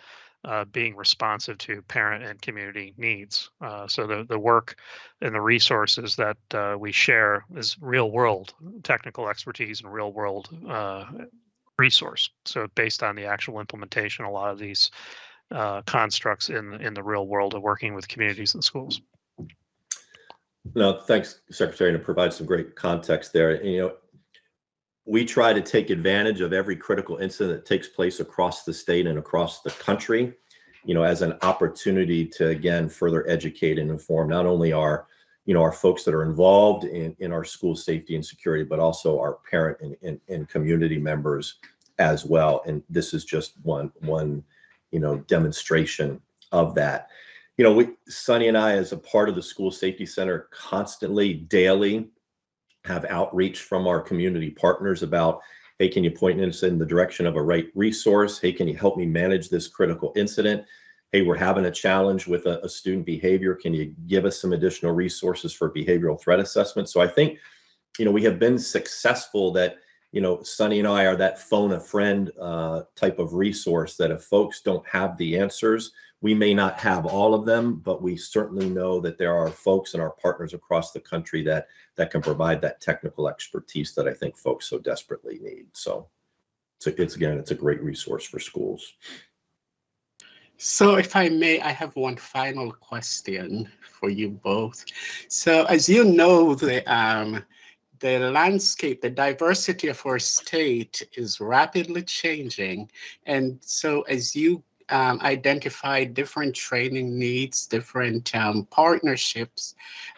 being responsive to parent and community needs. So the work and the resources that we share is real world technical expertise and real world resource. So based on the actual implementation, a lot of these constructs in the real world of working with communities and schools. No, thanks, Secretary, to provide some great context there. We try to take advantage of every critical incident that takes place across the state and across the country, as an opportunity to, again, further educate and inform not only our folks that are involved in our school safety and security, but also our parent and community members as well. And this is just one demonstration of that. Sunni and I, as a part of the School Safety Center, constantly, daily, have outreach from our community partners about, hey, can you point us in the direction of a right resource? Hey, can you help me manage this critical incident? Hey, we're having a challenge with a student behavior. Can you give us some additional resources for behavioral threat assessment? So I think, we have been successful that, Sunni and I are that phone a friend type of resource that if folks don't have the answers, we may not have all of them, but we certainly know that there are folks and our partners across the country that can provide that technical expertise that I think folks so desperately need. So it's a great resource for schools. So if I may, I have one final question for you both. So as you know, the landscape, the diversity of our state is rapidly changing. And so as you identify different training needs, different partnerships,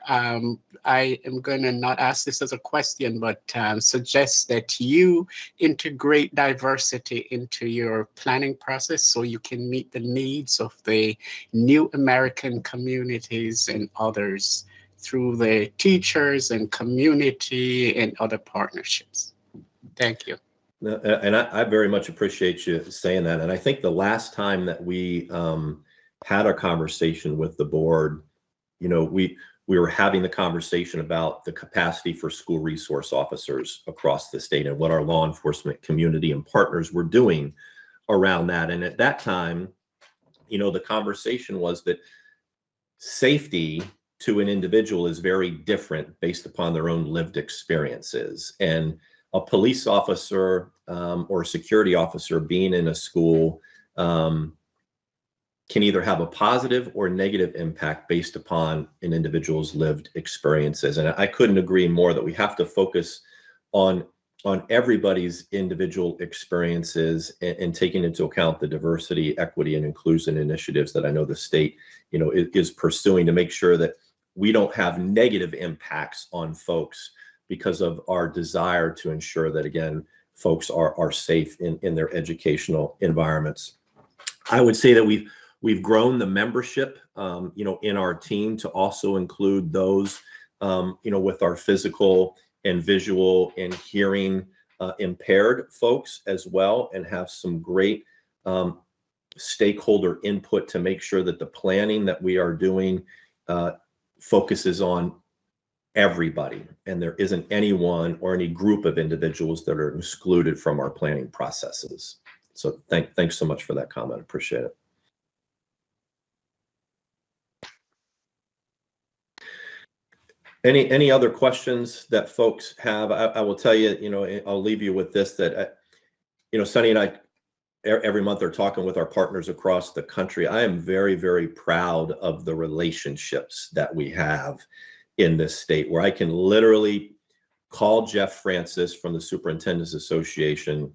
I am going to not ask this as a question, but suggest that you integrate diversity into your planning process so you can meet the needs of the new American communities and others through the teachers and community and other partnerships. Thank you. And I very much appreciate you saying that. And I think the last time that we had a conversation with the board, we were having the conversation about the capacity for school resource officers across the state and what our law enforcement community and partners were doing around that. And at that time, the conversation was that safety to an individual is very different based upon their own lived experiences. And a police officer or a security officer being in a school can either have a positive or negative impact based upon an individual's lived experiences. And I couldn't agree more that we have to focus on everybody's individual experiences and taking into account the diversity, equity, and inclusion initiatives that I know the state, is pursuing to make sure that we don't have negative impacts on folks because of our desire to ensure that, again, folks are safe in their educational environments. I would say that we've grown the membership, in our team to also include those, with our physical and visual and hearing impaired folks as well, and have some great stakeholder input to make sure that the planning that we are doing focuses on everybody, and there isn't anyone or any group of individuals that are excluded from our planning processes. So thanks so much for that comment. Appreciate it. Any other questions that folks have? I will tell you, I'll leave you with this, that, Sunni and I every month they're talking with our partners across the country. I am very, very proud of the relationships that we have in this state, where I can literally call Jeff Francis from the Superintendent's Association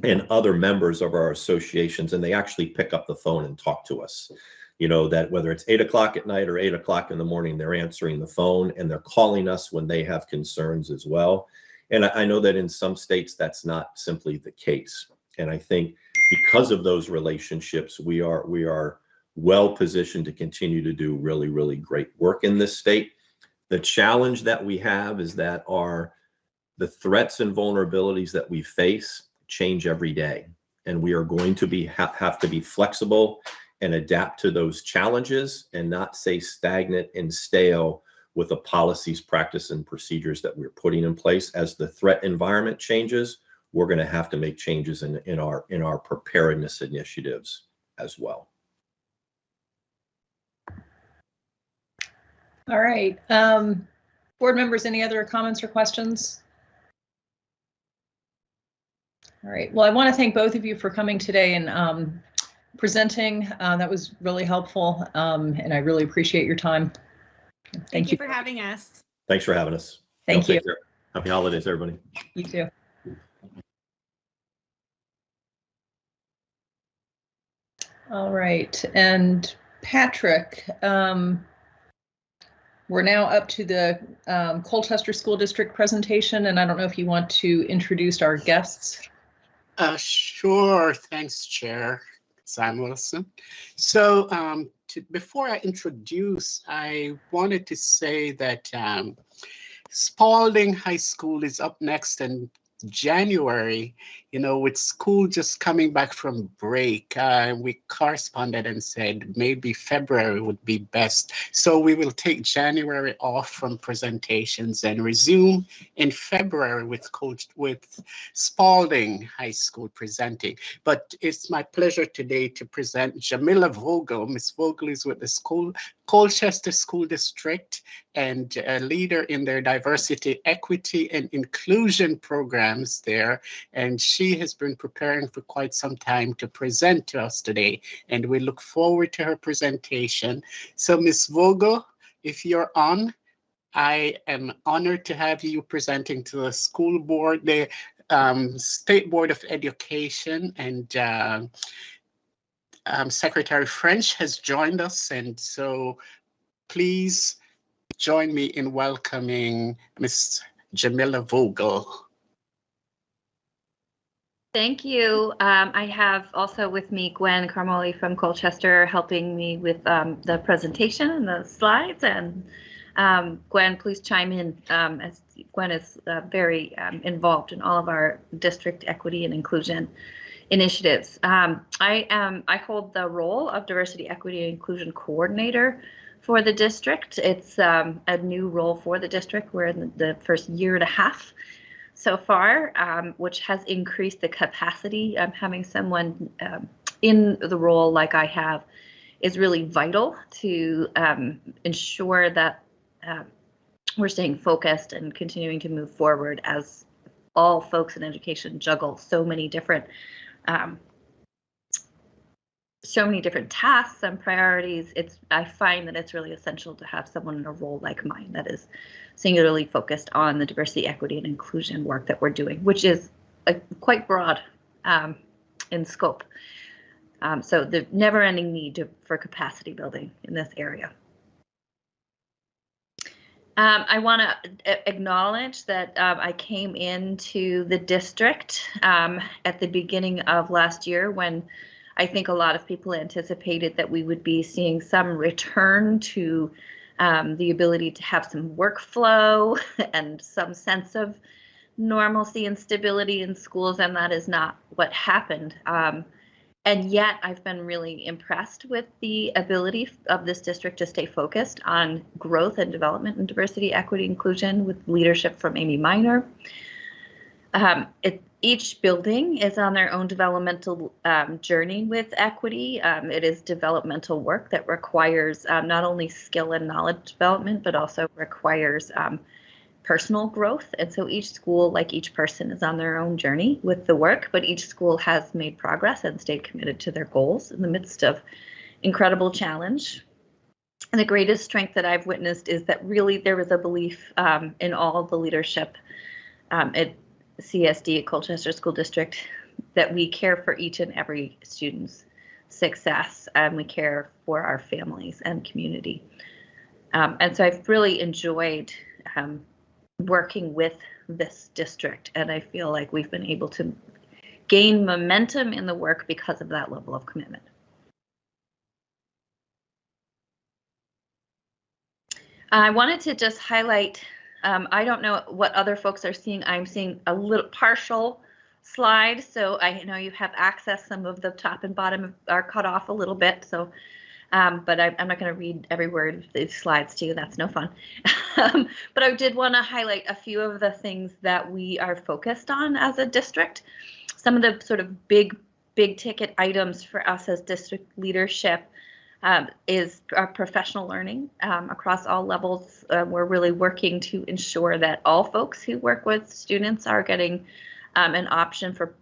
and other members of our associations, and they actually pick up the phone and talk to us. You know, that whether it's 8 o'clock at night or 8 o'clock in the morning, they're answering the phone and they're calling us when they have concerns as well. And I know that in some states that's not simply the case. And I think because of those relationships, we are well positioned to continue to do really, really great work in this state. The challenge that we have is that the threats and vulnerabilities that we face change every day, and we are going to have to be flexible and adapt to those challenges and not stay stagnant and stale with the policies, practice, and procedures that we're putting in place. As the threat environment changes, we're going to have to make changes in our preparedness initiatives as well. All right. Board members, any other comments or questions? All right. Well, I want to thank both of you for coming today and presenting. That was really helpful, and I really appreciate your time. Thank you for having us. Thanks for having us. Thank you. Take care. Happy holidays, everybody. You too. All right. And Patrick, we're now up to the Colchester School District presentation, and I don't know if you want to introduce our guests. Sure. Thanks, Chair Samuelson. So before I introduce, I wanted to say that Spalding High School is up next in January. You know, with school just coming back from break, we corresponded and said maybe February would be best. So we will take January off from presentations and resume in February with Spalding High School presenting. But it's my pleasure today to present Jamila Vogel. Ms. Vogel is with the Colchester School District and a leader in their diversity, equity, and inclusion programs there. And she has been preparing for quite some time to present to us today, and we look forward to her presentation. So Ms. Vogel, if you're on, I am honored to have you presenting to the school board, the State Board of Education, and Secretary French has joined us, and so please join me in welcoming Ms. Jamila Vogel. Thank you. I have also with me Gwen Carmoli from Colchester helping me with the presentation and the slides. And Gwen, please chime in, as Gwen is very involved in all of our district equity and inclusion initiatives. I hold the role of Diversity, Equity, and Inclusion Coordinator for the district. It's a new role for the district. We're in the first year and a half so far, which has increased the capacity. Having someone in the role like I have is really vital to ensure that we're staying focused and continuing to move forward as all folks in education juggle so many different tasks and priorities. I find that it's really essential to have someone in a role like mine that is singularly focused on the diversity, equity, and inclusion work that we're doing, which is quite broad in scope. So the never-ending need for capacity building in this area. I want to acknowledge that I came into the district at the beginning of last year when I think a lot of people anticipated that we would be seeing some return to the ability to have some workflow and some sense of normalcy and stability in schools, and that is not what happened. And yet I've been really impressed with the ability of this district to stay focused on growth and development and diversity, equity, inclusion with leadership from Amy Minor. Each building is on their own developmental journey with equity. It is developmental work that requires not only skill and knowledge development, but also requires personal growth. And so each school, like each person, is on their own journey with the work, but each school has made progress and stayed committed to their goals in the midst of incredible challenge. And the greatest strength that I've witnessed is that really there was a belief in all the leadership at CSD, at Colchester School District, that we care for each and every student's success, and we care for our families and community. And so I've really enjoyed working with this district, and I feel like we've been able to gain momentum in the work because of that level of commitment. I wanted to just highlight, I don't know what other folks are seeing. I'm seeing a little partial slide, so I know you have access. Some of the top and bottom are cut off a little bit, so but I'm not going to read every word of these slides to you. That's no fun. But I did want to highlight a few of the things that we are focused on as a district. Some of the sort of big ticket items for us as district leadership is our professional learning across all levels. We're really working to ensure that all folks who work with students are getting an option for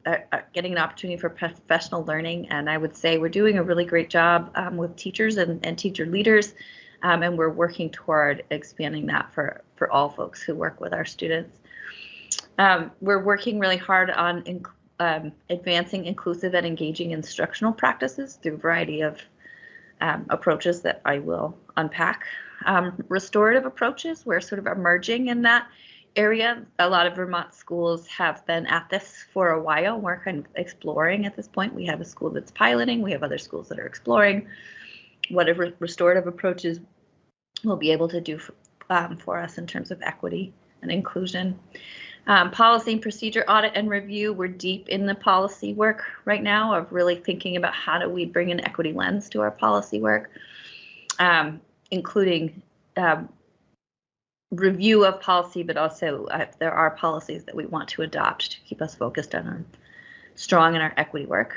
getting an opportunity for professional learning. And I would say we're doing a really great job with teachers and teacher leaders, and we're working toward expanding that for all folks who work with our students. We're working really hard on advancing inclusive and engaging instructional practices through a variety of approaches that I will unpack. Restorative approaches, we're sort of emerging in that area. A lot of Vermont schools have been at this for a while. We're kind of exploring at this point. We have a school that's piloting. We have other schools that are exploring whatever restorative approaches we'll be able to do for us in terms of equity and inclusion. Policy and procedure audit and review. We're deep in the policy work right now of really thinking about how do we bring an equity lens to our policy work, including review of policy, but also there are policies that we want to adopt to keep us focused on strong in our equity work.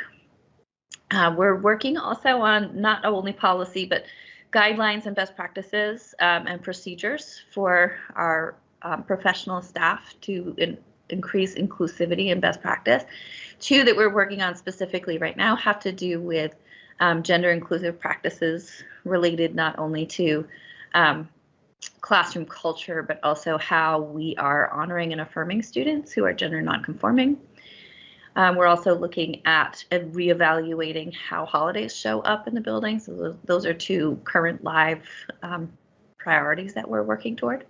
We're working also on not only policy, but guidelines and best practices and procedures for our professional staff to increase inclusivity and best practice. Two that we're working on specifically right now have to do with gender inclusive practices related not only to classroom culture, but also how we are honoring and affirming students who are gender nonconforming. We're also looking at reevaluating how holidays show up in the building. So those are two current live priorities that we're working toward.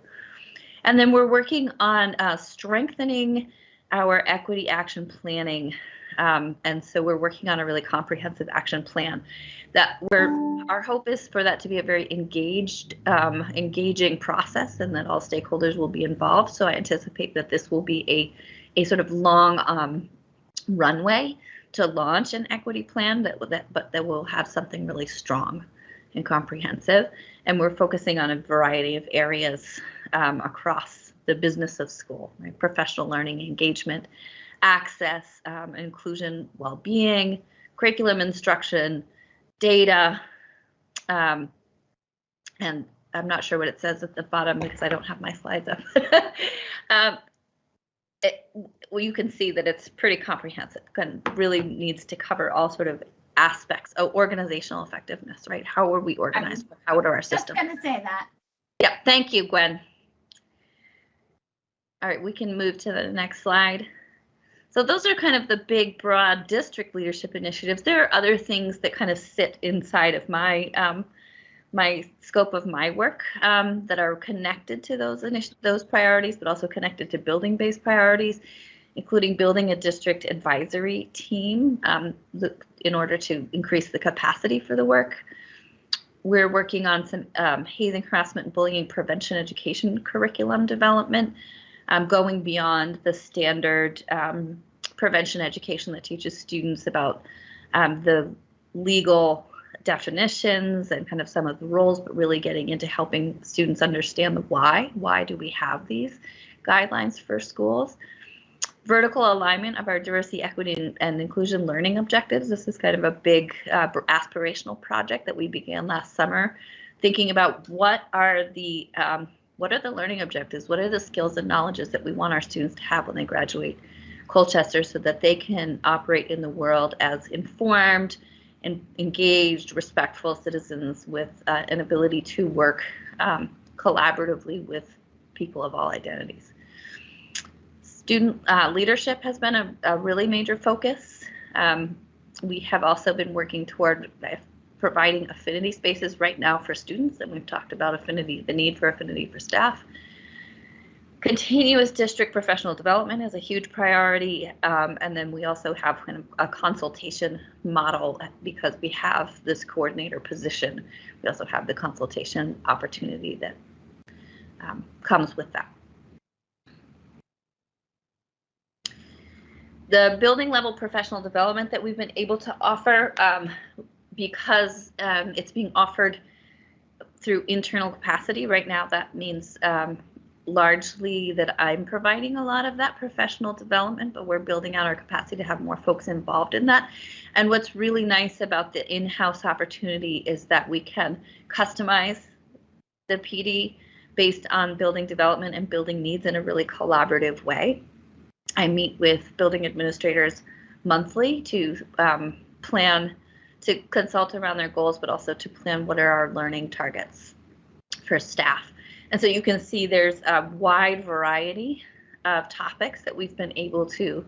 And then we're working on strengthening our equity action planning. And so we're working on a really comprehensive action plan that our hope is for that to be a very engaging process, and that all stakeholders will be involved. So I anticipate that this will be a sort of long runway to launch an equity plan that will have something really strong and comprehensive. And we're focusing on a variety of areas across the business of school, right? Professional learning, engagement, access, inclusion, well-being, curriculum instruction, data, and I'm not sure what it says at the bottom because I don't have my slides up. Well, you can see that it's pretty comprehensive and really needs to cover all sort of aspects of organizational effectiveness, right? How are we organized? How are our systems? Just gonna say that. Yeah, thank you, Gwen. All right, we can move to the next slide. So those are kind of the big, broad district leadership initiatives. There are other things that kind of sit inside of my my scope of my work that are connected to those priorities, but also connected to building-based priorities, including building a district advisory team in order to increase the capacity for the work. We're working on some hazing, harassment, and bullying prevention education curriculum development, going beyond the standard prevention education that teaches students about the legal definitions and kind of some of the roles, but really getting into helping students understand the why. Why do we have these guidelines for schools? Vertical alignment of our diversity, equity, and inclusion learning objectives. This is kind of a big aspirational project that we began last summer, thinking about what are the what are the learning objectives? What are the skills and knowledges that we want our students to have when they graduate Colchester so that they can operate in the world as informed and engaged, respectful citizens with an ability to work collaboratively with people of all identities. Student leadership has been a really major focus. We have also been working toward providing affinity spaces right now for students, and we've talked about affinity, the need for affinity for staff. Continuous district professional development is a huge priority, and then we also have kind of a consultation model because we have this coordinator position. We also have the consultation opportunity that comes with that. The building level professional development that we've been able to offer, because it's being offered through internal capacity right now, that means largely that I'm providing a lot of that professional development, but we're building out our capacity to have more folks involved in that. And what's really nice about the in-house opportunity is that we can customize the PD based on building development and building needs in a really collaborative way. I meet with building administrators monthly to plan, to consult around their goals, but also to plan what are our learning targets for staff. And so you can see there's a wide variety of topics that we've been able to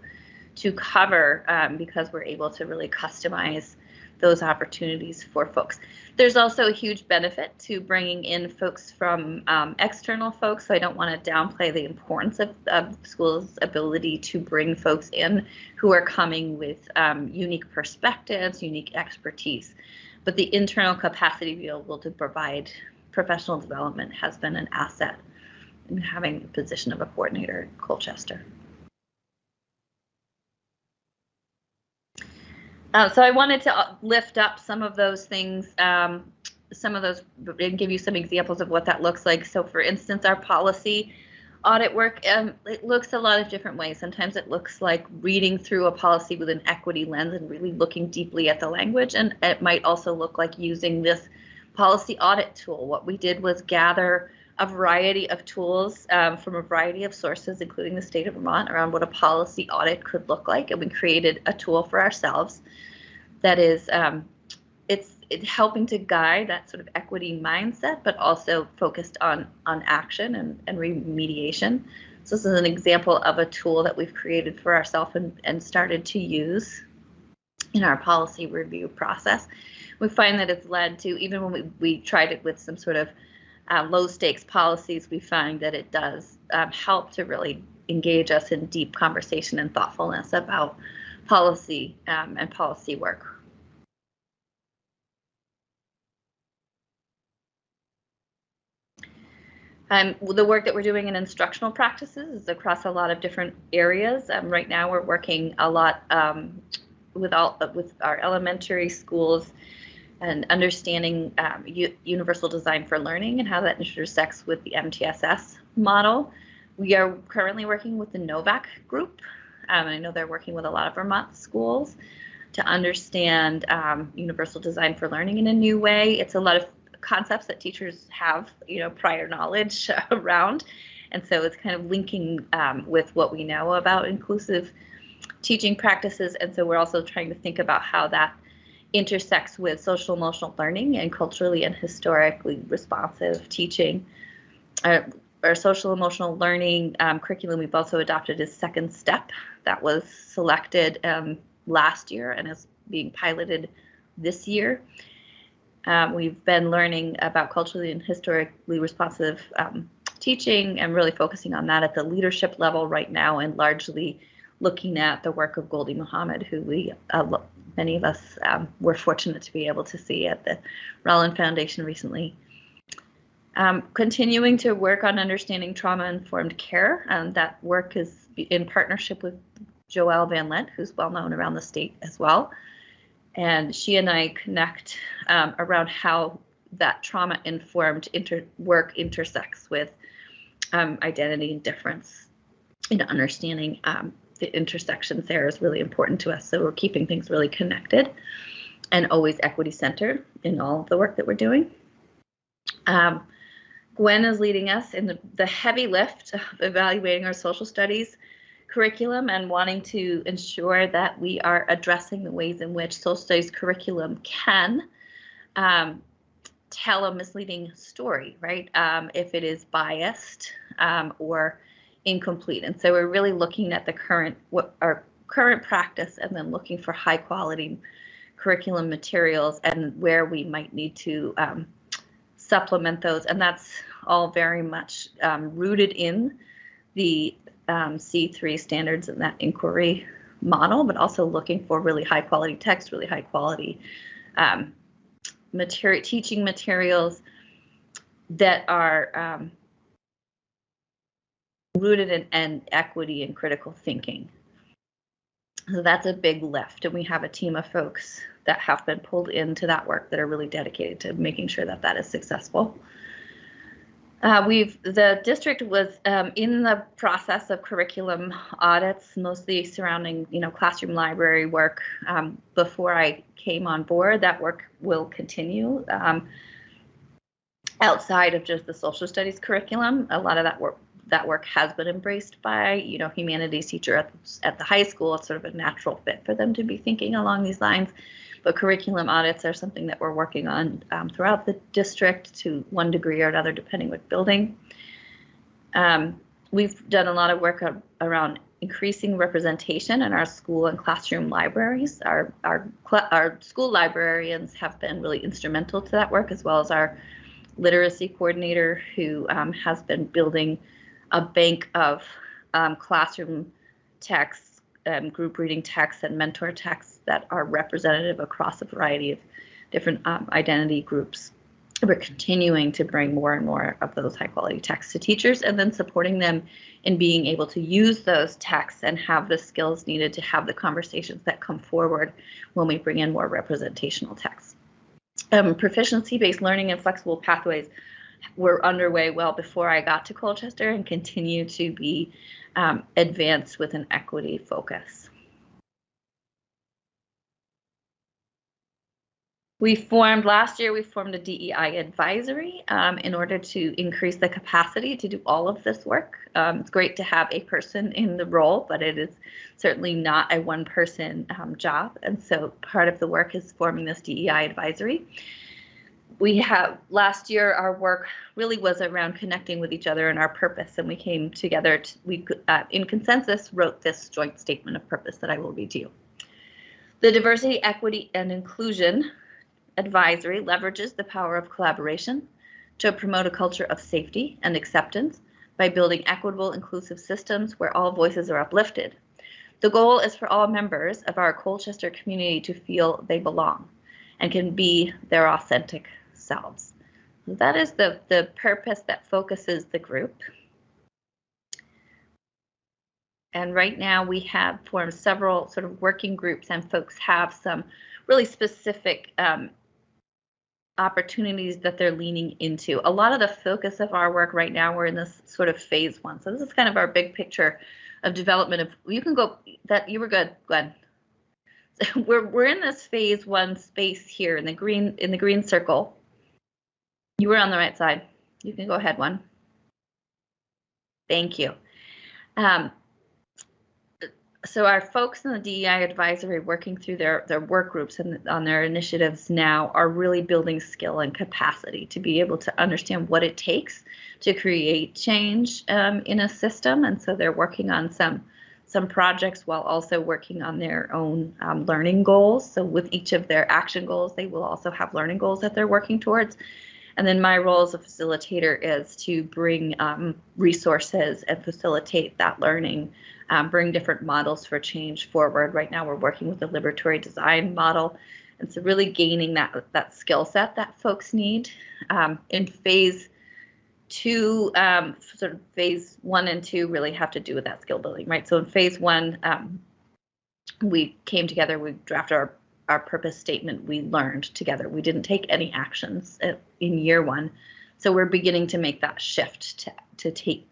cover because we're able to really customize those opportunities for folks. There's also a huge benefit to bringing in folks from external folks, so I don't want to downplay the importance of schools' ability to bring folks in who are coming with unique perspectives, unique expertise. But the internal capacity to be able to provide professional development has been an asset in having the position of a coordinator in Colchester. So I wanted to lift up some of those things, and give you some examples of what that looks like. So for instance, our policy audit work, it looks a lot of different ways. Sometimes it looks like reading through a policy with an equity lens and really looking deeply at the language. And it might also look like using this policy audit tool. What we did was gather a variety of tools from a variety of sources, including the state of Vermont, around what a policy audit could look like. And we created a tool for ourselves that is, it's helping to guide that sort of equity mindset, but also focused on action and remediation. So this is an example of a tool that we've created for ourselves and started to use in our policy review process. We find that it's led to, even when we tried it with some sort of low stakes policies, we find that it does help to really engage us in deep conversation and thoughtfulness about policy and policy work. The work that we're doing in instructional practices is across a lot of different areas. Right now we're working a lot with our elementary schools and understanding universal design for learning and how that intersects with the MTSS model. We are currently working with the NOVAC group. I know they're working with a lot of Vermont schools to understand universal design for learning in a new way. It's a lot of concepts that teachers have, prior knowledge around. And so it's kind of linking with what we know about inclusive teaching practices. And so we're also trying to think about how that intersects with social emotional learning and culturally and historically responsive teaching. Our social emotional learning curriculum we've also adopted is Second Step. That was selected last year and is being piloted this year. We've been learning about culturally and historically responsive teaching and really focusing on that at the leadership level right now, and largely looking at the work of Goldie Muhammad, who many of us were fortunate to be able to see at the Rollin Foundation recently. Continuing to work on understanding trauma-informed care, and that work is in partnership with Joelle Van Lent, who's well known around the state as well. And she and I connect around how that trauma-informed work intersects with identity and difference. And understanding the intersections there is really important to us. So we're keeping things really connected and always equity-centered in all of the work that we're doing. Gwen is leading us in the heavy lift of evaluating our social studies curriculum and wanting to ensure that we are addressing the ways in which social studies curriculum can tell a misleading story, right? If it is biased or incomplete. And so we're really looking at our current practice and then looking for high quality curriculum materials and where we might need to supplement those. And that's all very much rooted in the C3 standards and that inquiry model, but also looking for really high quality text, really high quality teaching materials that are rooted in equity and critical thinking. So that's a big lift, and we have a team of folks that have been pulled into that work that are really dedicated to making sure that that is successful. The district was in the process of curriculum audits, mostly surrounding, classroom library work. Before I came on board, that work will continue outside of just the social studies curriculum. A lot of that work has been embraced by, humanities teacher at the high school. It's sort of a natural fit for them to be thinking along these lines. But curriculum audits are something that we're working on throughout the district to one degree or another, depending what building. We've done a lot of work around increasing representation in our school and classroom libraries. Our school librarians have been really instrumental to that work, as well as our literacy coordinator, who has been building a bank of classroom texts, group reading texts, and mentor texts that are representative across a variety of different identity groups. We're continuing to bring more and more of those high quality texts to teachers, and then supporting them in being able to use those texts and have the skills needed to have the conversations that come forward when we bring in more representational texts. Proficiency-based learning and flexible pathways were underway well before I got to Colchester and continue to be advanced with an equity focus. Last year we formed a DEI advisory in order to increase the capacity to do all of this work. It's great to have a person in the role, but it is certainly not a one-person job. And so part of the work is forming this DEI advisory. Last year, our work really was around connecting with each other and our purpose, and we came together, in consensus, wrote this joint statement of purpose that I will read to you. The Diversity, Equity, and Inclusion Advisory leverages the power of collaboration to promote a culture of safety and acceptance by building equitable, inclusive systems where all voices are uplifted. The goal is for all members of our Colchester community to feel they belong and can be their authentic selves. That is the purpose that focuses the group. And right now we have formed several sort of working groups, and folks have some really specific opportunities that they're leaning into. A lot of the focus of our work right now, we're in this sort of phase one. So this is kind of our big picture of development of, you can go, you were good, Glenn. We're in this phase one space here in the green circle. You were on the right side. You can go ahead, one. Thank you. So our folks in the DEI advisory working through their work groups and on their initiatives now are really building skill and capacity to be able to understand what it takes to create change in a system. And so they're working on some projects while also working on their own learning goals. So with each of their action goals, they will also have learning goals that they're working towards. And then my role as a facilitator is to bring resources and facilitate that learning, bring different models for change forward. Right now we're working with the liberatory design model. And so really gaining that skill set that folks need. In phase two, sort of phase 1 and 2 really have to do with that skill building, right? So in phase 1, we came together, we drafted our purpose statement, we learned together. We didn't take any actions in year 1. So we're beginning to make that shift to take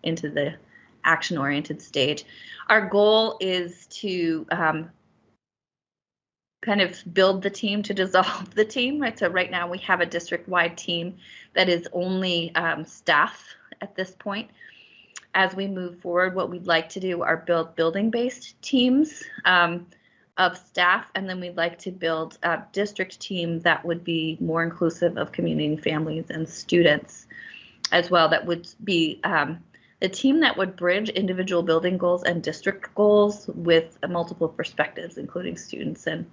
into the action-oriented stage. Our goal is to kind of build the team to dissolve the team, right? So right now we have a district-wide team that is only staff at this point. As we move forward, what we'd like to do are build building-based teams of staff, and then we'd like to build a district team that would be more inclusive of community, families, and students as well. That would be a team that would bridge individual building goals and district goals with multiple perspectives, including students and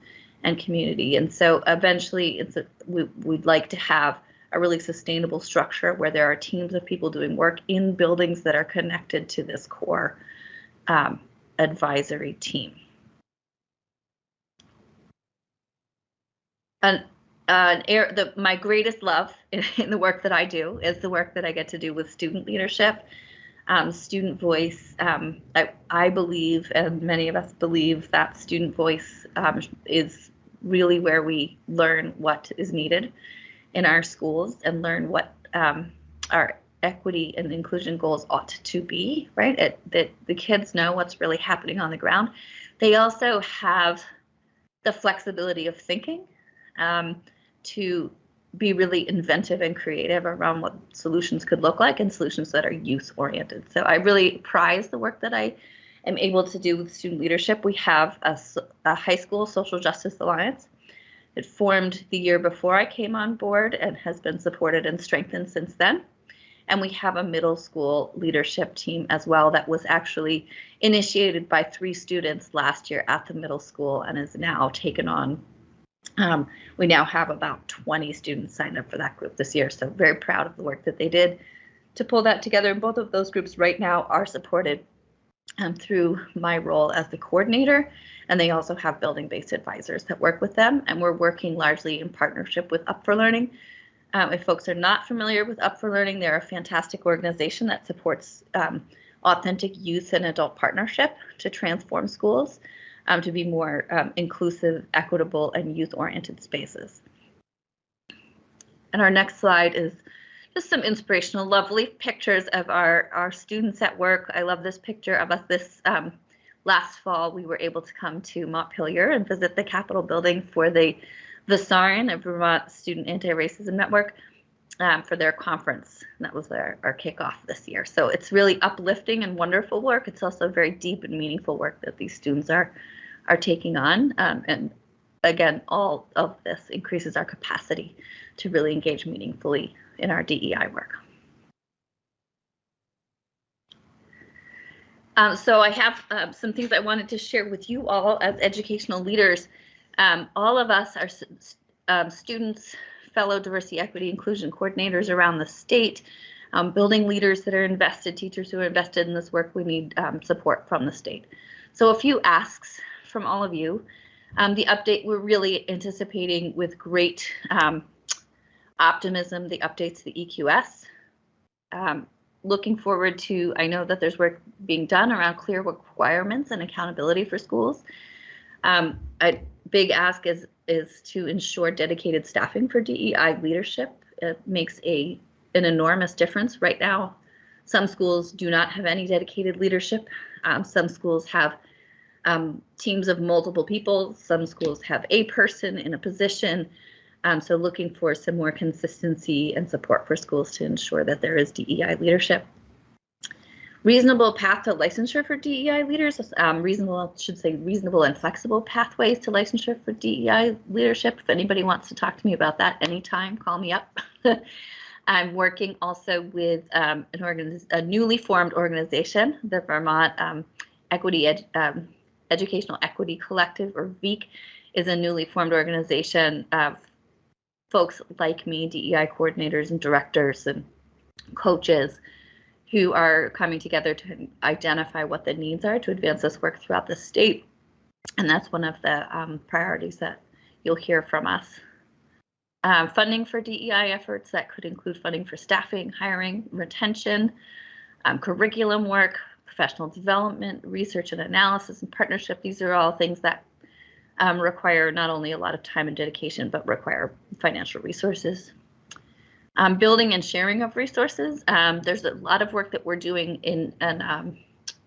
community. And so eventually we'd like to have a really sustainable structure where there are teams of people doing work in buildings that are connected to this core advisory team. My greatest love in the work that I do is the work that I get to do with student leadership, student voice. I believe, and many of us believe, that student voice is really where we learn what is needed in our schools and learn what our equity and inclusion goals ought to be, right? That the kids know what's really happening on the ground. They also have the flexibility of thinking to be really inventive and creative around what solutions could look like, and solutions that are youth oriented. So I really prize the work that I am able to do with student leadership. We have a high school social justice alliance. It formed the year before I came on board and has been supported and strengthened since then. And we have a middle school leadership team as well that was actually initiated by 3 students last year at the middle school and is now taken on. We now have about 20 students signed up for that group this year, so very proud of the work that they did to pull that together. And both of those groups right now are supported through my role as the coordinator, and they also have building-based advisors that work with them, and we're working largely in partnership with Up for Learning. If folks are not familiar with Up for Learning, they're a fantastic organization that supports authentic youth and adult partnership to transform schools to be more inclusive, equitable, and youth-oriented spaces. And our next slide is just some inspirational, lovely pictures of our students at work. I love this picture of us this last fall. We were able to come to Montpelier and visit the Capitol building for the SARN, a Vermont Student Anti-Racism Network, for their conference. And that was our kickoff this year. So it's really uplifting and wonderful work. It's also very deep and meaningful work that these students are taking on. And again, all of this increases our capacity to really engage meaningfully in our DEI work. So I have some things I wanted to share with you all as educational leaders. All of us are students, fellow diversity, equity, inclusion coordinators around the state, building leaders that are invested, teachers who are invested in this work. We need support from the state. So a few asks from all of you. The update, we're really anticipating with great optimism the updates to the EQS. Looking forward to, I know that there's work being done around clear requirements and accountability for schools. A big ask is to ensure dedicated staffing for DEI leadership. It makes an enormous difference. Right now, some schools do not have any dedicated leadership. Some schools have teams of multiple people. Some schools have a person in a position. So looking for some more consistency and support for schools to ensure that there is DEI leadership. Reasonable path to licensure for DEI leaders, reasonable and flexible pathways to licensure for DEI leadership. If anybody wants to talk to me about that anytime, call me up. I'm working also with a newly formed organization, the Vermont Educational Equity Collective, or VEEC, is a newly formed organization of folks like me, DEI coordinators and directors and coaches, who are coming together to identify what the needs are to advance this work throughout the state. And that's one of the priorities that you'll hear from us. Funding for DEI efforts, that could include funding for staffing, hiring, retention, curriculum work, professional development, research and analysis, and partnership. These are all things that require not only a lot of time and dedication, but require financial resources. Building and sharing of resources. There's a lot of work that we're doing in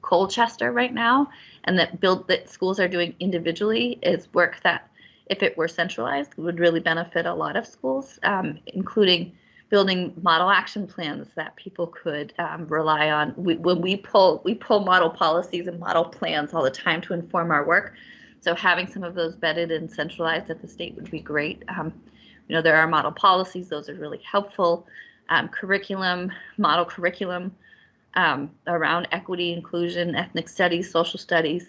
Colchester right now, and that schools are doing individually is work that if it were centralized, would really benefit a lot of schools, including building model action plans that people could rely on. When we pull model policies and model plans all the time to inform our work. So having some of those vetted and centralized at the state would be great. You know, there are model policies; those are really helpful. Curriculum, model curriculum around equity, inclusion, ethnic studies, social studies.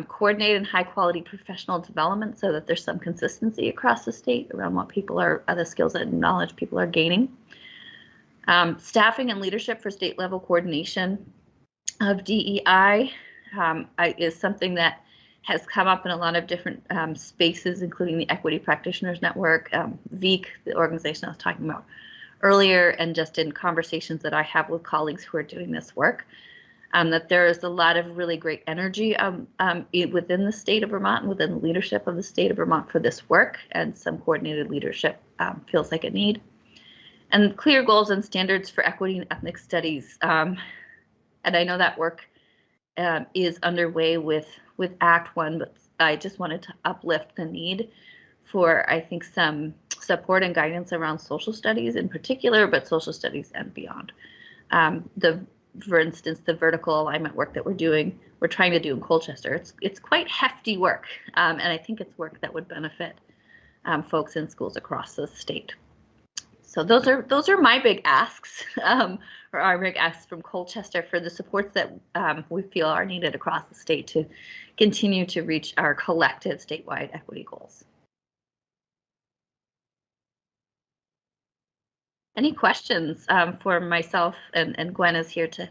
Coordinated and high quality professional development so that there's some consistency across the state around what people are, the skills and knowledge people are gaining. Staffing and leadership for state level coordination of DEI is something that has come up in a lot of different spaces, including the Equity Practitioners Network, VEEC, the organization I was talking about earlier, and just in conversations that I have with colleagues who are doing this work. That there is a lot of really great energy within the state of Vermont and within the leadership of the state of Vermont for this work, and some coordinated leadership feels like a need. And clear goals and standards for equity and ethnic studies. And I know that work is underway with Act 1, but I just wanted to uplift the need for, I think, some support and guidance around social studies in particular, but social studies and beyond. For instance, the vertical alignment work that we're trying to do in Colchester, it's quite hefty work, and I think it's work that would benefit folks in schools across the state. So those are my big asks, or our big asks from Colchester for the supports that we feel are needed across the state to continue to reach our collective statewide equity goals. Any questions for myself, and Gwen is here to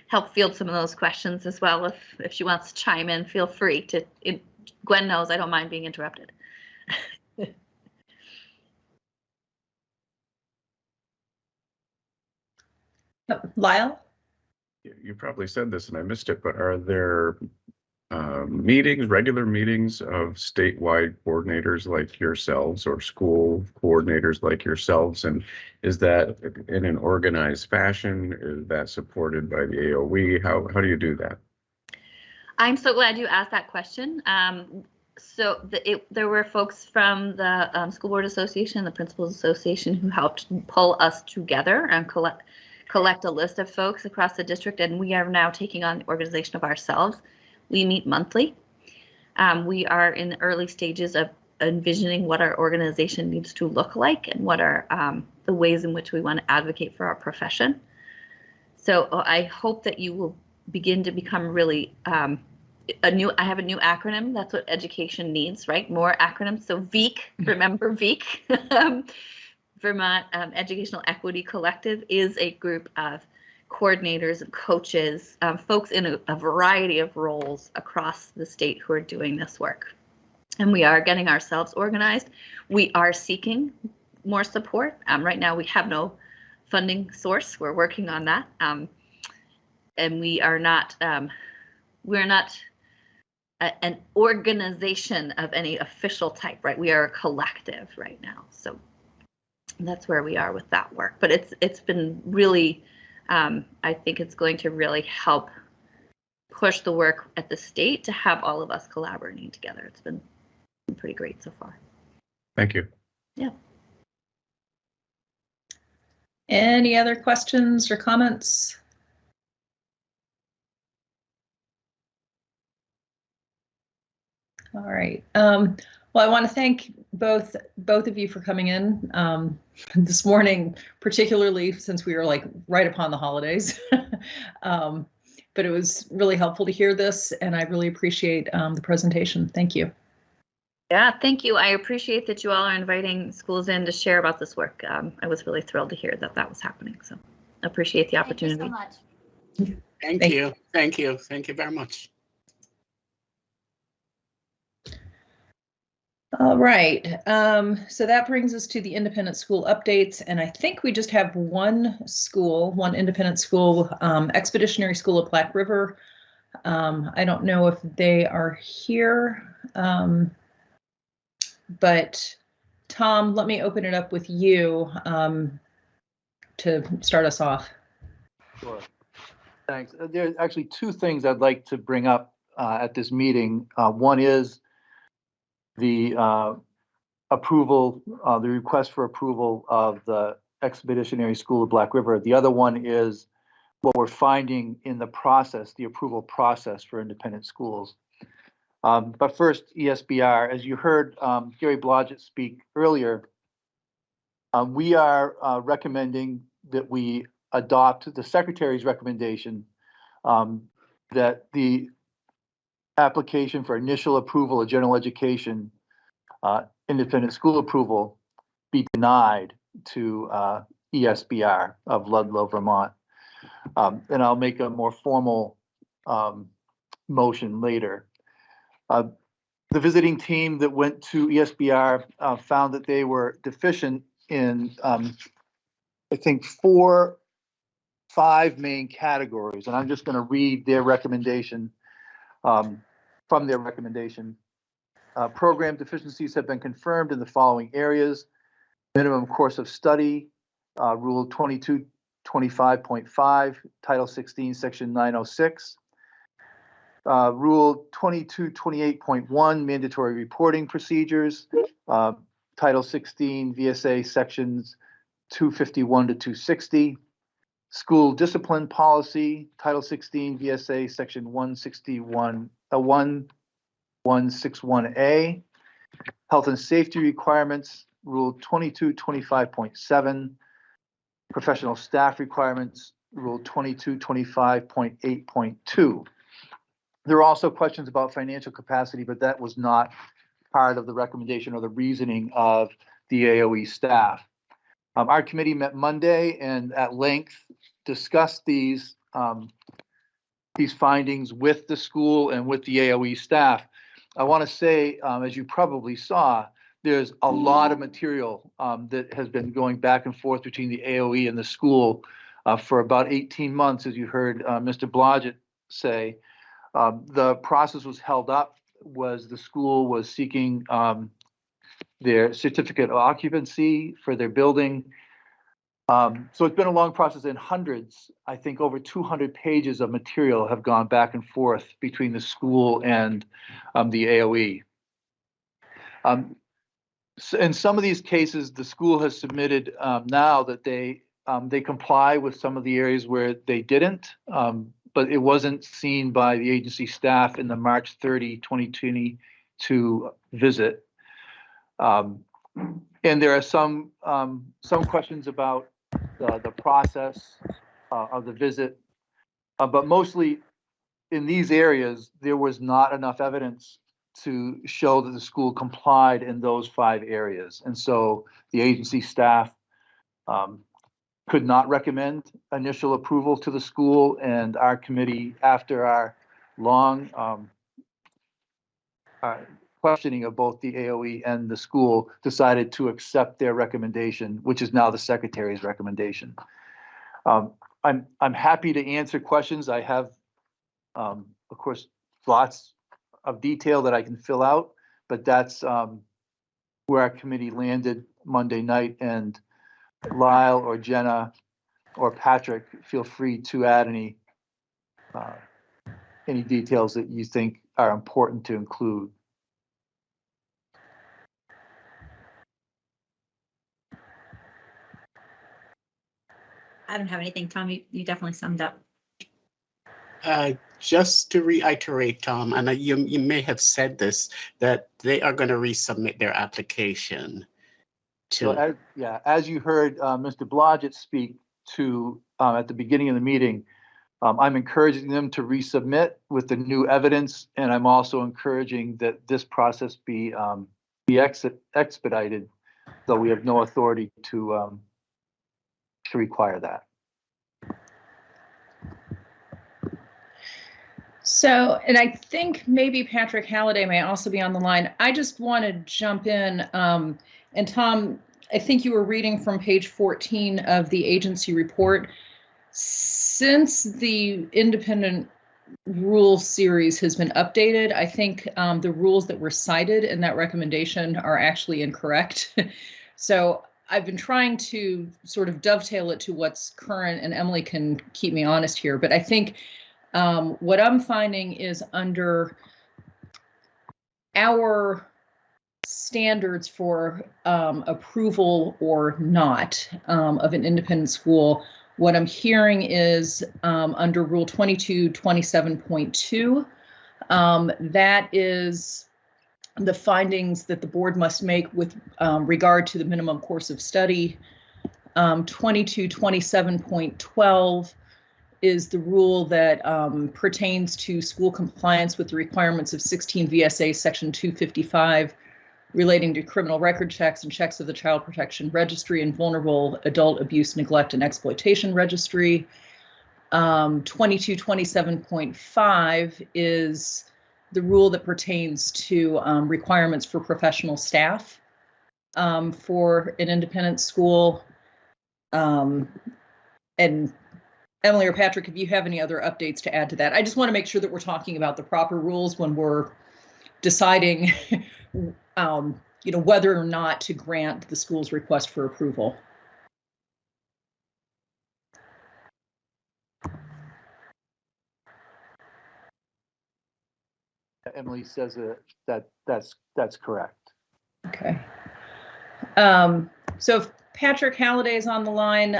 help field some of those questions as well. If she wants to chime in, feel free to. Gwen knows I don't mind being interrupted. Lyle? You probably said this and I missed it, but are there regular meetings of statewide coordinators like yourselves or school coordinators like yourselves? And is that in an organized fashion? Is that supported by the AOE? How do you do that? I'm so glad you asked that question. There were folks from the School Board Association, the Principals Association, who helped pull us together and collect a list of folks across the district, and we are now taking on the organization of ourselves. We meet monthly. We are in the early stages of envisioning what our organization needs to look like and what are the ways in which we want to advocate for our profession. So I hope that you will begin to become really I have a new acronym. That's what education needs, right? More acronyms. So VEEC, remember VEEC? Vermont Educational Equity Collective is a group of coordinators and coaches, folks in a variety of roles across the state who are doing this work. And we are getting ourselves organized. We are seeking more support. Right now we have no funding source. We're working on that. And we're not an organization of any official type, right? We are a collective right now. So that's where we are with that work. But it's been really, I think it's going to really help push the work at the state to have all of us collaborating together. It's been pretty great so far. Thank you. Yeah. Any other questions or comments? All right. Well, I want to thank both of you for coming in this morning, particularly since we were like right upon the holidays. But it was really helpful to hear this, and I really appreciate the presentation. Thank you. Yeah, thank you. I appreciate that you all are inviting schools in to share about this work. I was really thrilled to hear that was happening. So I appreciate the opportunity. Thank you so much. Thank you. Thank you. Thank you very much. All right, so that brings us to the independent school updates, and I think we just have one independent school, Expeditionary School of Black River. I don't know if they are here, but Tom, let me open it up with you to start us off. Sure. Thanks. There's actually two things I'd like to bring up at this meeting. One is the approval, the request for approval of the Expeditionary School of Black River. The other one is what we're finding in the process, the approval process for independent schools. But first, ESBR, as you heard Gary Blodgett speak earlier, we are recommending that we adopt the Secretary's recommendation that the application for initial approval of general education independent school approval be denied to ESBR of Ludlow, Vermont. And I'll make a more formal motion later. The visiting team that went to ESBR found that they were deficient in, I think, 5 main categories. And I'm just going to read their recommendation from their recommendation. Program deficiencies have been confirmed in the following areas: minimum course of study, Rule 2225.5, Title 16, Section 906. Rule 2228.1, mandatory reporting procedures, Title 16, VSA sections 251 to 260. School discipline policy, Title 16, VSA section 161A. Health and safety requirements, Rule 2225.7. Professional staff requirements, Rule 2225.8.2. There are also questions about financial capacity, but that was not part of the recommendation or the reasoning of the AOE staff. Our committee met Monday and at length discussed these findings with the school and with the AOE staff. I want to say, as you probably saw, there's a lot of material that has been going back and forth between the AOE and the school for about 18 months, as you heard Mr. Blodgett say. The process was held up, the school was seeking their certificate of occupancy for their building. So it's been a long process, and hundreds, I think over 200 pages of material have gone back and forth between the school and the AOE. So in some of these cases, the school has submitted now that they comply with some of the areas where they didn't, but it wasn't seen by the agency staff in the March 30, 2022 visit. And there are some questions about the process of the visit, but mostly in these areas, there was not enough evidence to show that the school complied in those 5 areas. And so the agency staff could not recommend initial approval to the school, and our committee, after our long questioning of both the AOE and the school, decided to accept their recommendation, which is now the Secretary's recommendation. I'm happy to answer questions. I have, of course, lots of detail that I can fill out, but that's where our committee landed Monday night. And Lyle or Jenna or Patrick, feel free to add any details that you think are important to include. I don't have anything. Tom, you definitely summed up. Just to reiterate, Tom, and you may have said this, that they are going to resubmit their application. So as you heard Mr. Blodgett speak to at the beginning of the meeting, I'm encouraging them to resubmit with the new evidence, and I'm also encouraging that this process be expedited, though we have no authority to require that. So, and I think maybe Patrick Halliday may also be on the line. I just want to jump in. And Tom, I think you were reading from page 14 of the agency report. Since the independent rule series has been updated, I think the rules that were cited in that recommendation are actually incorrect. So I've been trying to sort of dovetail it to what's current, and Emily can keep me honest here, but I think what I'm finding is under our standards for approval or not of an independent school, what I'm hearing is under Rule 2227.2, that is the findings that the board must make with regard to the minimum course of study. 2227.12 is the rule that pertains to school compliance with the requirements of 16 VSA Section 255 relating to criminal record checks and checks of the Child Protection Registry and Vulnerable Adult Abuse, Neglect, and Exploitation Registry. 2227.5 is the rule that pertains to requirements for professional staff for an independent school. And Emily or Patrick, if you have any other updates to add to that, I just want to make sure that we're talking about the proper rules when we're deciding, whether or not to grant the school's request for approval. Emily says that's correct. Okay. So if Patrick Halliday is on the line,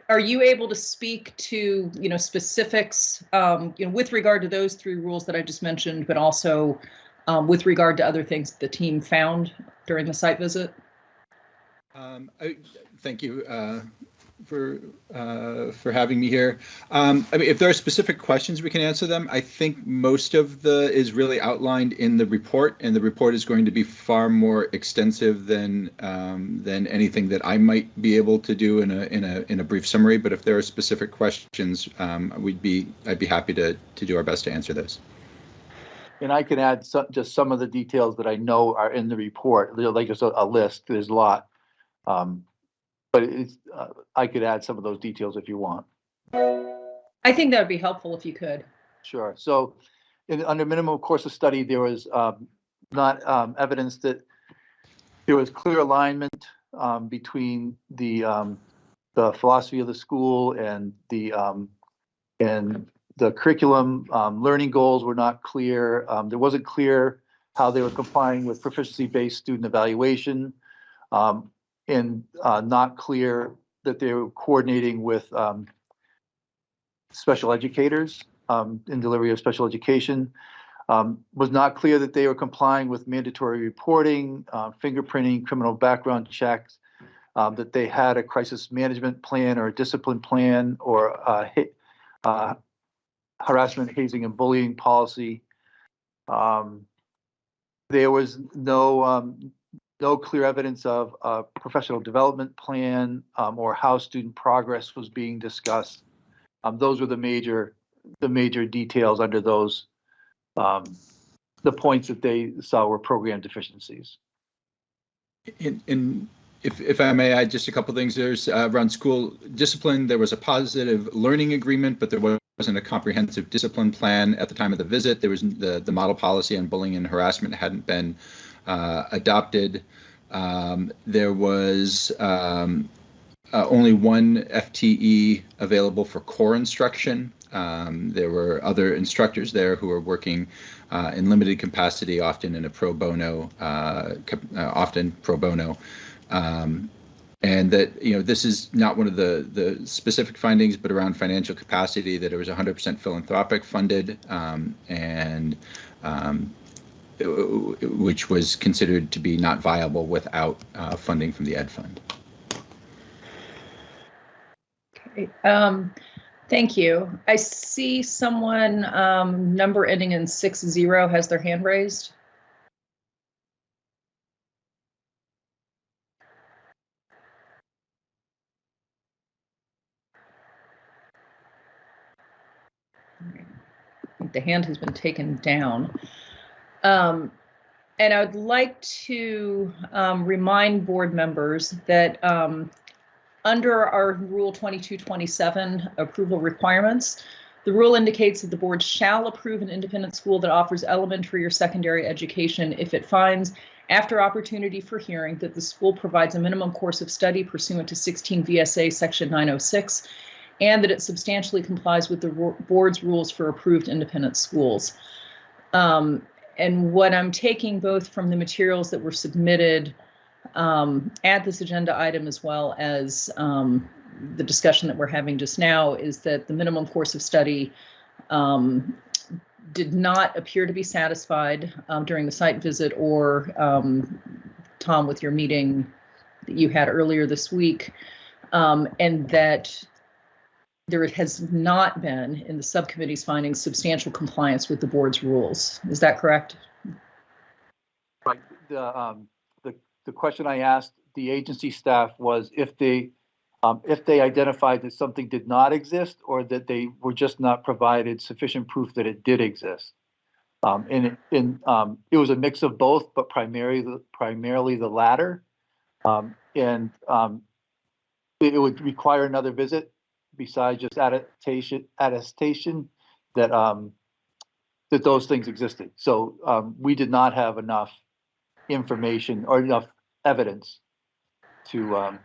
are you able to speak to, specifics, with regard to those three rules that I just mentioned, but also with regard to other things the team found during the site visit? Thank you for having me here. If there are specific questions, we can answer them. I think most of is really outlined in the report, and the report is going to be far more extensive than anything that I might be able to do in a brief summary. But if there are specific questions, I'd be happy to do our best to answer those. And I can add just some of the details that I know are in the report, like just a list. There's a lot. But I could add some of those details if you want. I think that would be helpful if you could. Sure. So under minimum course of study, there was not evidence that there was clear alignment between the philosophy of the school and the curriculum. Learning goals were not clear. There wasn't clear how they were complying with proficiency-based student evaluation. And not clear that they were coordinating with special educators in delivery of special education. Was not clear that they were complying with mandatory reporting, fingerprinting, criminal background checks, that they had a crisis management plan or a discipline plan or harassment, hazing, and bullying policy. There was no clear evidence of a professional development plan or how student progress was being discussed. Those were the major details under those, the points that they saw were program deficiencies. If I may add just a couple things, there's around school discipline, there was a positive learning agreement, but there wasn't a comprehensive discipline plan at the time of the visit. There was the model policy on bullying and harassment hadn't been adopted. There was only one FTE available for core instruction. There were other instructors there who were working in limited capacity, often in a pro bono, and that, this is not one of the specific findings, but around financial capacity, that it was 100% philanthropic funded, and which was considered to be not viable without funding from the Ed Fund. Okay, thank you. I see someone, number ending in 60 has their hand raised. The hand has been taken down. And I would like to remind board members that under our Rule 2227 approval requirements, the rule indicates that the board shall approve an independent school that offers elementary or secondary education if it finds, after opportunity for hearing, that the school provides a minimum course of study pursuant to 16 VSA Section 906, and that it substantially complies with the board's rules for approved independent schools. And what I'm taking both from the materials that were submitted at this agenda item, as well as the discussion that we're having just now, is that the minimum course of study did not appear to be satisfied during the site visit, or Tom, with your meeting that you had earlier this week, and that there has not been, in the subcommittee's findings, substantial compliance with the board's rules. Is that correct? Right. The question I asked the agency staff was if they identified that something did not exist, or that they were just not provided sufficient proof that it did exist. And it was a mix of both, but primarily the latter. It would require another visit besides just attestation that that those things existed. So we did not have enough information or enough evidence to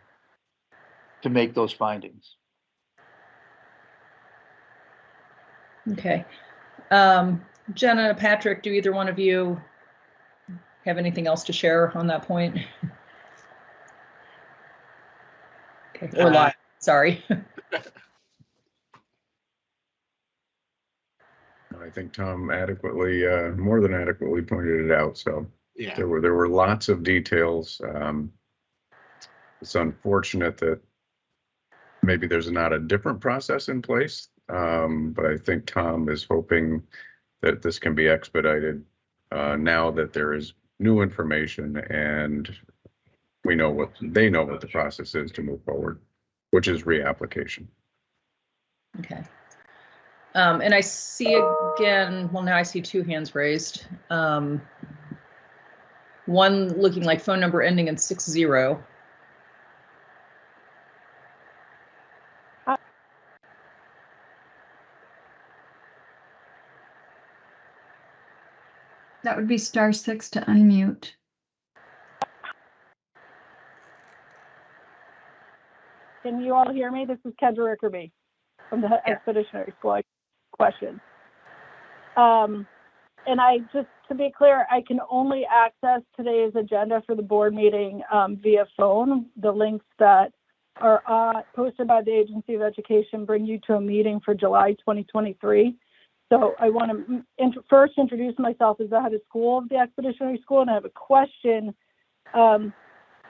make those findings. Okay. Jenna, Patrick, do either one of you have anything else to share on that point? Okay, or live, sorry. I think Tom adequately, more than adequately pointed it out. So Yeah. there were lots of details. It's unfortunate that maybe there's not a different process in place, but I think Tom is hoping that this can be expedited now that there is new information and they know what the process is to move forward, which is reapplication. Okay. And I see again, well, now I see two hands raised. One looking like phone number ending in 60. That would be *6 to unmute. Can you all hear me? This is Kendra Rickerby from the Expeditionary School question. And I just, to be clear, I can only access today's agenda for the board meeting via phone. The links that are posted by the Agency of Education bring you to a meeting for July 2023. So I want to first introduce myself as the head of school of the Expeditionary School, and I have a question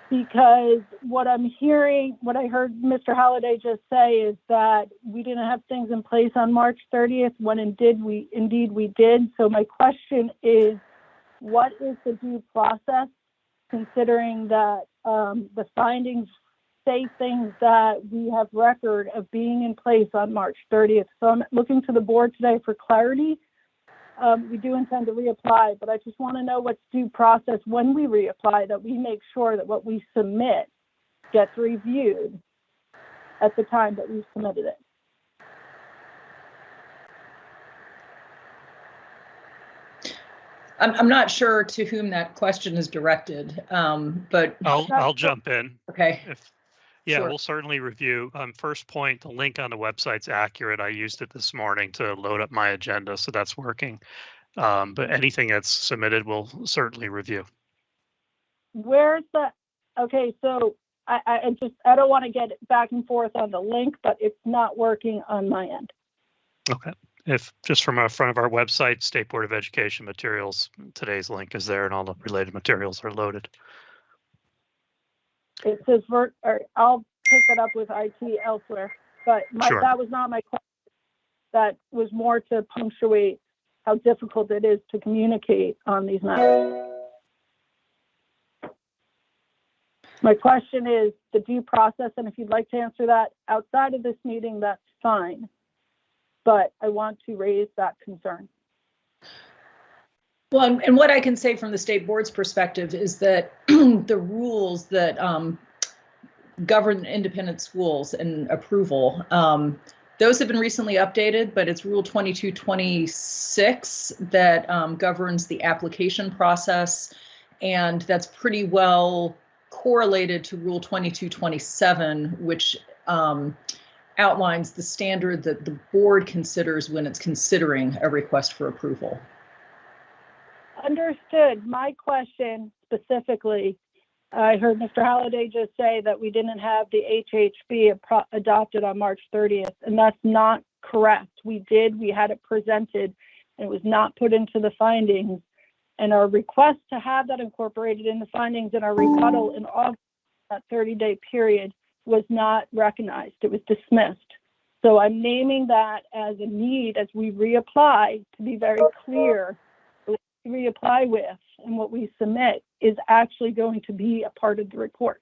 because what I'm hearing, what I heard Mr. Halliday just say is that we didn't have things in place on March 30th, when indeed we did. So my question is, what is the due process, considering that the findings say things that we have record of being in place on March 30th. So I'm looking to the board today for clarity. We do intend to reapply, but I just want to know what's due process when we reapply, that we make sure that what we submit gets reviewed at the time that we submitted it. I'm not sure to whom that question is directed, but I'll jump in. Okay. Yeah, Sure. we'll certainly review. First point, the link on the website's accurate. I used it this morning to load up my agenda, so that's working. But anything that's submitted, we'll certainly review. Where's the, okay, so I don't want to get back and forth on the link, but it's not working on my end. Okay. If just from our front of our website, State Board of Education materials, today's link is there and all the related materials are loaded. It says I'll pick it up with IT elsewhere, but Sure. That was not my question. That was more to punctuate how difficult it is to communicate on these matters. My question is the due process, and if you'd like to answer that outside of this meeting, that's fine. But I want to raise that concern. Well, and what I can say from the state board's perspective is that the rules that govern independent schools and approval, those have been recently updated, but it's Rule 2226 that governs the application process, and that's pretty well correlated to Rule 2227, which outlines the standard that the board considers when it's considering a request for approval. understood. My question specifically, I heard Mr. Halliday just say that we didn't have the HHB adopted on March 30th, and that's not correct. We did. We had it presented, and it was not put into the findings. And our request to have that incorporated in the findings and our rebuttal in August, that 30-day period, was not recognized. It was dismissed. So I'm naming that as a need as we reapply, to be very clear what we reapply with and what we submit is actually going to be a part of the report.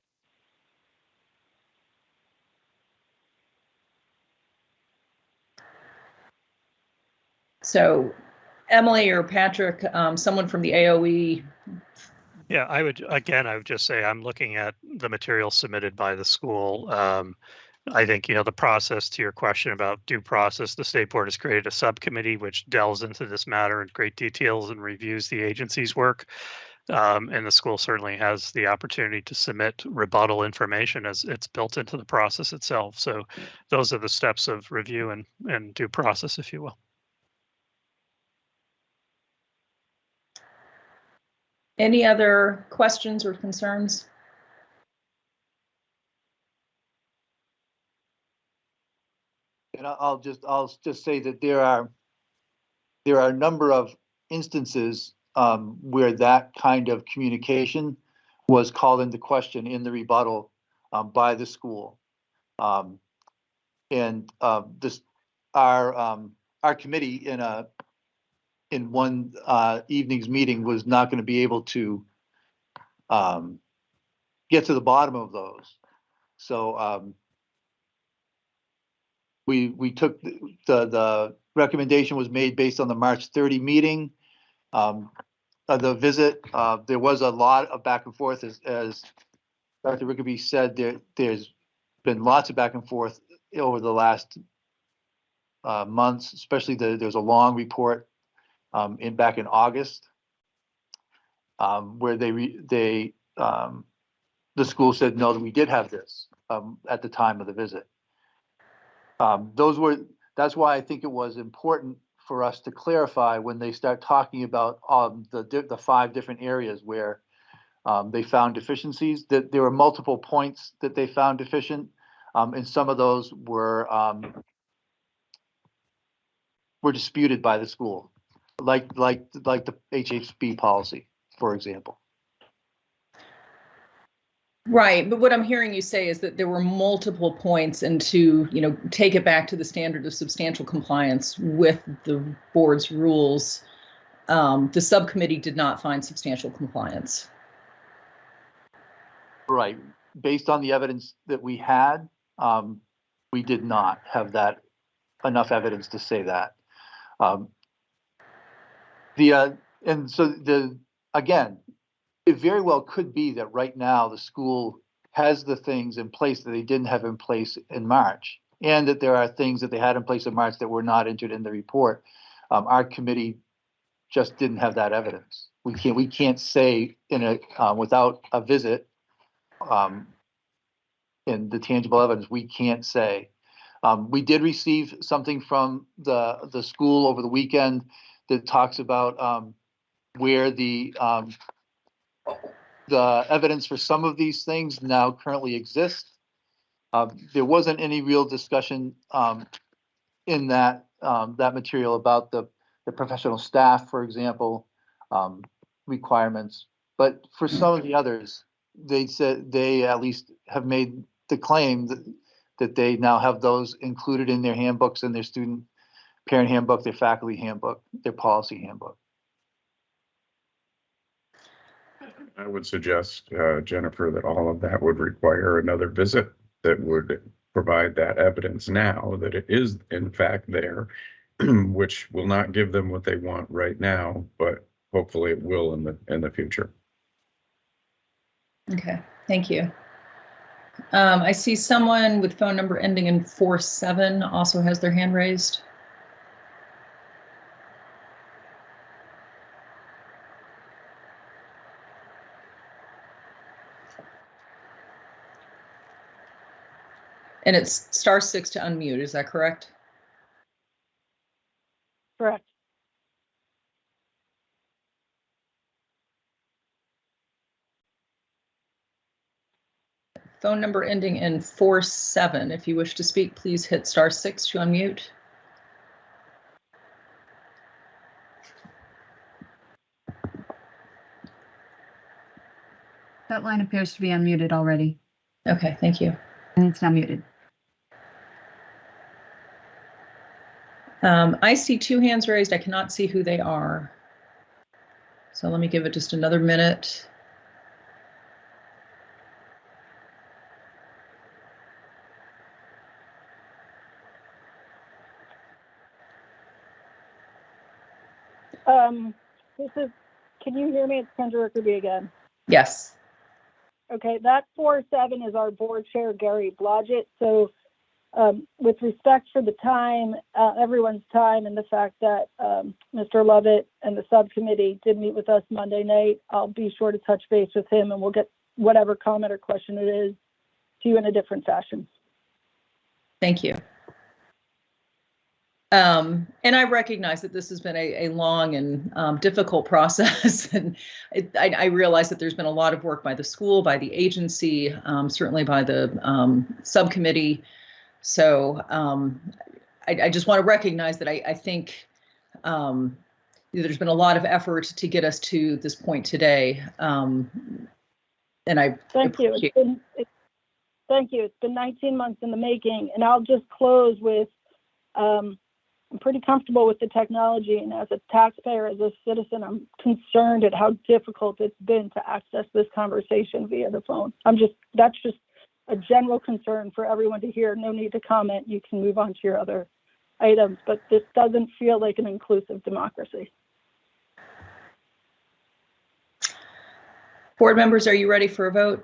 So Emily or Patrick, someone from the AOE. Yeah, I would just say I'm looking at the material submitted by the school. I think, the process, to your question about due process, the state board has created a subcommittee which delves into this matter in great details and reviews the agency's work. And the school certainly has the opportunity to submit rebuttal information as it's built into the process itself. So those are the steps of review and due process, if you will. Any other questions or concerns? And I'll just say that there are a number of instances where that kind of communication was called into question in the rebuttal by the school. Our committee in one evening's meeting was not going to be able to get to the bottom of those. So we took the recommendation was made based on the March 30 meeting. The visit, there was a lot of back and forth, as Dr. Rickaby said. There's been lots of back and forth over the last months, especially there's a long report back in August where the school said no, that we did have this at the time of the visit. That's why I think it was important for us to clarify when they start talking about the 5 different areas where they found deficiencies, that there were multiple points that they found deficient, and some of those were disputed by the school, like the HHB policy, for example. Right, but what I'm hearing you say is that there were multiple points, and to take it back to the standard of substantial compliance with the board's rules, the subcommittee did not find substantial compliance. Right, Based on the evidence that we had, we did not have enough evidence to say that. Again, it very well could be that right now the school has the things in place that they didn't have in place in March, and that there are things that they had in place in March that were not entered in the report. Our committee just didn't have that evidence. We can't say without a visit in the tangible evidence. We can't say. We did receive something from the school over the weekend that talks about where the evidence for some of these things now currently exist. There wasn't any real discussion in that material about the professional staff, for example, requirements. But for some of the others, they said they at least have made the claim that they now have those included in their handbooks, and their student parent handbook, their faculty handbook, their policy handbook. I would suggest, Jennifer, that all of that would require another visit that would provide that evidence now that it is in fact there, which will not give them what they want right now, but hopefully it will in the future. Okay, thank you. I see someone with phone number ending in 47 also has their hand raised. And it's *6 to unmute, is that correct? Correct. phone number ending in 47. If you wish to speak, please hit *6 to unmute. That line appears to be unmuted already. Okay, thank you. And it's now muted. I see 2 hands raised. I cannot see who they are. So let me give it just another minute. Can you hear me? It's Kendra Rickerby again. Yes. Okay, that 4-7 is our board chair, Gary Blodgett. So with respect for the time, everyone's time, and the fact that Mr. Lovett and the subcommittee did meet with us Monday night, I'll be sure to touch base with him, and we'll get whatever comment or question it is to you in a different fashion. Thank you. And I recognize that this has been a long and difficult process, and I realize that there's been a lot of work by the school, by the agency, certainly by the subcommittee. So I just want to recognize that I think there's been a lot of effort to get us to this point today. And I thank you. Thank you. It's been 19 months in the making, and I'll just close with I'm pretty comfortable with the technology, and as a taxpayer, as a citizen, I'm concerned at how difficult it's been to access this conversation via the phone. That's just a general concern for everyone to hear. No need to comment. You can move on to your other items, but this doesn't feel like an inclusive democracy. Board members, are you ready for a vote?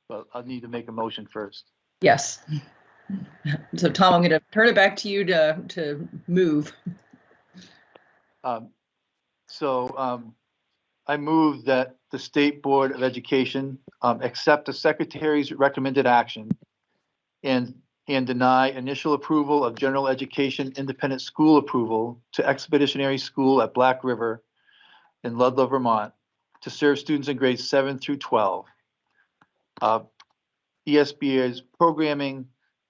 Well, I'll need to make a motion first. Yes. So Tom, I'm going to turn it back to you to move. I move that the State Board of Education accept the Secretary's recommended action and deny initial approval of general education independent school approval to Expeditionary School at Black River in Ludlow, Vermont, to serve students in grades 7 through 12. ESBA's programming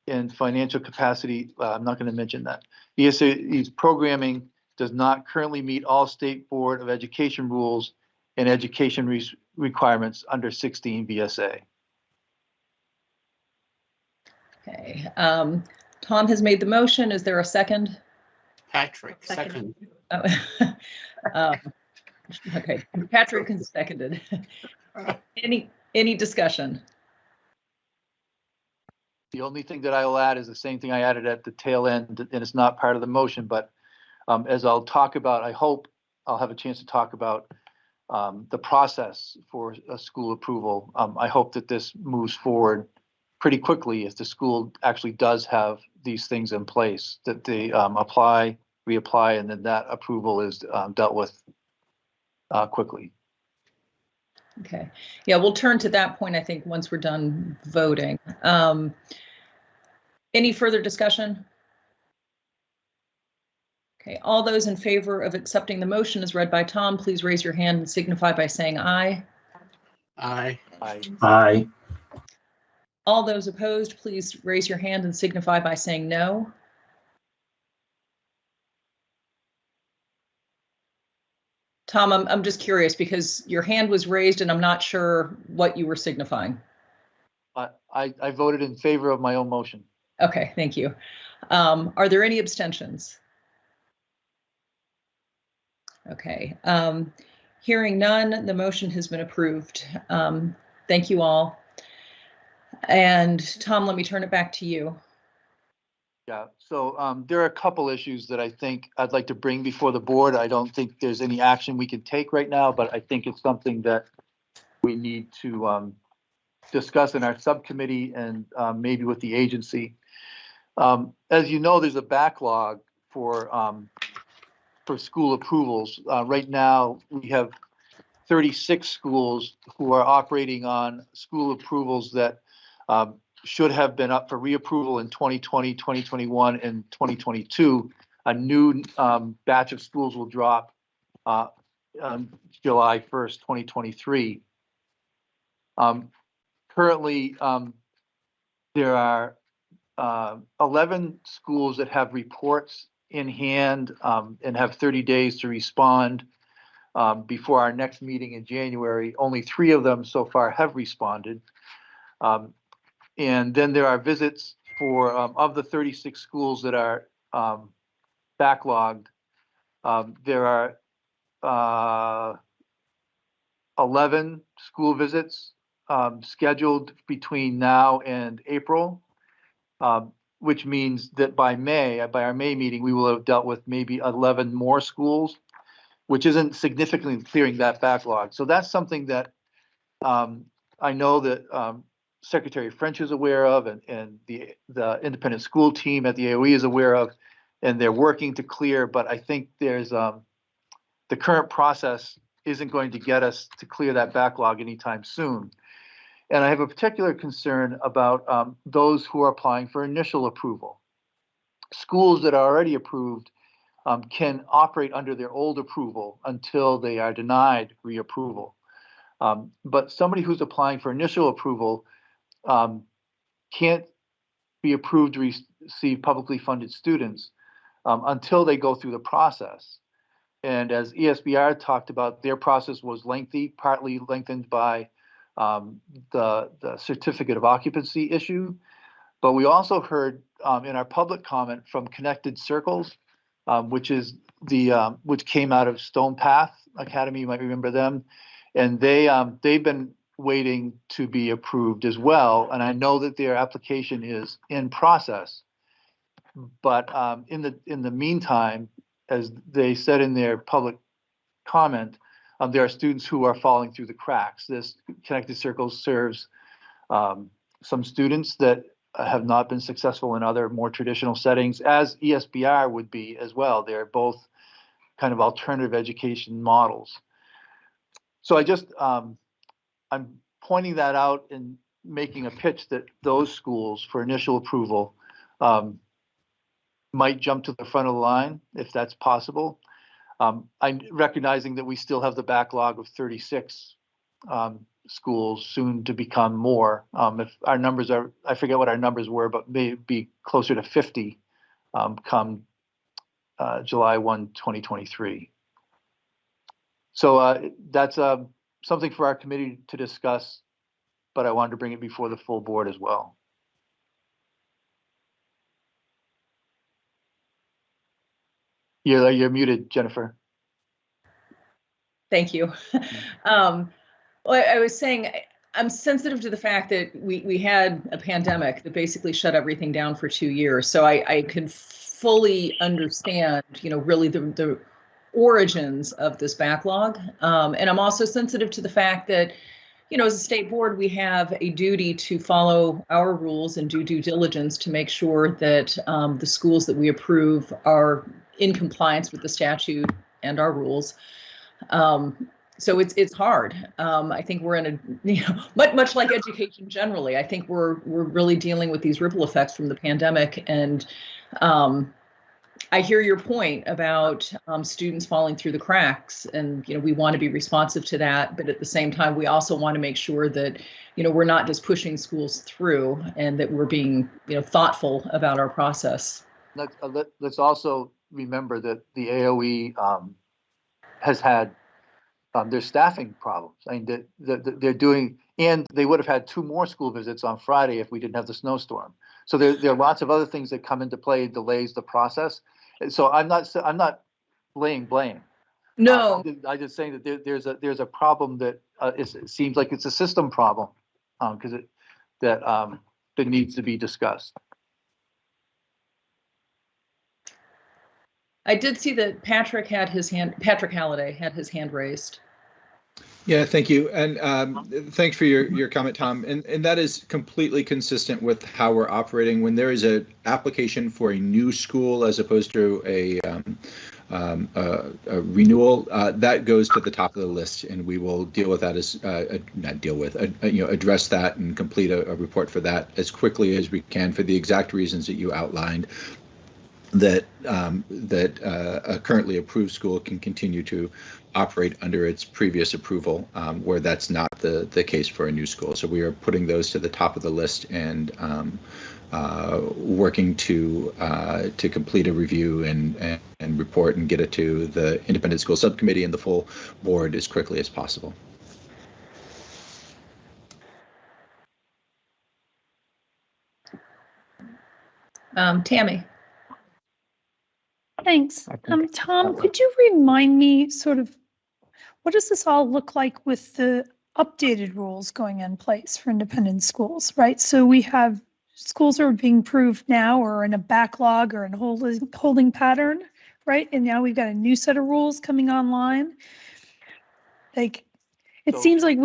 and financial capacity, I'm not going to mention that. ESBA's programming does not currently meet all State Board of Education rules and education requirements under 16 VSA. Okay. Tom has made the motion. Is there a second? Patrick, second. Oh. Okay, Patrick has seconded. Any discussion? The only thing that I will add is the same thing I added at the tail end, and it's not part of the motion, but as I'll talk about, I hope I'll have a chance to talk about the process for a school approval. I hope that this moves forward pretty quickly if the school actually does have these things in place, that they apply, reapply, and then that approval is dealt with quickly. Okay. Yeah, we'll turn to that point, I think, once we're done voting. Any further discussion? Okay, all those in favor of accepting the motion as read by Tom, please raise your hand and signify by saying aye. Aye. Aye. Aye. All those opposed, please raise your hand and signify by saying no. Tom, I'm just curious because your hand was raised and I'm not sure what you were signifying. I voted in favor of my own motion. Okay, thank you. Are there any abstentions? Okay, hearing none, the motion has been approved. Thank you all. And Tom, let me turn it back to you. Yeah, so there are a couple issues that I think I'd like to bring before the board. I don't think there's any action we can take right now, but I think it's something that we need to discuss in our subcommittee and maybe with the agency. As you know, there's a backlog for school approvals. Right now, we have 36 schools who are operating on school approvals that should have been up for reapproval in 2020, 2021, and 2022. A new batch of schools will drop on July 1st, 2023. currently, there are 11 schools that have reports in hand and have 30 days to respond before our next meeting in January. Only 3 of them so far have responded. And then there are visits for, of the 36 schools that are backlogged, there are 11 school visits scheduled between now and April, which means that by our May meeting, we will have dealt with maybe 11 more schools, which isn't significantly clearing that backlog. So that's something that I know that Secretary French is aware of, and the independent school team at the AOE is aware of, and they're working to clear. But I think there's the current process isn't going to get us to clear that backlog anytime soon. And I have a particular concern about those who are applying for initial approval. Schools that are already approved can operate under their old approval until they are denied reapproval. But somebody who's applying for initial approval can't be approved to receive publicly funded students until they go through the process. And as ESBR talked about, their process was lengthy, partly lengthened by the certificate of occupancy issue. But we also heard in our public comment from Connected Circles, which is which came out of Stone Path Academy. You might remember them, and they've been waiting to be approved as well. And I know that their application is in process. But in the meantime, as they said in their public comment, there are students who are falling through the cracks. This Connected Circles serves some students that have not been successful in other more traditional settings, as ESBR would be as well. They're both kind of alternative education models. So I just, I'm pointing that out and making a pitch that those schools for initial approval might jump to the front of the line if that's possible. I'm recognizing that we still have the backlog of 36 schools, soon to become more. If our numbers are, I forget what our numbers were, but maybe closer to 50 come July 1, 2023. So that's something for our committee to discuss, but I wanted to bring it before the full board as well. You're muted, Jennifer. Thank you. Well, I was saying, I'm sensitive to the fact that we had a pandemic that basically shut everything down for 2 years. So I can fully understand, really the origins of this backlog. And I'm also sensitive to the fact that, as a state board, we have a duty to follow our rules and do due diligence to make sure that the schools that we approve are in compliance with the statute and our rules. So it's hard. I think we're in a, much like education generally, I think we're really dealing with these ripple effects from the pandemic. And I hear your point about students falling through the cracks, and we want to be responsive to that, but at the same time, we also want to make sure that we're not just pushing schools through, and that we're being thoughtful about our process. Let's also remember that the AOE has had their staffing problems. I mean, they're doing, and they would have had 2 more school visits on Friday if we didn't have the snowstorm. So there are lots of other things that come into play, delays the process. And so I'm not laying blame. No, I'm just saying that there's a problem that it seems like it's a system problem because that needs to be discussed. I did see that Patrick Halliday had his hand raised. Yeah, thank you. And thanks for your comment, Tom. And that is completely consistent with how we're operating. When there is an application for a new school as opposed to a renewal, that goes to the top of the list, and we will deal with that as address that and complete a report for that as quickly as we can for the exact reasons that you outlined. That a currently approved school can continue to operate under its previous approval, where that's not the case for a new school. So we are putting those to the top of the list and working to complete a review and report and get it to the independent school subcommittee and the full board as quickly as possible. Tammy. Thanks. Tom, could you remind me sort of what does this all look like with the updated rules going in place for independent schools, right? So we have schools that are being approved now or in a backlog or in a holding pattern, right? And now we've got a new set of rules coming online. Like, it seems like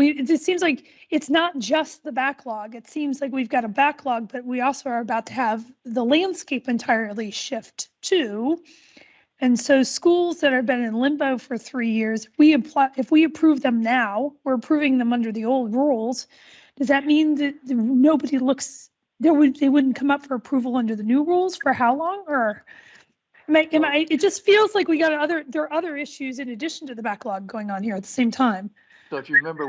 it's not just the backlog. It seems like we've got a backlog, but we also are about to have the landscape entirely shift too. And so schools that have been in limbo for 3 years, if we approve them now, we're approving them under the old rules. Does that mean that they wouldn't come up for approval under the new rules for how long? Or it just feels like there are other issues in addition to the backlog going on here at the same time. So if you remember,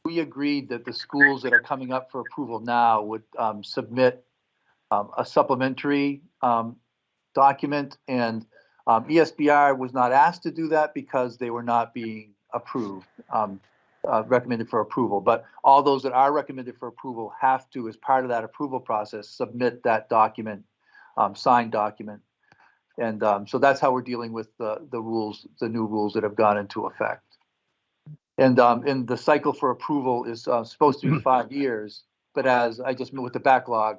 we agreed that the schools that are coming up for approval now would submit a supplementary document, and ESBR was not asked to do that because they were not being approved, recommended for approval. But all those that are recommended for approval have to, as part of that approval process, submit that document, signed document. And so that's how we're dealing with the rules, the new rules that have gone into effect. And the cycle for approval is supposed to be 5 years, but as I just met with the backlog,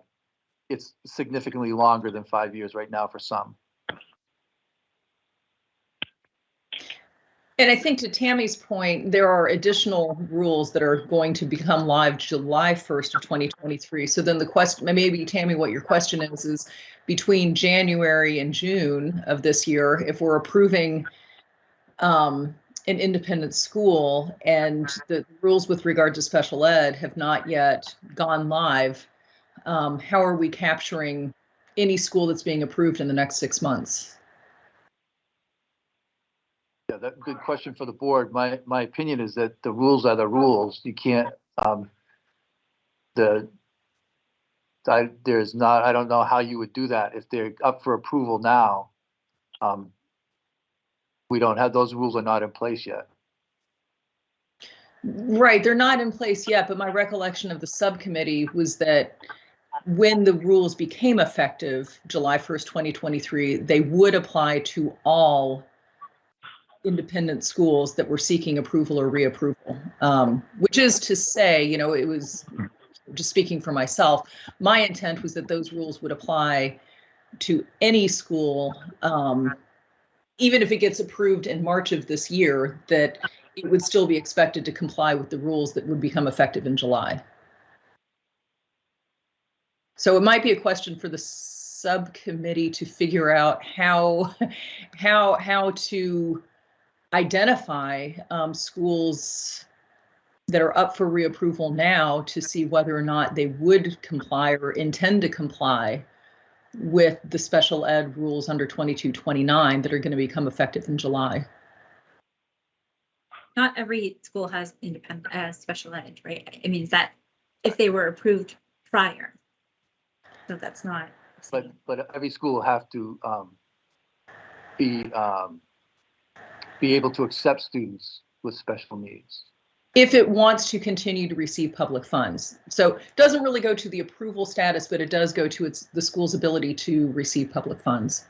it's significantly longer than 5 years right now for some. And I think to Tammy's point, there are additional rules that are going to become live July 1st of 2023. So then the question, maybe Tammy, what your question is between January and June of this year, if we're approving an independent school and the rules with regard to special ed have not yet gone live, how are we capturing any school that's being approved in the next 6 months? Yeah, that's a good question for the board. My opinion is that the rules are the rules. You can't, I don't know how you would do that. If they're up for approval now, we don't have, those rules are not in place yet. Right, they're not in place yet, but my recollection of the subcommittee was that when the rules became effective, July 1st, 2023, they would apply to all independent schools that were seeking approval or reapproval, which is to say, it was, just speaking for myself, my intent was that those rules would apply to any school, even if it gets approved in March of this year, that it would still be expected to comply with the rules that would become effective in July. So it might be a question for the subcommittee to figure out how to identify schools that are up for reapproval now to see whether or not they would comply or intend to comply with the special ed rules under 2229 that are going to become effective in July. Not every school has independent special ed, right? I mean, is that if they were approved prior? So that's not. But every school will have to be able to accept students with special needs if it wants to continue to receive public funds. So it doesn't really go to the approval status, but it does go to the school's ability to receive public funds.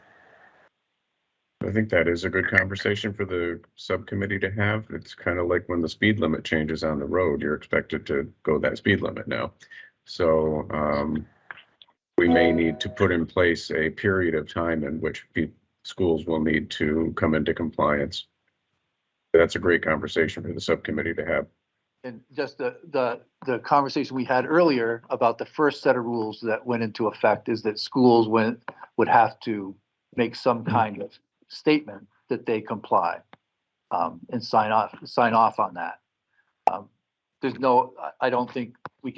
I think that is a good conversation for the subcommittee to have. It's kind of like when the speed limit changes on the road, you're expected to go that speed limit now. So we may need to put in place a period of time in which schools will need to come into compliance. That's a great conversation for the subcommittee to have. And just the conversation we had earlier about the first set of rules that went into effect is that schools would have to make some kind of statement that they comply and sign off on that. I don't think we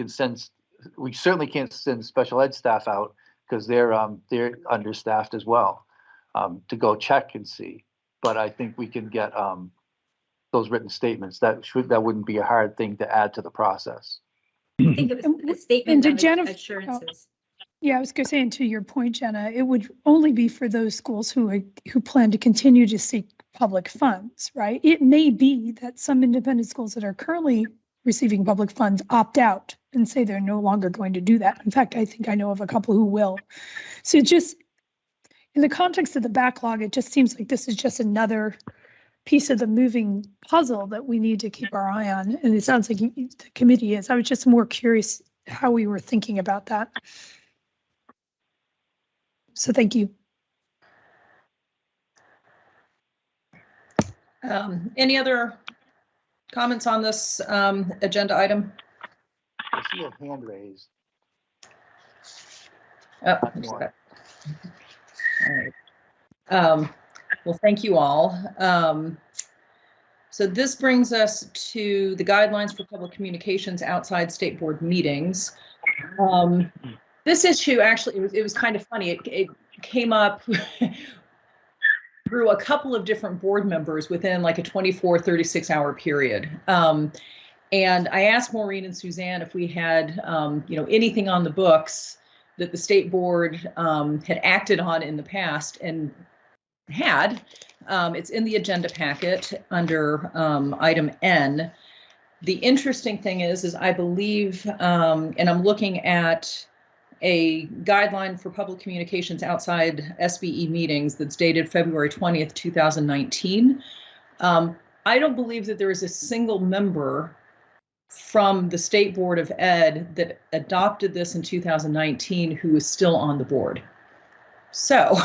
certainly can't send special ed staff out because they're understaffed as well to go check and see. But I think we can get those written statements. That wouldn't be a hard thing to add to the process. I think it was a statement And of to Jennifer, assurances. yeah, I was going to say, and to your point, Jenna, it would only be for those schools who plan to continue to seek public funds, right? It may be that some independent schools that are currently receiving public funds opt out and say they're no longer going to do that. In fact, I think I know of a couple who will. So just in the context of the backlog, it just seems like this is just another piece of the moving puzzle that we need to keep our eye on. And it sounds like the committee is. I was just more curious how we were thinking about that. So thank you. Any other comments on this agenda item? I see a hand raised. Oh, all right. Well, thank you all. So this brings us to the guidelines for public communications outside state board meetings. This issue actually, it was kind of funny. It came up through a couple of different board members within like a 24, 36-hour period. And I asked Maureen and Suzanne if we had, anything on the books that the state board had acted on in the past, and had. It's in the agenda packet under item N. The interesting thing is I believe, and I'm looking at a guideline for public communications outside SBE meetings that's dated February 20th, 2019. I don't believe that there is a single member from the State Board of Ed that adopted this in 2019 who is still on the board. So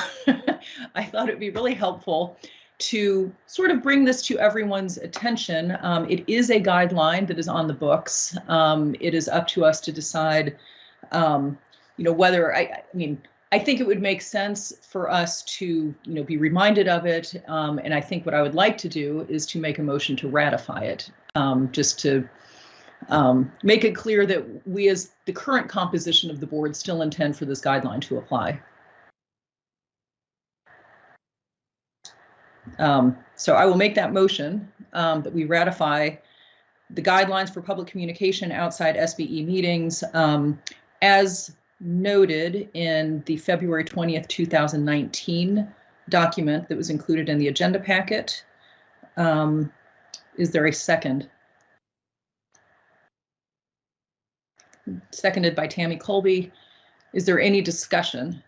I thought it'd be really helpful to sort of bring this to everyone's attention. It is a guideline that is on the books. It is up to us to decide, whether, I think it would make sense for us to, be reminded of it. And I think what I would like to do is to make a motion to ratify it, just to make it clear that we, as the current composition of the board, still intend for this guideline to apply. So I will make that motion that we ratify the guidelines for public communication outside SBE meetings as noted in the February 20th, 2019 document that was included in the agenda packet. Is there a second? Seconded by Tammy Colby. Is there any discussion?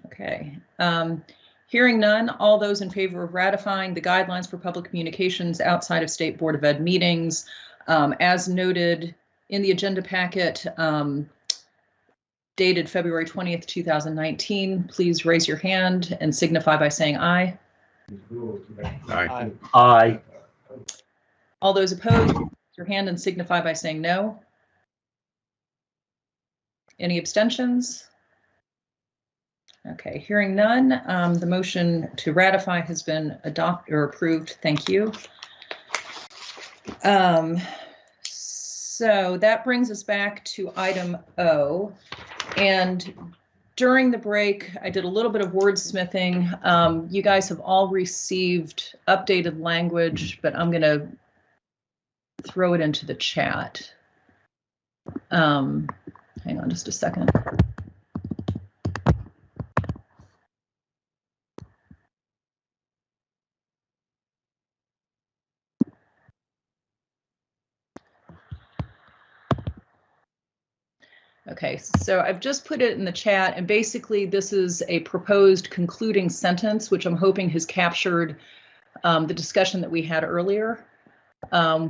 Okay. Hearing none, all those in favor of ratifying the guidelines for public communications outside of State Board of Ed meetings, as noted in the agenda packet, dated February 20th, 2019, please raise your hand and signify by saying aye. Aye. Aye. All those opposed, raise your hand and signify by saying no. Any abstentions? Okay, hearing none, the motion to ratify has been adopted or approved. Thank you. So that brings us back to item O. And during the break, I did a little bit of wordsmithing. You guys have all received updated language, but I'm going to throw it into the chat. Hang on just a second. Okay, so I've just put it in the chat, and basically this is a proposed concluding sentence, which I'm hoping has captured the discussion that we had earlier,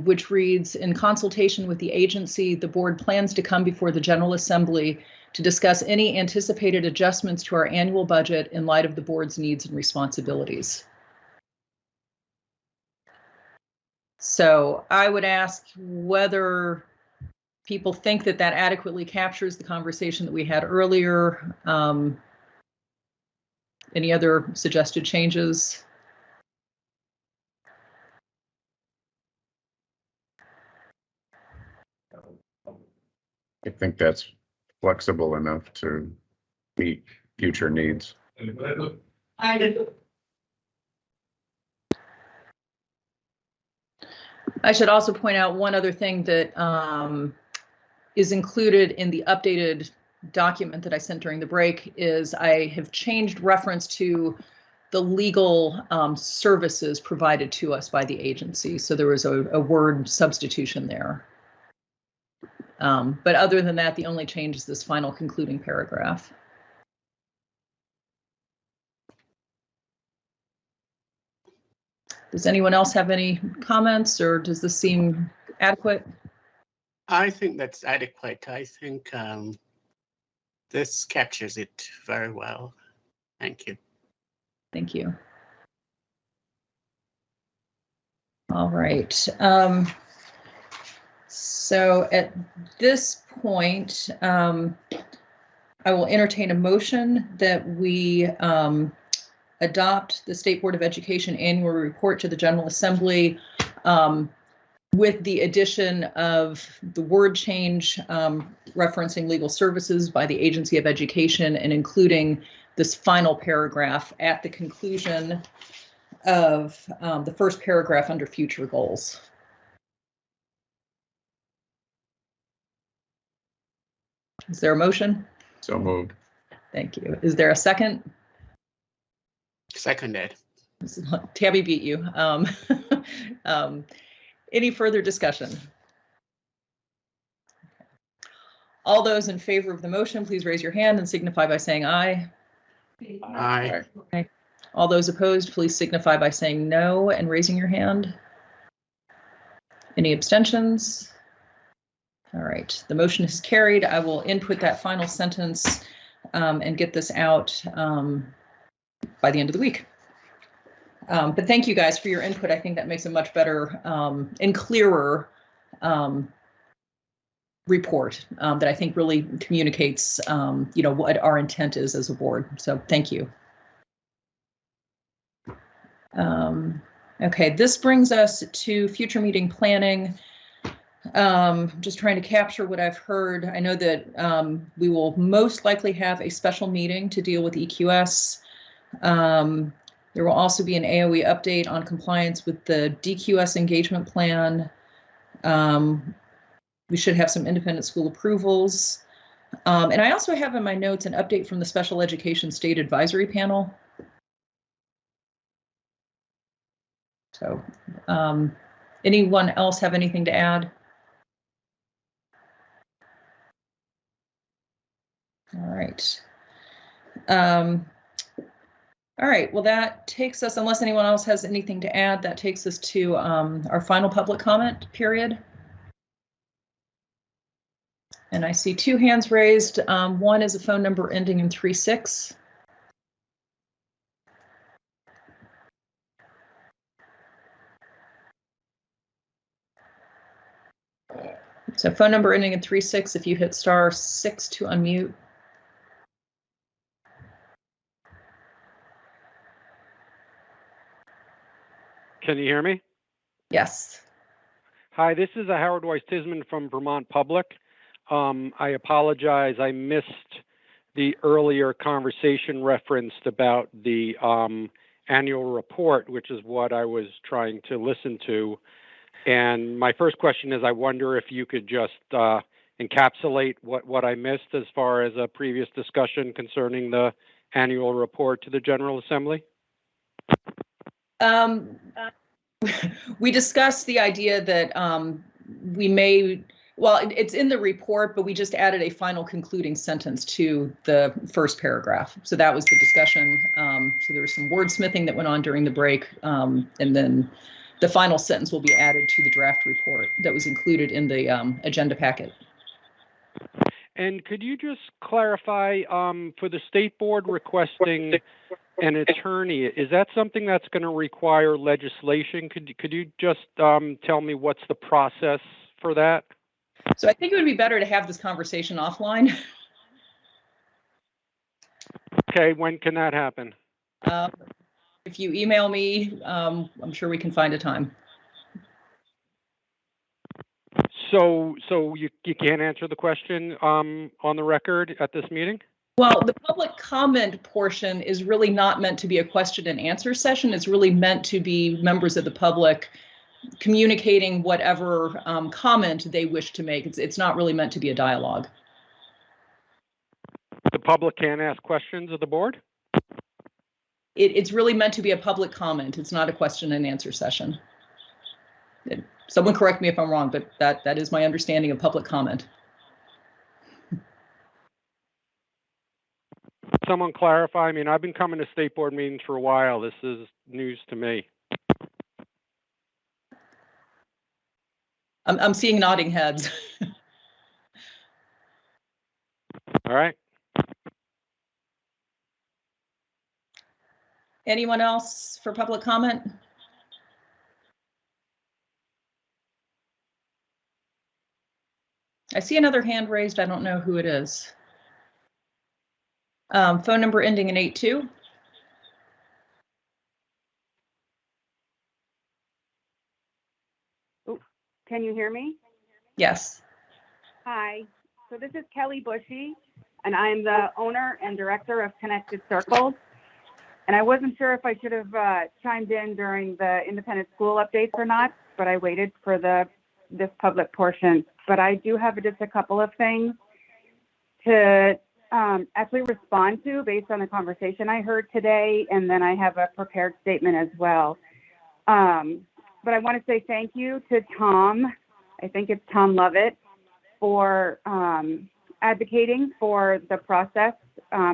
which reads, in consultation with the agency, the board plans to come before the General Assembly to discuss any anticipated adjustments to our annual budget in light of the board's needs and responsibilities. So I would ask whether people think that that adequately captures the conversation that we had earlier. Any other suggested changes? I think that's flexible enough to meet future needs. I should also point out one other thing that is included in the updated document that I sent during the break is I have changed reference to the legal services provided to us by the agency. So there was a word substitution there. But other than that, the only change is this final concluding paragraph. Does anyone else have any comments, or does this seem adequate? I think that's adequate. I think this captures it very well. Thank you. Thank you. All right. So at this point, I will entertain a motion that we adopt the State Board of Education annual report to the General Assembly with the addition of the word change referencing legal services by the Agency of Education and including this final paragraph at the conclusion of the first paragraph under future goals. Is there a motion? So moved. Thank you. Is there a second? Seconded. Tabby beat you. Any further discussion? All those in favor of the motion, please raise your hand and signify by saying aye. Aye. Aye. All those opposed, please signify by saying no and raising your hand. Any abstentions? All right, the motion is carried. I will input that final sentence and get this out by the end of the week. But thank you guys for your input. I think that makes a much better and clearer report that I think really communicates, you know, what our intent is as a board. So thank you. Okay, this brings us to future meeting planning. Just trying to capture what I've heard. I know that we will most likely have a special meeting to deal with EQS. There will also be an AOE update on compliance with the DQS engagement plan. We should have some independent school approvals. And I also have in my notes an update from the Special Education State Advisory Panel. So anyone else have anything to add? All right. All right, well, that takes us, unless anyone else has anything to add, that takes us to our final public comment period. And I see two hands raised. One is a phone number ending in 36. So phone number ending in 36, if you hit *6 to unmute. Can you hear me? Yes. Hi, this is Howard Weiss-Tisman from Vermont Public. I apologize, I missed the earlier conversation referenced about the annual report, which is what I was trying to listen to. And my first question is, I wonder if you could just encapsulate what I missed as far as a previous discussion concerning the annual report to the General Assembly. We discussed the idea that we may, well, it's in the report, but we just added a final concluding sentence to the first paragraph. So that was the discussion. So there was some wordsmithing that went on during the break, and then the final sentence will be added to the draft report that was included in the agenda packet. And could you just clarify for the state board requesting an attorney, is that something that's going to require legislation? Could you just tell me what's the process for that? So I think it would be better to have this conversation offline. Okay, when can that happen? If you email me, I'm sure we can find a time. So you can't answer the question on the record at this meeting? Well, the public comment portion is really not meant to be a question and answer session. It's really meant to be members of the public communicating whatever comment they wish to make. It's not really meant to be a dialogue. The public can ask questions of the board? It's really meant to be a public comment. It's not a question and answer session. Someone correct me if I'm wrong, but that is my understanding of public comment. Someone clarify. I mean, I've been coming to state board meetings for a while. This is news to me. I'm seeing nodding heads. All right. Anyone else for public comment? I see another hand raised. I don't know who it is. Phone number ending in 82. Can you hear me? Yes. Hi. So this is Kelly Bushy, and I am the owner and director of Connected Circles. And I wasn't sure if I should have chimed in during the independent school updates or not, but I waited for this public portion. But I do have just a couple of things to actually respond to based on the conversation I heard today, and then I have a prepared statement as well. But I want to say thank you to Tom, I think it's Tom Lovett, for advocating for the process,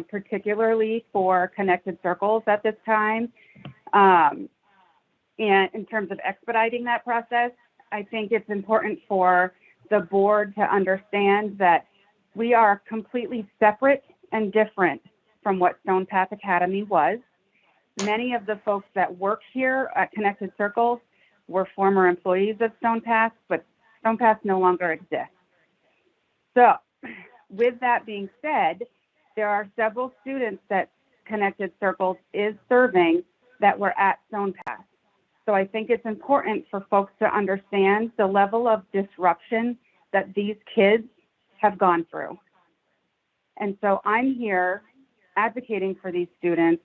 particularly for Connected Circles at this time. And in terms of expediting that process, I think it's important for the board to understand that we are completely separate and different from what Stone Path Academy was. Many of the folks that work here at Connected Circles were former employees of Stone Path, but Stone Path no longer exists. So with that being said, there are several students that Connected Circles is serving that were at Stone Path. So I think it's important for folks to understand the level of disruption that these kids have gone through. And so I'm here advocating for these students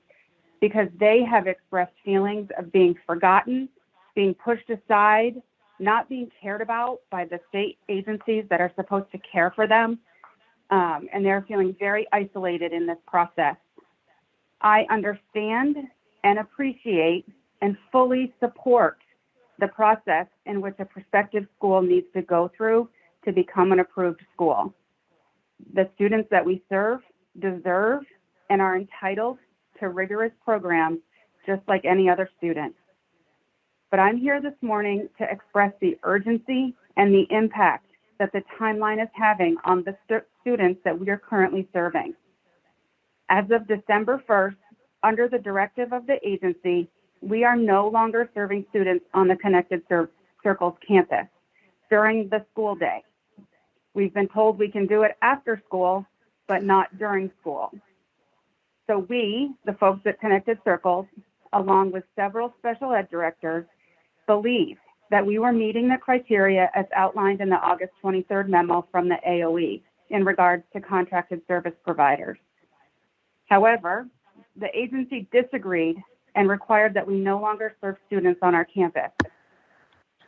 because they have expressed feelings of being forgotten, being pushed aside, not being cared about by the state agencies that are supposed to care for them. And they're feeling very isolated in this process. I understand and appreciate and fully support the process in which a prospective school needs to go through to become an approved school. The students that we serve deserve and are entitled to rigorous programs just like any other student. But I'm here this morning to express the urgency and the impact that the timeline is having on the students that we are currently serving. As of December 1st, under the directive of the agency, we are no longer serving students on the Connected Circles campus during the school day. We've been told we can do it after school, but not during school. So we, the folks at Connected Circles, along with several special ed directors, believe that we were meeting the criteria as outlined in the August 23rd memo from the AOE in regards to contracted service providers. However, the agency disagreed and required that we no longer serve students on our campus.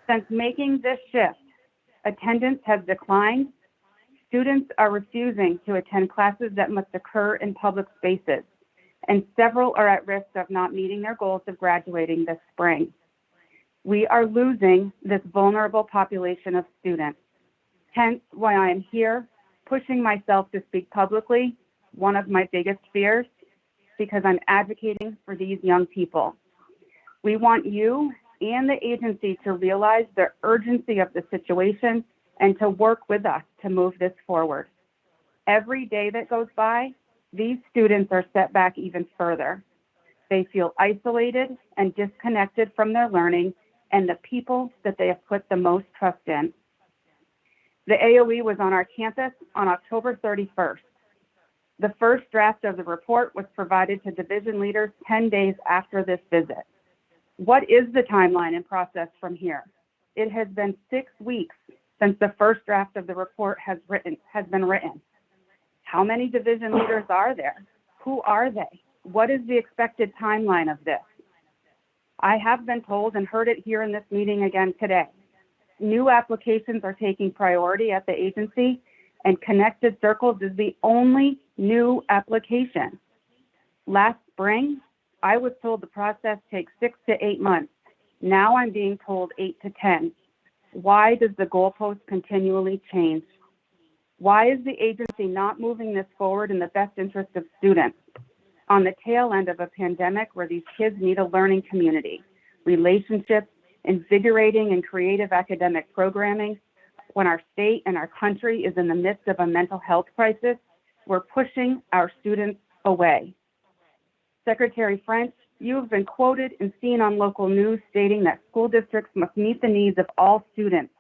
Since making this shift, attendance has declined. Students are refusing to attend classes that must occur in public spaces, and several are at risk of not meeting their goals of graduating this spring. We are losing this vulnerable population of students. Hence why I am here pushing myself to speak publicly, one of my biggest fears, because I'm advocating for these young people. We want you and the agency to realize the urgency of the situation and to work with us to move this forward. Every day that goes by, these students are set back even further. They feel isolated and disconnected from their learning and the people that they have put the most trust in. The AOE was on our campus on October 31st. The first draft of the report was provided to division leaders 10 days after this visit. What is the timeline and process from here? It has been 6 weeks since the first draft of the report has been written. How many division leaders are there? Who are they? What is the expected timeline of this? I have been told and heard it here in this meeting again today. New applications are taking priority at the agency, and Connected Circles is the only new application. Last spring, I was told the process takes 6 to 8 months. Now I'm being told 8 to 10. Why does the goalpost continually change? Why is the agency not moving this forward in the best interest of students? On the tail end of a pandemic where these kids need a learning community, relationships, invigorating and creative academic programming, when our state and our country is in the midst of a mental health crisis, we're pushing our students away. Secretary French, you have been quoted and seen on local news stating that school districts must meet the needs of all students,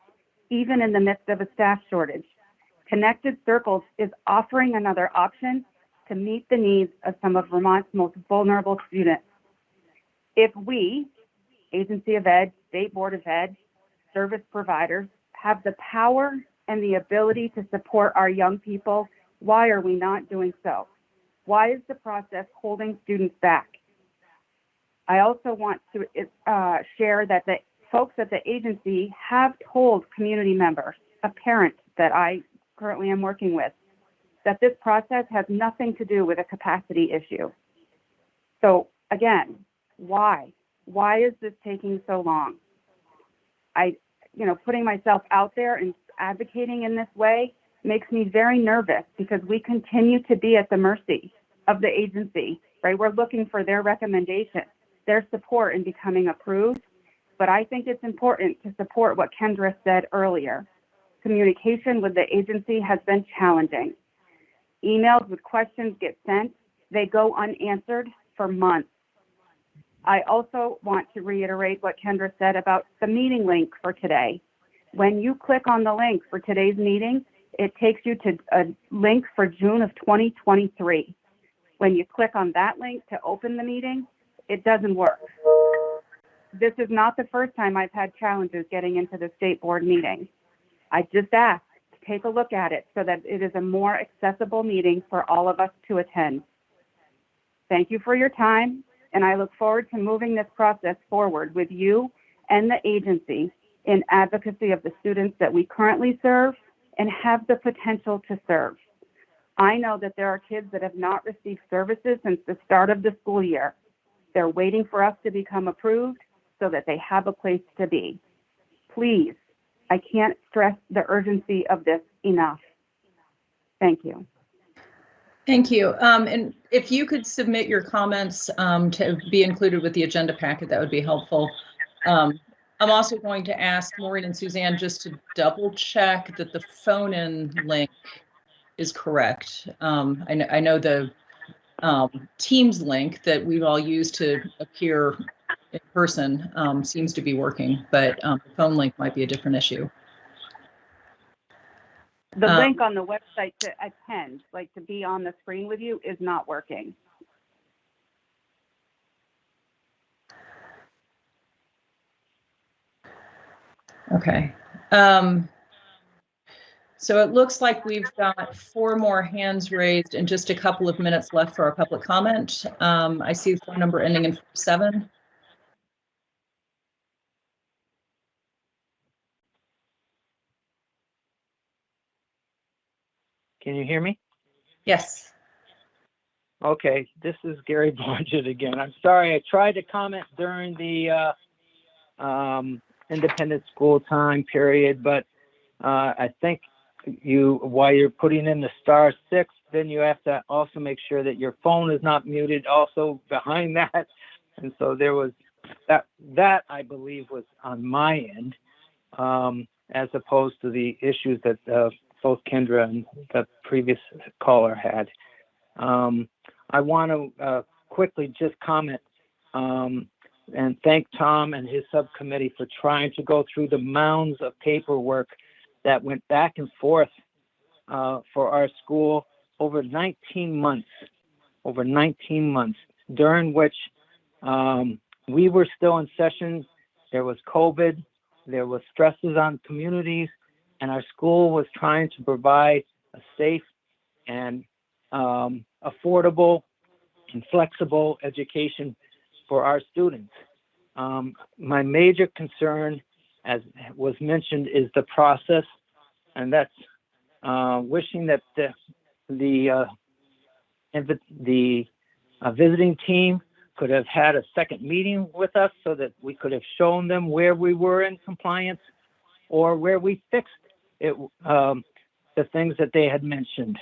even in the midst of a staff shortage. Connected Circles is offering another option to meet the needs of some of Vermont's most vulnerable students. If we, Agency of Ed, State Board of Ed, service providers, have the power and the ability to support our young people, why are we not doing so? Why is the process holding students back? I also want to share that the folks at the agency have told community members, a parent that I currently am working with, that this process has nothing to do with a capacity issue. So again, why? Why is this taking so long? Putting myself out there and advocating in this way makes me very nervous because we continue to be at the mercy of the agency, right? We're looking for their recommendation, their support in becoming approved. But I think it's important to support what Kendra said earlier. Communication with the agency has been challenging. Emails with questions get sent. They go unanswered for months. I also want to reiterate what Kendra said about the meeting link for today. When you click on the link for today's meeting, it takes you to a link for June of 2023. When you click on that link to open the meeting, it doesn't work. This is not the first time I've had challenges getting into the state board meeting. I just asked to take a look at it so that it is a more accessible meeting for all of us to attend. Thank you for your time, and I look forward to moving this process forward with you and the agency in advocacy of the students that we currently serve and have the potential to serve. I know that there are kids that have not received services since the start of the school year. They're waiting for us to become approved so that they have a place to be. Please, I can't stress the urgency of this enough. Thank you. Thank you. And if you could submit your comments to be included with the agenda packet, that would be helpful. I'm also going to ask Maureen and Suzanne just to double check that the phone-in link is correct. I know the Teams link that we've all used to appear in person seems to be working, but the phone link might be a different issue. The link on the website to attend, like to be on the screen with you, is not working. Okay. So it looks like we've got 4 more hands raised and just a couple of minutes left for our public comment. I see the phone number ending in 47. Can you hear me? Yes. Okay, this is Gary Blodgett again. I'm sorry, I tried to comment during the independent school time period, but I think while you're putting in the *6, then you have to also make sure that your phone is not muted also behind that. And so there was that I believe was on my end, as opposed to the issues that both Kendra and the previous caller had. I want to quickly just comment and thank Tom and his subcommittee for trying to go through the mounds of paperwork that went back and forth for our school over 19 months, during which we were still in session. There was COVID, there was stresses on communities, and our school was trying to provide a safe and affordable and flexible education for our students. My major concern, as was mentioned, is the process, and that's wishing that the visiting team could have had a second meeting with us so that we could have shown them where we were in compliance or where we fixed it, the things that they had mentioned.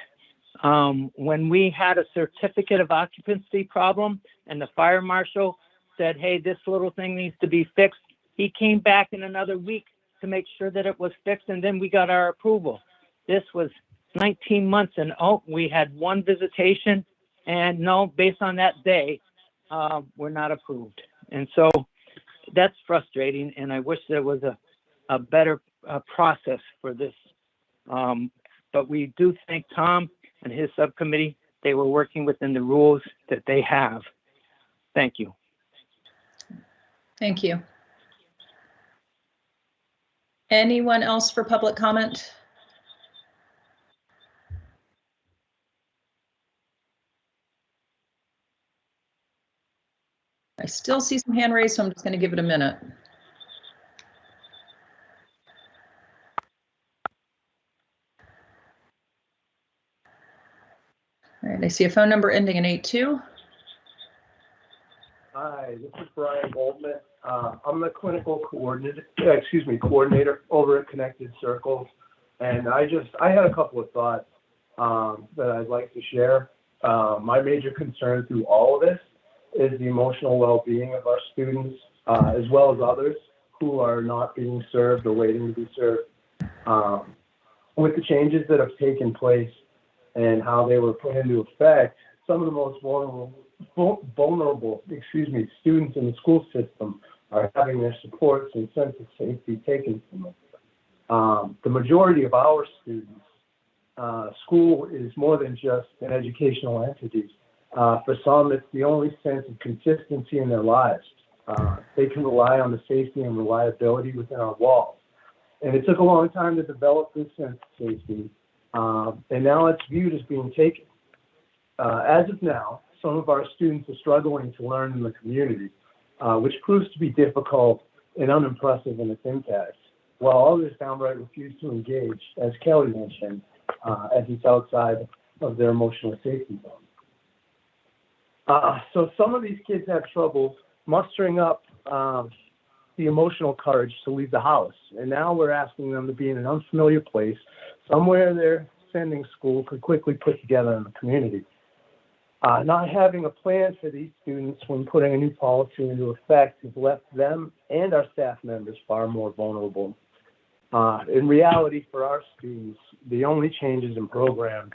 When we had a certificate of occupancy problem and the fire marshal said, hey, this little thing needs to be fixed, he came back in another week to make sure that it was fixed, and then we got our approval. This was 19 months, and we had one visitation, and no, based on that day, we're not approved. And so that's frustrating, and I wish there was a better process for this. But we do thank Tom and his subcommittee. They were working within the rules that they have. Thank you. Thank you. Anyone else for public comment? I still see some hand raised, so I'm just going to give it a minute. All right, I see a phone number ending in 82. Hi, this is Brian Goldman. I'm the clinical coordinator over at Connected Circles, and I had a couple of thoughts that I'd like to share. My major concern through all of this is the emotional well-being of our students, as well as others who are not being served or waiting to be served. With the changes that have taken place and how they were put into effect, some of the most vulnerable students in the school system are having their supports and sense of safety taken from them. The majority of our students, school is more than just an educational entity. For some, it's the only sense of consistency in their lives. They can rely on the safety and reliability within our walls. And it took a long time to develop this sense of safety, and now it's viewed as being taken. As of now, some of our students are struggling to learn in the community, which proves to be difficult and unimpressive in its impact, while others downright refuse to engage, as Kelly mentioned, as it's outside of their emotional safety zone. So some of these kids have trouble mustering up the emotional courage to leave the house. And now we're asking them to be in an unfamiliar place, somewhere their sending school could quickly put together in the community. Not having a plan for these students when putting a new policy into effect has left them and our staff members far more vulnerable. In reality, for our students, the only changes in program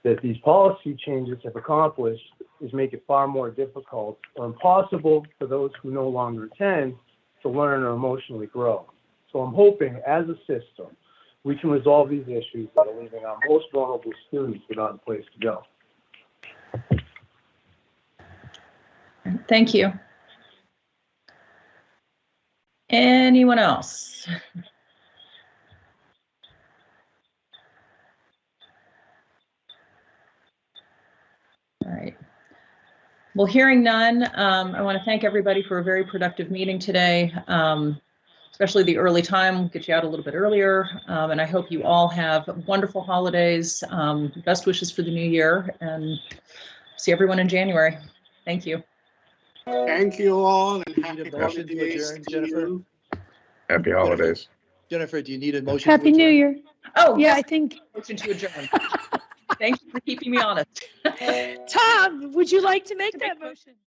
that these policy changes have accomplished is make it far more difficult or impossible for those who no longer attend to learn or emotionally grow. So I'm hoping, as a system, we can resolve these issues that are leaving our most vulnerable students without a place to go. Thank you. Anyone else? All right. Well, hearing none, I want to thank everybody for a very productive meeting today, especially the early time, get you out a little bit earlier. And I hope you all have wonderful holidays. Best wishes for the new year, and see everyone in January. Thank you. Thank you all, and happy motion to holidays adjourn, to Jennifer? you. Happy holidays. Jennifer, do you need a motion? Happy New Year. Oh, Yeah, yes. I think. Motion to adjourn. Thank you for keeping me honest. Tom, would you like to make that motion?